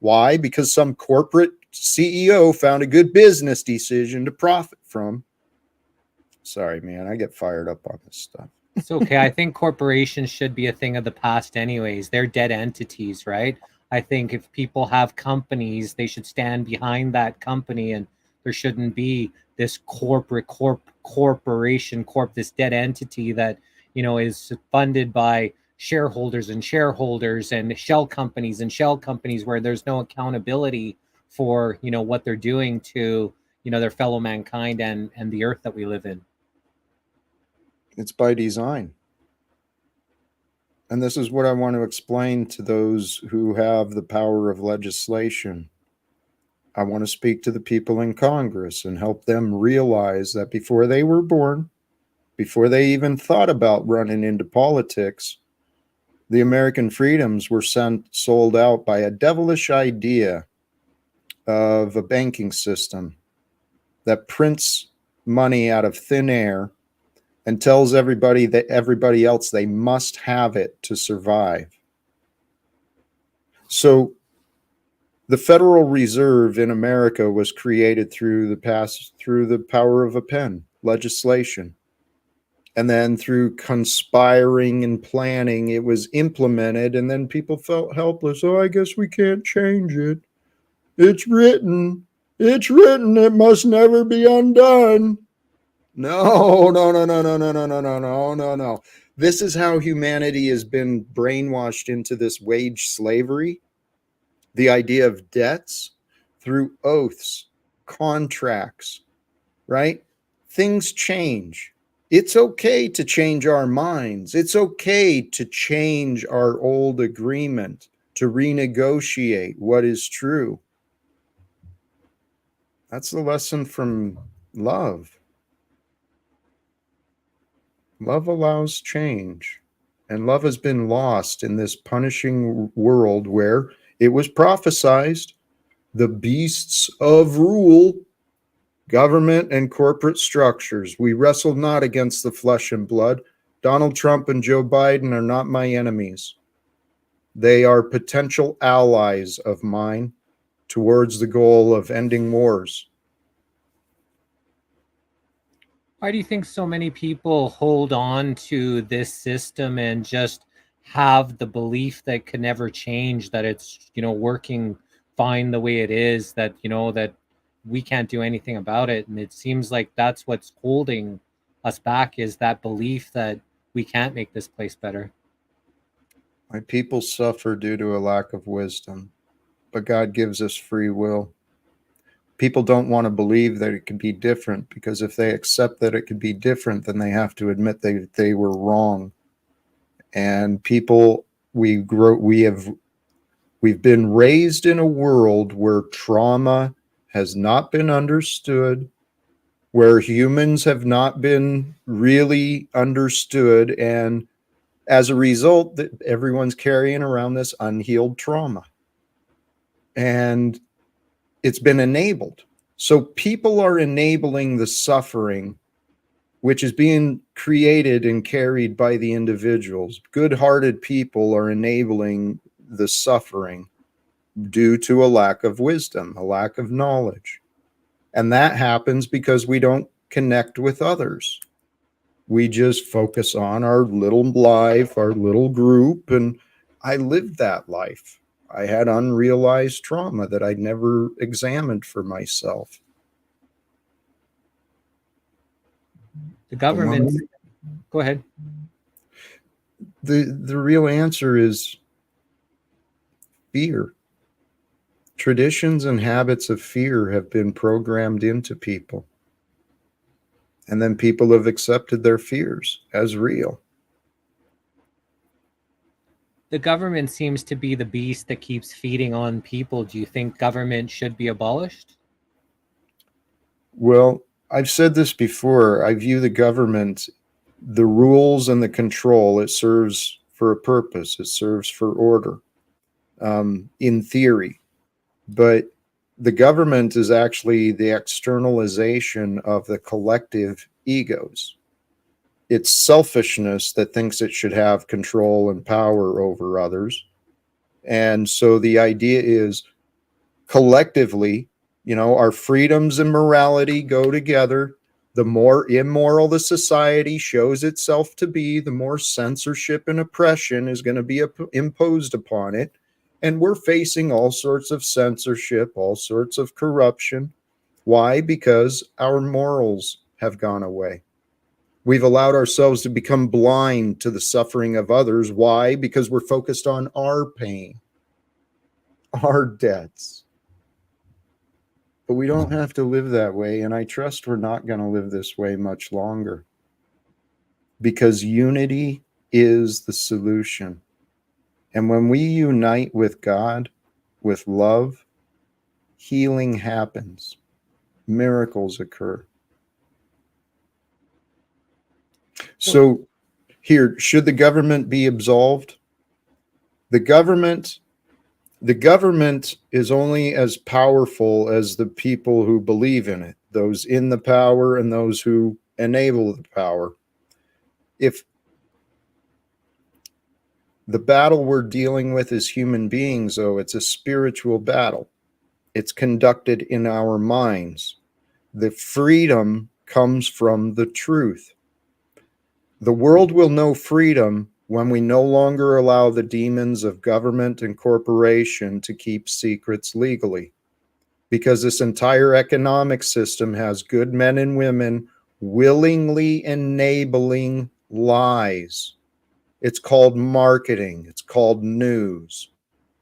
Why? Because some corporate CEO found a good business decision to profit from. Sorry, man, I get fired up on this stuff. It's okay. I think corporations should be a thing of the past anyways. They're dead entities, right? I think if people have companies, they should stand behind that company, and there shouldn't be this corporation, this dead entity that, is funded by shareholders and shell companies where there's no accountability for, what they're doing to, their fellow mankind and the earth that we live in. It's by design. And this is what I want to explain to those who have the power of legislation. I want to speak to the people in Congress and help them realize that before they were born, before they even thought about running into politics, the American freedoms were sold out by a devilish idea of a banking system that prints money out of thin air and tells everybody that everybody else they must have it to survive. So the Federal Reserve in America was created through the power of a pen, legislation. And then through conspiring and planning, it was implemented, and then people felt helpless. Oh, I guess we can't change it. It's written. It's written. It must never be undone. No. This is how humanity has been brainwashed into this wage slavery. The idea of debts through oaths, contracts, right? Things change. It's okay to change our minds. It's okay to change our old agreement, to renegotiate what is true. That's the lesson from love. Love allows change, and love has been lost in this punishing world where it was prophesied the beasts of rule, government and corporate structures. We wrestle not against the flesh and blood. Donald Trump and Joe Biden are not my enemies. They are potential allies of mine towards the goal of ending wars. Why do you think so many people hold on to this system and just have the belief that can never change, that it's, working fine the way it is, that, that we can't do anything about it? And it seems like that's what's holding us back, is that belief that we can't make this place better. My people suffer due to a lack of wisdom, but God gives us free will. People don't want to believe that it could be different, because if they accept that it could be different, then they have to admit they were wrong. And people, we've been raised in a world where trauma has not been understood, where humans have not been really understood, and as a result, that everyone's carrying around this unhealed trauma. And it's been enabled. So people are enabling the suffering, which is being created and carried by the individuals. Good-hearted people are enabling the suffering due to a lack of wisdom, a lack of knowledge. And that happens because we don't connect with others. We just focus on our little life, our little group, and I lived that life. I had unrealized trauma that I'd never examined for myself. The government. Go ahead. The real answer is fear. Traditions and habits of fear have been programmed into people. And then people have accepted their fears as real. The government seems to be the beast that keeps feeding on people. Do you think government should be abolished? Well, I've said this before. I view the government, the rules and the control, it serves for a purpose. It serves for order, in theory. But the government is actually the externalization of the collective egos. It's selfishness that thinks it should have control and power over others. And so the idea is collectively, our freedoms and morality go together. The more immoral the society shows itself to be, the more censorship and oppression is going to be imposed upon it. And we're facing all sorts of censorship, all sorts of corruption. Why? Because our morals have gone away. We've allowed ourselves to become blind to the suffering of others. Why? Because we're focused on our pain, our debts. But we don't have to live that way, and I trust we're not going to live this way much longer. Because unity is the solution. And when we unite with God, with love, healing happens. Miracles occur. So here, should the government be absolved? The government is only as powerful as the people who believe in it, those in the power and those who enable the power. If the battle we're dealing with as human beings, though, it's a spiritual battle. It's conducted in our minds. The freedom comes from the truth. The world will know freedom when we no longer allow the demons of government and corporation to keep secrets legally. Because this entire economic system has good men and women willingly enabling lies. It's called marketing. It's called news.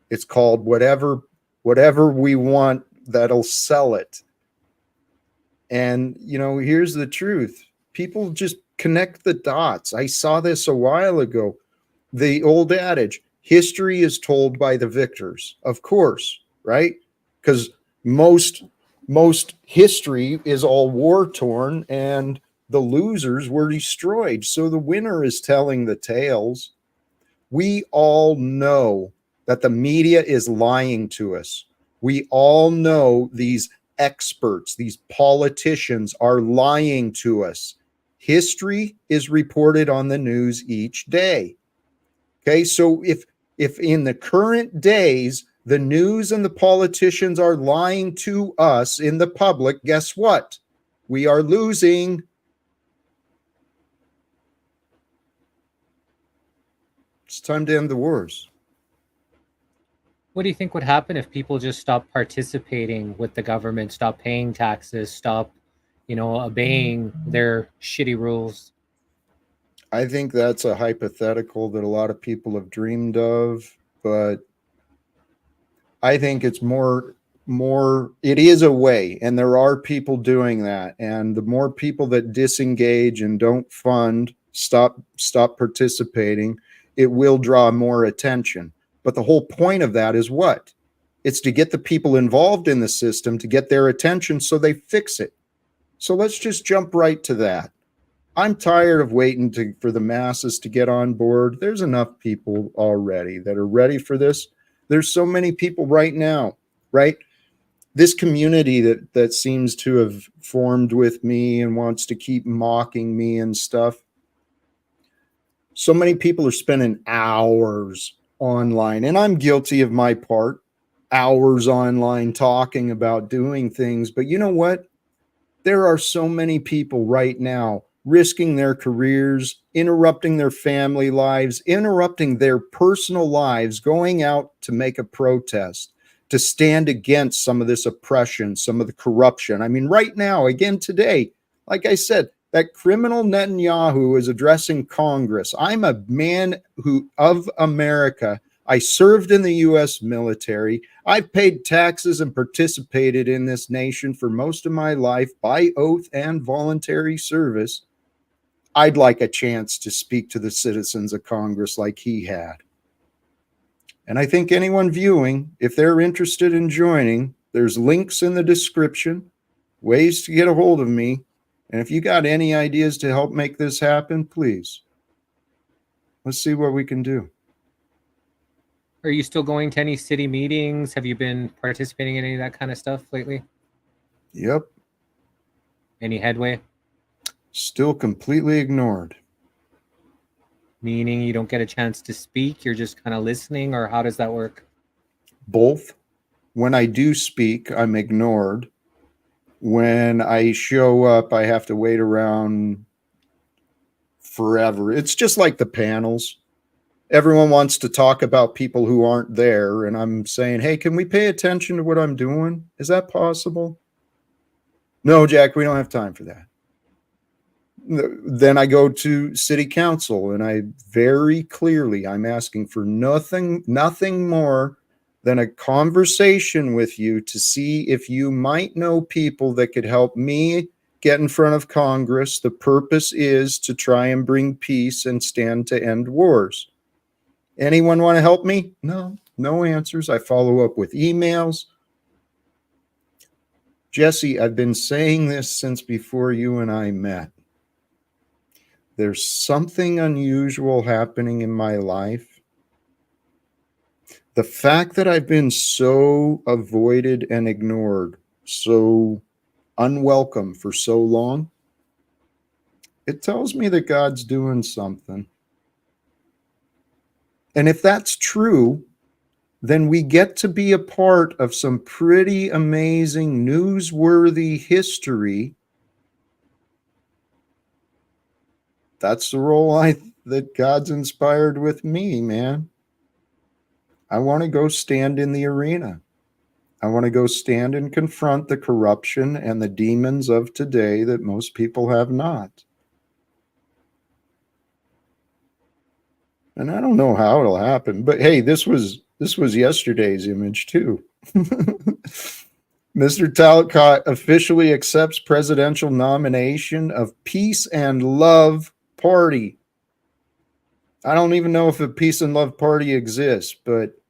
It's called whatever we want that'll sell it. And, here's the truth. People just connect the dots. I saw this a while ago. The old adage, history is told by the victors. Of course, right? Because most history is all war-torn and the losers were destroyed. So the winner is telling the tales. We all know that the media is lying to us. We all know these experts, these politicians are lying to us. History is reported on the news each day. Okay, so if in the current days, the news and the politicians are lying to us in the public, guess what? We are losing. It's time to end the wars. What do you think would happen if people just stop participating with the government, stop paying taxes, stop, obeying their shitty rules? I think that's a hypothetical that a lot of people have dreamed of, but I think it's more, it is a way, and there are people doing that. And the more people that disengage and don't fund, stop participating, it will draw more attention. But the whole point of that is what? It's to get the people involved in the system, to get their attention so they fix it. So let's just jump right to that. I'm tired of waiting for the masses to get on board. There's enough people already that are ready for this. There's so many people right now, right? This community that seems to have formed with me and wants to keep mocking me and stuff. So many people are spending hours online, and I'm guilty of my part, hours online talking about doing things. But you know what? There are so many people right now risking their careers, interrupting their family lives, interrupting their personal lives, going out to make a protest, to stand against some of this oppression, some of the corruption. I mean, right now, again today, like I said, that criminal Netanyahu is addressing Congress. I'm a man of America. I served in the U.S. military. I've paid taxes and participated in this nation for most of my life by oath and voluntary service. I'd like a chance to speak to the citizens of Congress like he had. And I think anyone viewing, if they're interested in joining, there's links in the description, ways to get a hold of me. And if you got any ideas to help make this happen, please, let's see what we can do. Are you still going to any city meetings? Have you been participating in any of that kind of stuff lately? Yep. Any headway? Still completely ignored. Meaning you don't get a chance to speak, you're just kind of listening, or how does that work? Both. When I do speak, I'm ignored. When I show up, I have to wait around forever. It's just like the panels. Everyone wants to talk about people who aren't there, and I'm saying, hey, can we pay attention to what I'm doing? Is that possible? No, Jack, we don't have time for that. Then I go to city council, and I very clearly, I'm asking for nothing more than a conversation with you to see if you might know people that could help me get in front of Congress. The purpose is to try and bring peace and stand to end wars. Anyone want to help me? No answers. I follow up with emails. Jesse, I've been saying this since before you and I met. There's something unusual happening in my life. The fact that I've been so avoided and ignored, so unwelcome for so long, it tells me that God's doing something. And if that's true, then we get to be a part of some pretty amazing, newsworthy history. That's the role that God's inspired with me, man. I want to go stand in the arena. I want to go stand and confront the corruption and the demons of today that most people have not. And I don't know how it'll happen, but hey, this was yesterday's image too. Mr. Talcott officially accepts presidential nomination of Peace and Love Party. I don't even know if a Peace and Love Party exists, but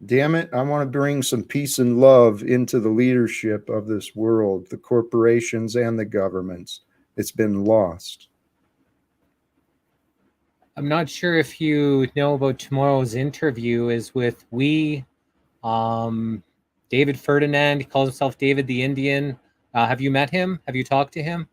damn it, I want to bring some peace and love into the leadership of this world, the corporations and the governments. It's been lost. I'm not sure if you know about tomorrow's interview is with David Ferdinand. He calls himself David the Indian. Have you met him? Have you talked to him?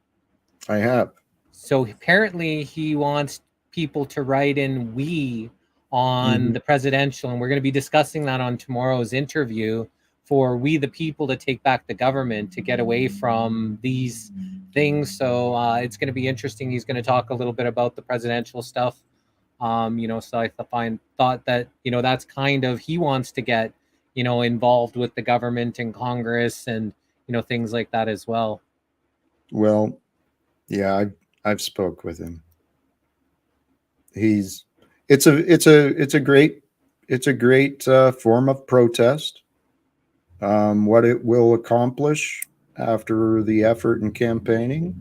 I have. So apparently he wants people to write in "we" on the presidential, and we're going to be discussing that on tomorrow's interview for we the people to take back the government, to get away from these things. So it's going to be interesting. He's going to talk a little bit about the presidential stuff. So I thought that, that's kind of, he wants to get, involved with the government and Congress and, things like that as well. Well, yeah, I've spoke with him. It's a great form of protest. What it will accomplish after the effort and campaigning,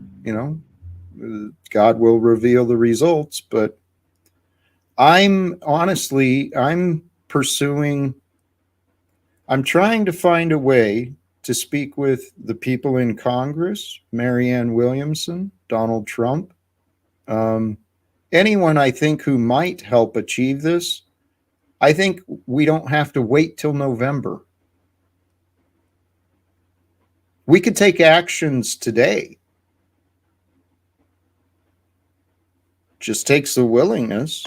God will reveal the results. But I'm trying to find a way to speak with the people in Congress, Marianne Williamson, Donald Trump, anyone I think who might help achieve this. I think we don't have to wait till November. We could take actions today. Just takes the willingness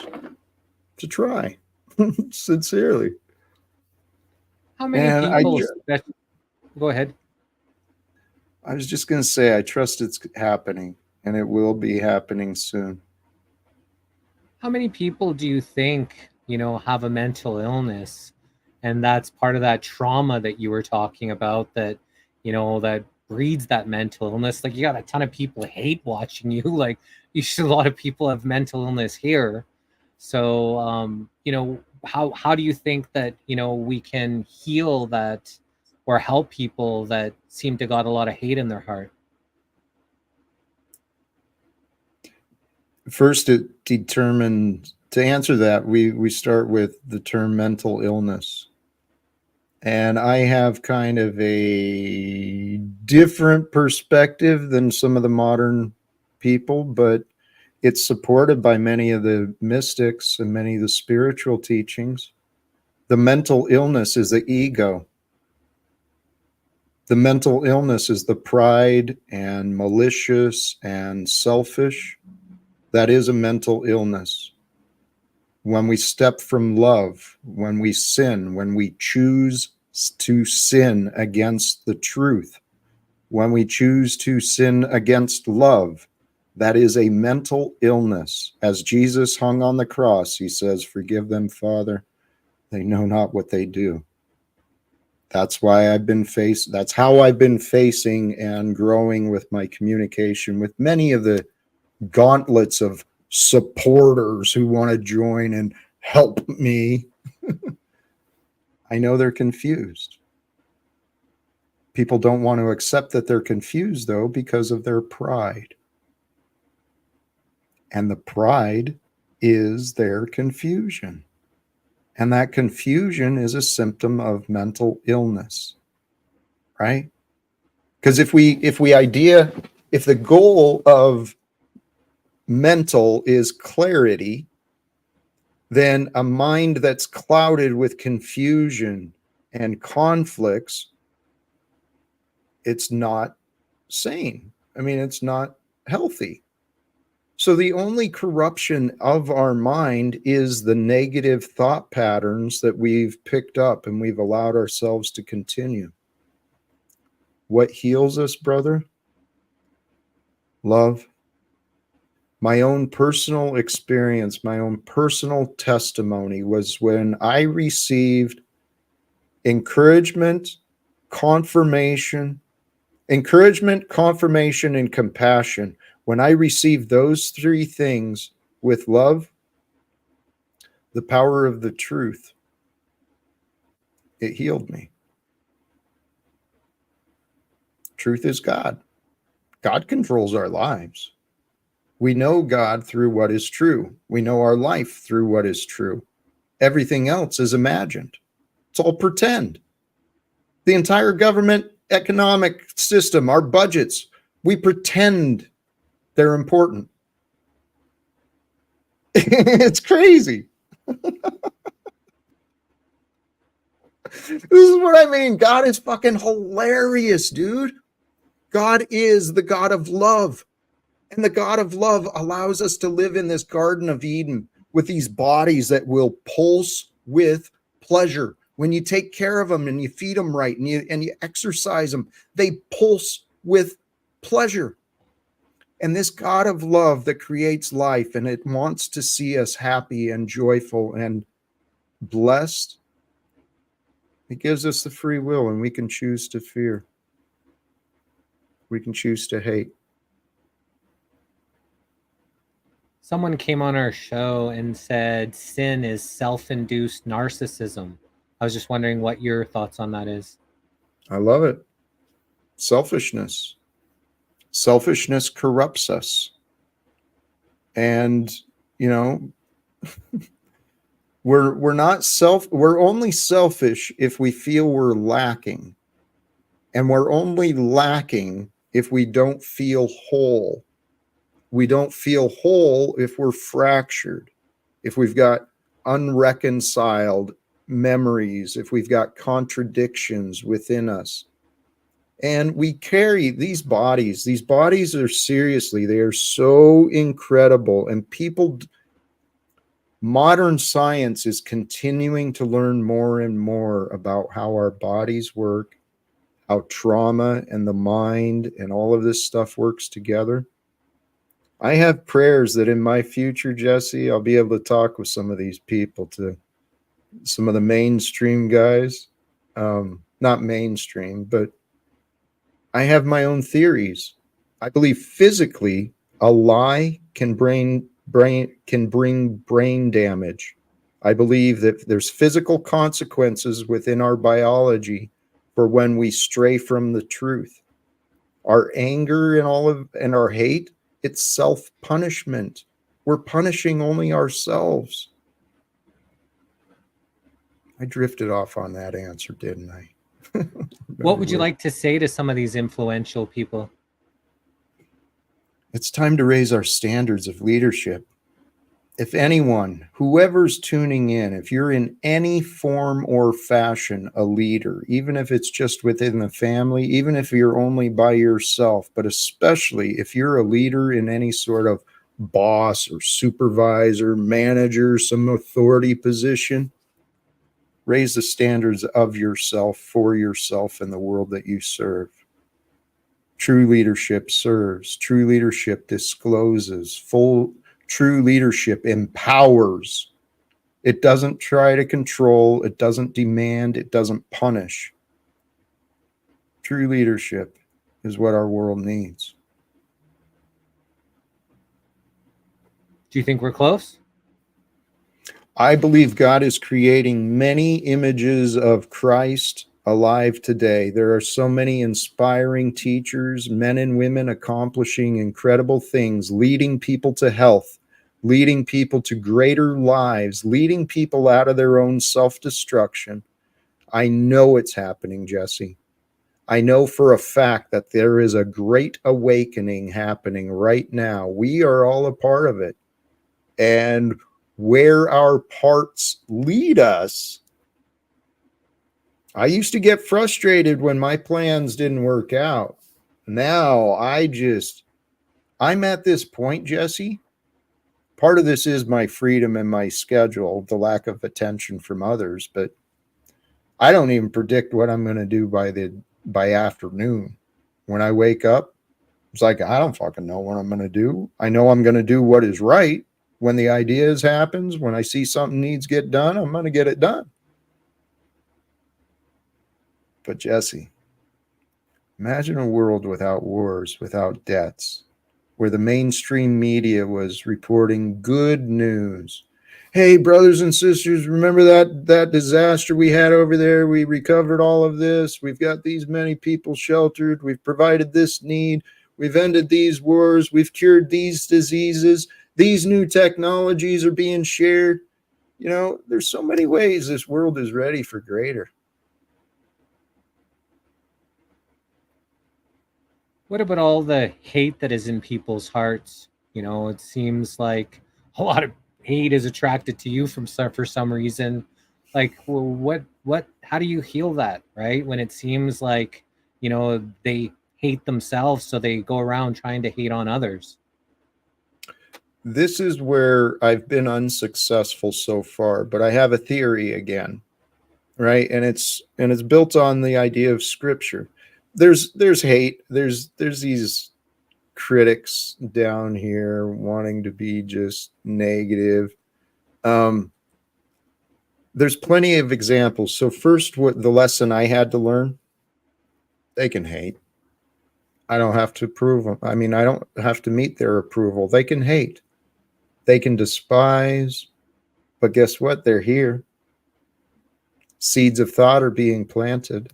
to try. Sincerely. How many And people? Go ahead. I was just going to say, I trust it's happening, and it will be happening soon. How many people do you think, have a mental illness, and that's part of that trauma that you were talking about, that, that breeds that mental illness? Like, you got a ton of people hate watching you. Like, a lot of people have mental illness here. So, how do you think that, we can heal that or help people that seem to got a lot of hate in their heart? First, to answer that, we start with the term mental illness. And I have kind of a different perspective than some of the modern people, but it's supported by many of the mystics and many of the spiritual teachings. The mental illness is the ego. The mental illness is the pride and malicious and selfish. That is a mental illness. When we step from love, when we sin, when we choose to sin against the truth, when we choose to sin against love, that is a mental illness. As Jesus hung on the cross, he says, "Forgive them, Father. They know not what they do." That's how I've been facing and growing with my communication with many of the gauntlets of supporters who want to join and help me. I know they're confused. People don't want to accept that they're confused, though, because of their pride. And the pride is their confusion. And that confusion is a symptom of mental illness, right? Because if the goal of mental is clarity, then a mind that's clouded with confusion and conflicts, it's not sane. I mean, it's not healthy. So the only corruption of our mind is the negative thought patterns that we've picked up and we've allowed ourselves to continue. What heals us, brother? Love. My own personal experience, my own personal testimony was when I received encouragement, confirmation, and compassion. When I received those three things with love, the power of the truth, it healed me. Truth is God. God controls our lives. We know God through what is true. We know our life through what is true. Everything else is imagined. It's all pretend. The entire government economic system, our budgets, we pretend they're important. It's crazy. This is what I mean. God is fucking hilarious, dude. God is the God of love. And the God of love allows us to live in this Garden of Eden with these bodies that will pulse with pleasure. When you take care of them and you feed them right and you exercise them, they pulse with pleasure. And this God of love that creates life and it wants to see us happy and joyful and blessed, it gives us the free will, and we can choose to fear. We can choose to hate. Someone came on our show and said sin is self-induced narcissism. I was just wondering what your thoughts on that is. I love it. Selfishness. Selfishness corrupts us. And, you know, we're only selfish if we feel we're lacking. And we're only lacking if we don't feel whole. We don't feel whole if we're fractured, if we've got unreconciled memories, if we've got contradictions within us. And we carry these bodies. These bodies are seriously, they are so incredible. And modern science is continuing to learn more and more about how our bodies work, how trauma and the mind and all of this stuff works together. I have prayers that in my future, Jesse, I'll be able to talk with some of these people, to some of the mainstream guys. Not mainstream, but I have my own theories. I believe physically a lie can bring brain damage. I believe that there's physical consequences within our biology for when we stray from the truth. Our anger and our hate, it's self-punishment. We're punishing only ourselves. I drifted off on that answer, didn't I? What would you like to say to some of these influential people? It's time to raise our standards of leadership. If anyone, whoever's tuning in, if you're in any form or fashion a leader, even if it's just within the family, even if you're only by yourself, but especially if you're a leader in any sort of boss or supervisor, manager, some authority position, raise the standards of yourself, for yourself, and the world that you serve. True leadership serves. True leadership discloses. True leadership empowers. It doesn't try to control. It doesn't demand. It doesn't punish. True leadership is what our world needs. Do you think we're close? I believe God is creating many images of Christ alive today. There are so many inspiring teachers, men and women accomplishing incredible things, leading people to health, leading people to greater lives, leading people out of their own self-destruction. I know it's happening, Jesse. I know for a fact that there is a great awakening happening right now. We are all a part of it. And where our parts lead us, I used to get frustrated when my plans didn't work out. Now I'm at this point, Jesse. Part of this is my freedom and my schedule, the lack of attention from others, but I don't even predict what I'm going to do by afternoon. When I wake up, it's like, I don't fucking know what I'm going to do. I know I'm going to do what is right. When the ideas happens, when I see something needs get done, I'm going to get it done. But Jesse, imagine a world without wars, without debts, where the mainstream media was reporting good news. Hey, brothers and sisters, remember that disaster we had over there? We recovered all of this. We've got these many people sheltered. We've provided this need. We've ended these wars. We've cured these diseases. These new technologies are being shared. You know, there's so many ways this world is ready for greater. What about all the hate that is in people's hearts? You know, it seems like a lot of hate is attracted to you for some reason. Like, well, how do you heal that, right? When it seems like, you know, they hate themselves, so they go around trying to hate on others. This is where I've been unsuccessful so far, but I have a theory again, right? And it's built on the idea of scripture. There's hate. There's these critics down here wanting to be just negative. There's plenty of examples. So first, what the lesson I had to learn, they can hate. I don't have to approve them. I mean, I don't have to meet their approval. They can hate. They can despise. But guess what? They're here. Seeds of thought are being planted.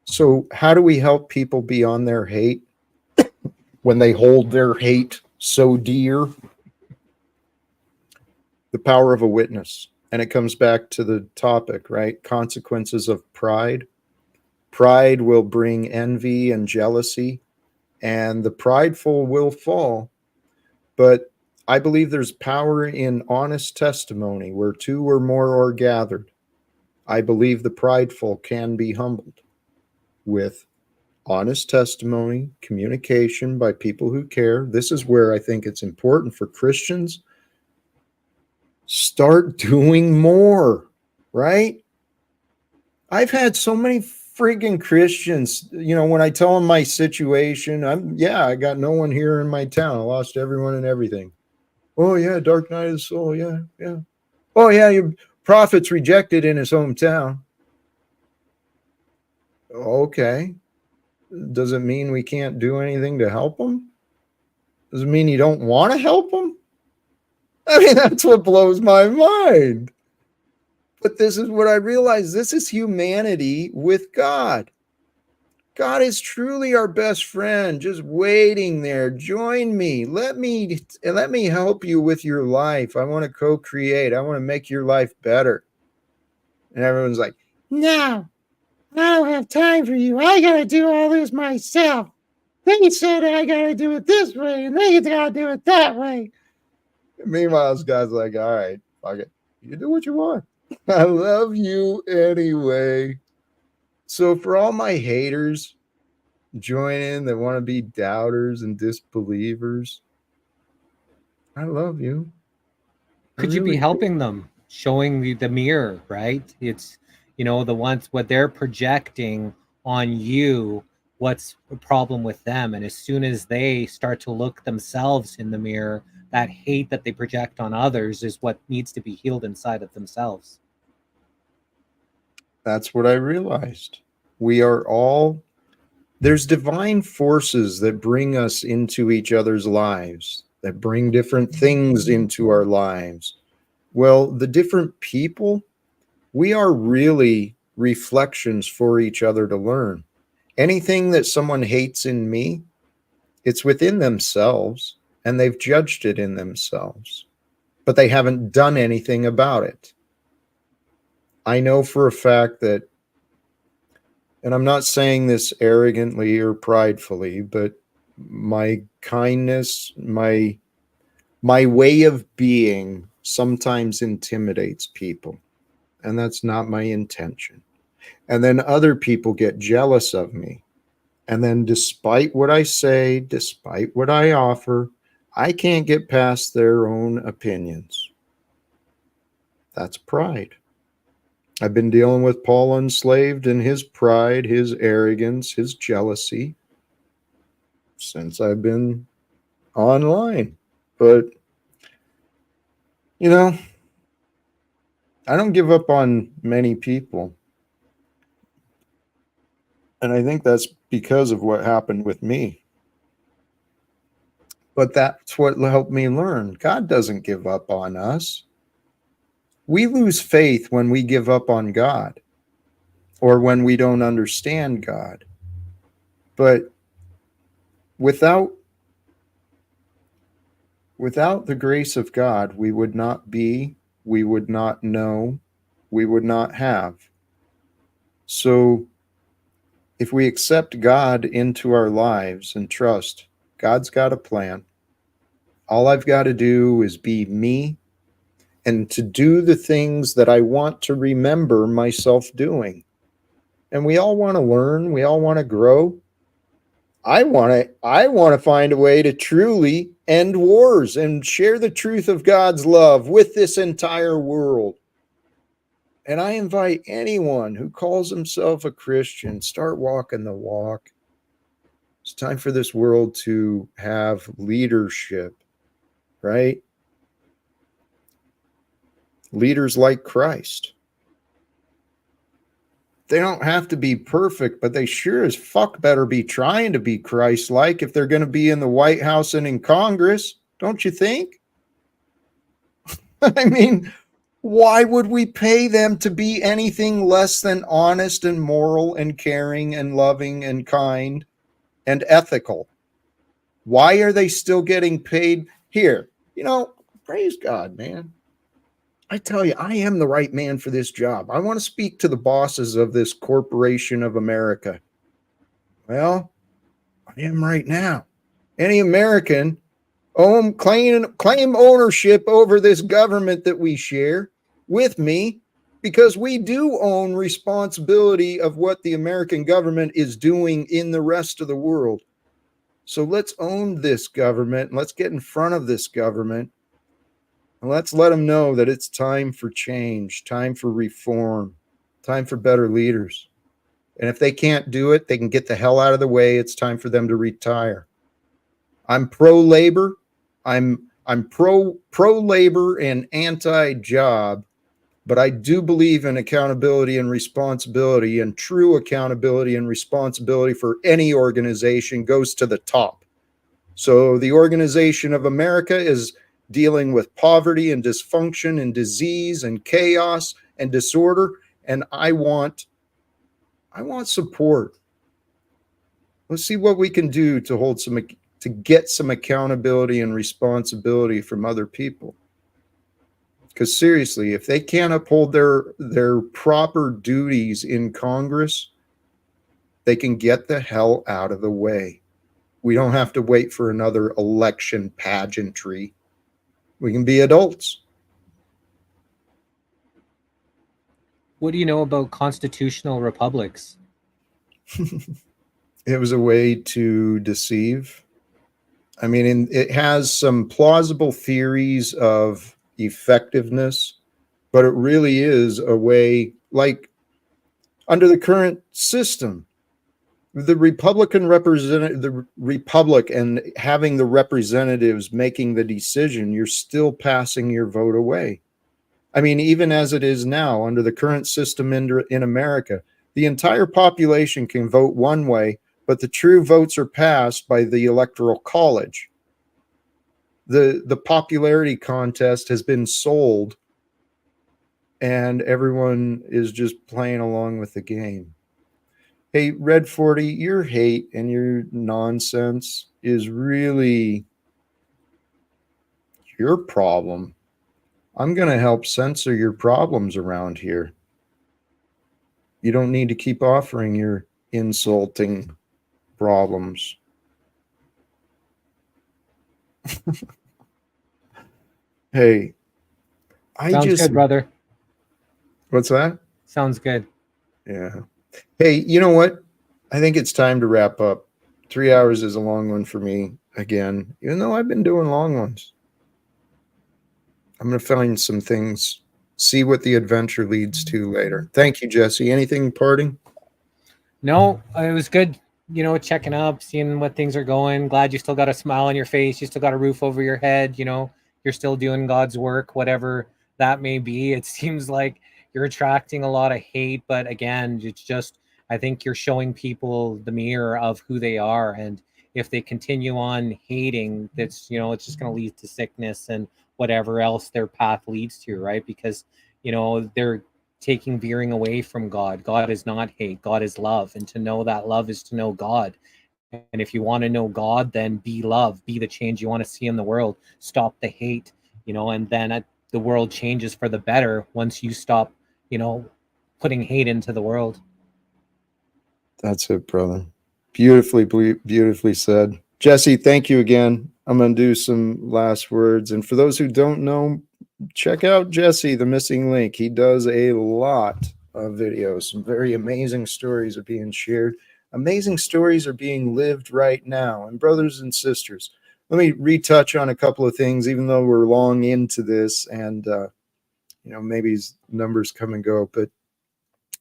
So how do we help people beyond their hate when they hold their hate so dear? The power of a witness. And it comes back to the topic, right? Consequences of pride. Pride will bring envy and jealousy, and the prideful will fall. But I believe there's power in honest testimony where two or more are gathered. I believe the prideful can be humbled with honest testimony, communication by people who care. This is where I think it's important for Christians. Start doing more, right? I've had so many friggin' Christians, when I tell them my situation, I got no one here in my town. I lost everyone and everything. Oh yeah, dark night of the soul. Yeah, yeah. Oh yeah, your prophet's rejected in his hometown. Okay. Does it mean we can't do anything to help them? Does it mean you don't want to help them? I mean, that's what blows my mind. But this is what I realize. This is humanity with God. God is truly our best friend, just waiting there. Join me. Let me help you with your life. I want to co-create. I want to make your life better. And everyone's like, no, I don't have time for you. I got to do all this myself. They said I got to do it this way, and they got to do it that way. Meanwhile, this guy's like, all right, fuck it. You do what you want. I love you anyway. So for all my haters, join in that want to be doubters and disbelievers, I love you. Could you be helping them, showing the mirror, right? It's, the ones, what they're projecting on you, what's the problem with them. And as soon as they start to look themselves in the mirror, that hate that they project on others is what needs to be healed inside of themselves. That's what I realized. We are all, there's divine forces that bring us into each other's lives, that bring different things into our lives. Well, the different people, we are really reflections for each other to learn. Anything that someone hates in me, it's within themselves, and they've judged it in themselves, but they haven't done anything about it. I know for a fact that, and I'm not saying this arrogantly or pridefully, but my kindness, my way of being sometimes intimidates people, and that's not my intention. And then other people get jealous of me. And then despite what I say, despite what I offer, I can't get past their own opinions. That's pride. I've been dealing with Paul Enslaved and his pride, his arrogance, his jealousy since I've been online. But, I don't give up on many people. And I think that's because of what happened with me. But that's what helped me learn. God doesn't give up on us. We lose faith when we give up on God or when we don't understand God. But without the grace of God, we would not be, we would not know, we would not have. So if we accept God into our lives and trust, God's got a plan. All I've got to do is be me and to do the things that I want to remember myself doing. And we all want to learn. We all want to grow. I want to find a way to truly end wars and share the truth of God's love with this entire world. And I invite anyone who calls himself a Christian, start walking the walk. It's time for this world to have leadership, right? Leaders like Christ. They don't have to be perfect, but they sure as fuck better be trying to be Christ-like if they're going to be in the White House and in Congress, don't you think? I mean, Why would we pay them to be anything less than honest and moral and caring and loving and kind and ethical? Why are they still getting paid here? Praise God, man. I tell you, I am the right man for this job. I want to speak to the bosses of this corporation of America. Well, I am right now. Any American claim ownership over this government that we share with me, because we do own responsibility of what the American government is doing in the rest of the world. So let's own this government and let's get in front of this government and let's let them know that it's time for change, time for reform, time for better leaders. And if they can't do it, they can get the hell out of the way. It's time for them to retire. I'm pro-labor. I'm pro-labor and anti-job, but I do believe in accountability and responsibility, and true accountability and responsibility for any organization goes to the top. So the Organization of America is dealing with poverty and dysfunction and disease and chaos and disorder, and I want support. Let's see what we can do to get some accountability and responsibility from other people. Because seriously, if they can't uphold their proper duties in Congress, they can get the hell out of the way. We don't have to wait for another election pageantry. We can be adults. What do you know about constitutional republics? It was a way to deceive. I mean, it has some plausible theories of effectiveness, but it really is a way, like under the current system, the Republic and having the representatives making the decision, you're still passing your vote away. I mean, even as it is now under the current system in America, the entire population can vote one way, but the true votes are passed by the Electoral College. The popularity contest has been sold, and everyone is just playing along with the game. Hey, Red 40, your hate and your nonsense is really your problem. I'm going to help censor your problems around here. You don't need to keep offering your insulting problems. Hey, Sounds good, brother. What's that? Sounds good. Yeah. Hey, you know what? I think it's time to wrap up. 3 hours is a long one for me again, even though I've been doing long ones. I'm going to find some things, see what the adventure leads to later. Thank you, Jesse. Anything parting? No, it was good, checking up, seeing what things are going. Glad you still got a smile on your face. You still got a roof over your head. You're still doing God's work, whatever that may be. It seems like you're attracting a lot of hate, but again, it's just, I think you're showing people the mirror of who they are. And if they continue on hating, that's, it's just going to lead to sickness and whatever else their path leads to, right? Because, they're veering away from God. God is not hate. God is love. And to know that love is to know God. And if you want to know God, then be love, be the change you want to see in the world. Stop the hate, and then the world changes for the better once you stop, putting hate into the world. That's it, brother. Beautifully said. Jesse, thank you again. I'm going to do some last words. And for those who don't know, check out Jesse, the missing link. He does a lot of videos. Some very amazing stories are being shared. Amazing stories are being lived right now. And brothers and sisters, let me retouch on a couple of things, even though we're long into this and, maybe numbers come and go. But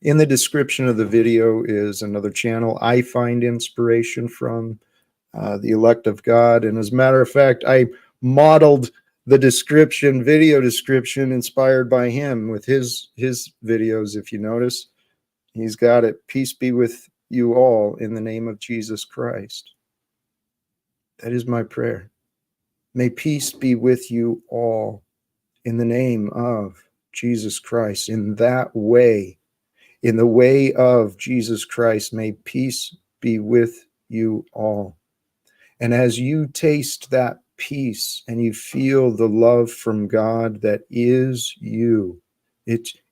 in the description of the video is another channel I find inspiration from, the elect of God. And as a matter of fact, I modeled the video description inspired by him with his videos. If you notice, he's got it. Peace be with you all in the name of Jesus Christ. That is my prayer. May peace be with you all in the name of Jesus Christ. In that way, in the way of Jesus Christ, may peace be with you all. And as you taste that peace and you feel the love from God that is you,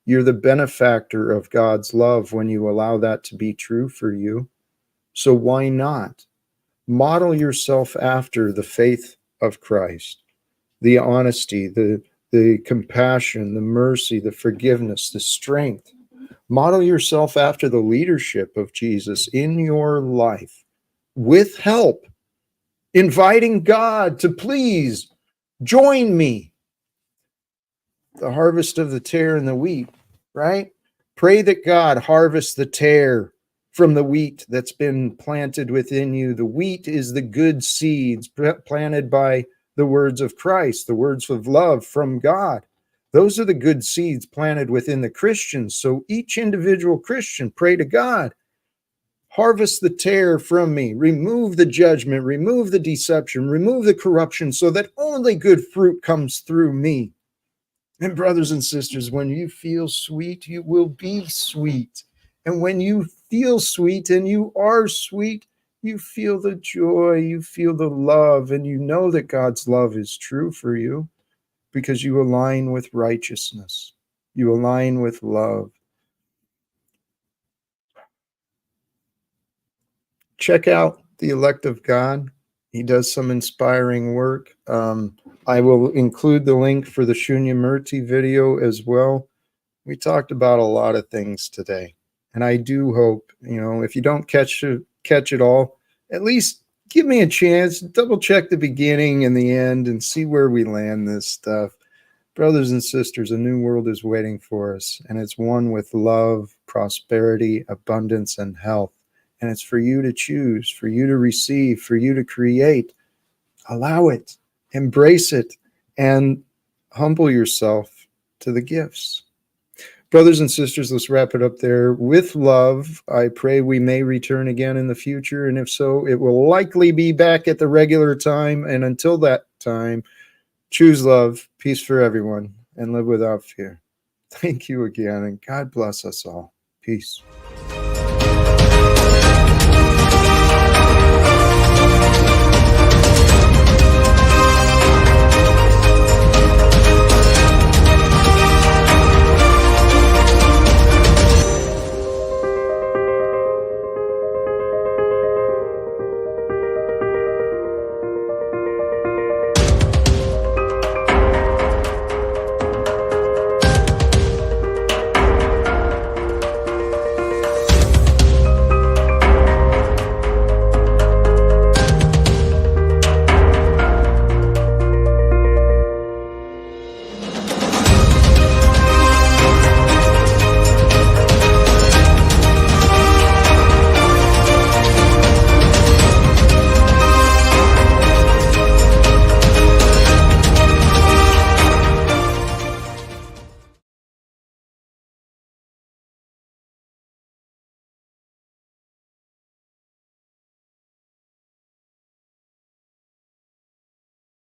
you're the benefactor of God's love when you allow that to be true for you. So why not? Model yourself after the faith of Christ, the honesty, the compassion, the mercy, the forgiveness, the strength. Model yourself after the leadership of Jesus in your life with help, inviting God to please join me. The harvest of the tare and the wheat, right? Pray that God harvest the tare from the wheat that's been planted within you. The wheat is the good seeds planted by the words of Christ, the words of love from God. Those are the good seeds planted within the Christians. So each individual Christian, pray to God, harvest the tare from me, remove the judgment, remove the deception, remove the corruption, so that only good fruit comes through me. And brothers and sisters, when you feel sweet, you will be sweet. And when you feel sweet and you are sweet, you feel the joy, you feel the love, and you know that God's love is true for you because you align with righteousness. You align with love. Check out The Elect of God. He does some inspiring work. I will include the link for the Shunya Murti video as well. We talked about a lot of things today, and I do hope, if you don't catch it all, at least give me a chance, double check the beginning and the end and see where we land this stuff. Brothers and sisters, a new world is waiting for us, and it's one with love, prosperity, abundance, and health. And it's for you to choose, for you to receive, for you to create. Allow it, embrace it, and humble yourself to the gifts. Brothers and sisters, let's wrap it up there. With love, I pray we may return again in the future. And if so, it will likely be back at the regular time. And until that time, choose love, peace for everyone, and live without fear. Thank you again, and God bless us all. Peace.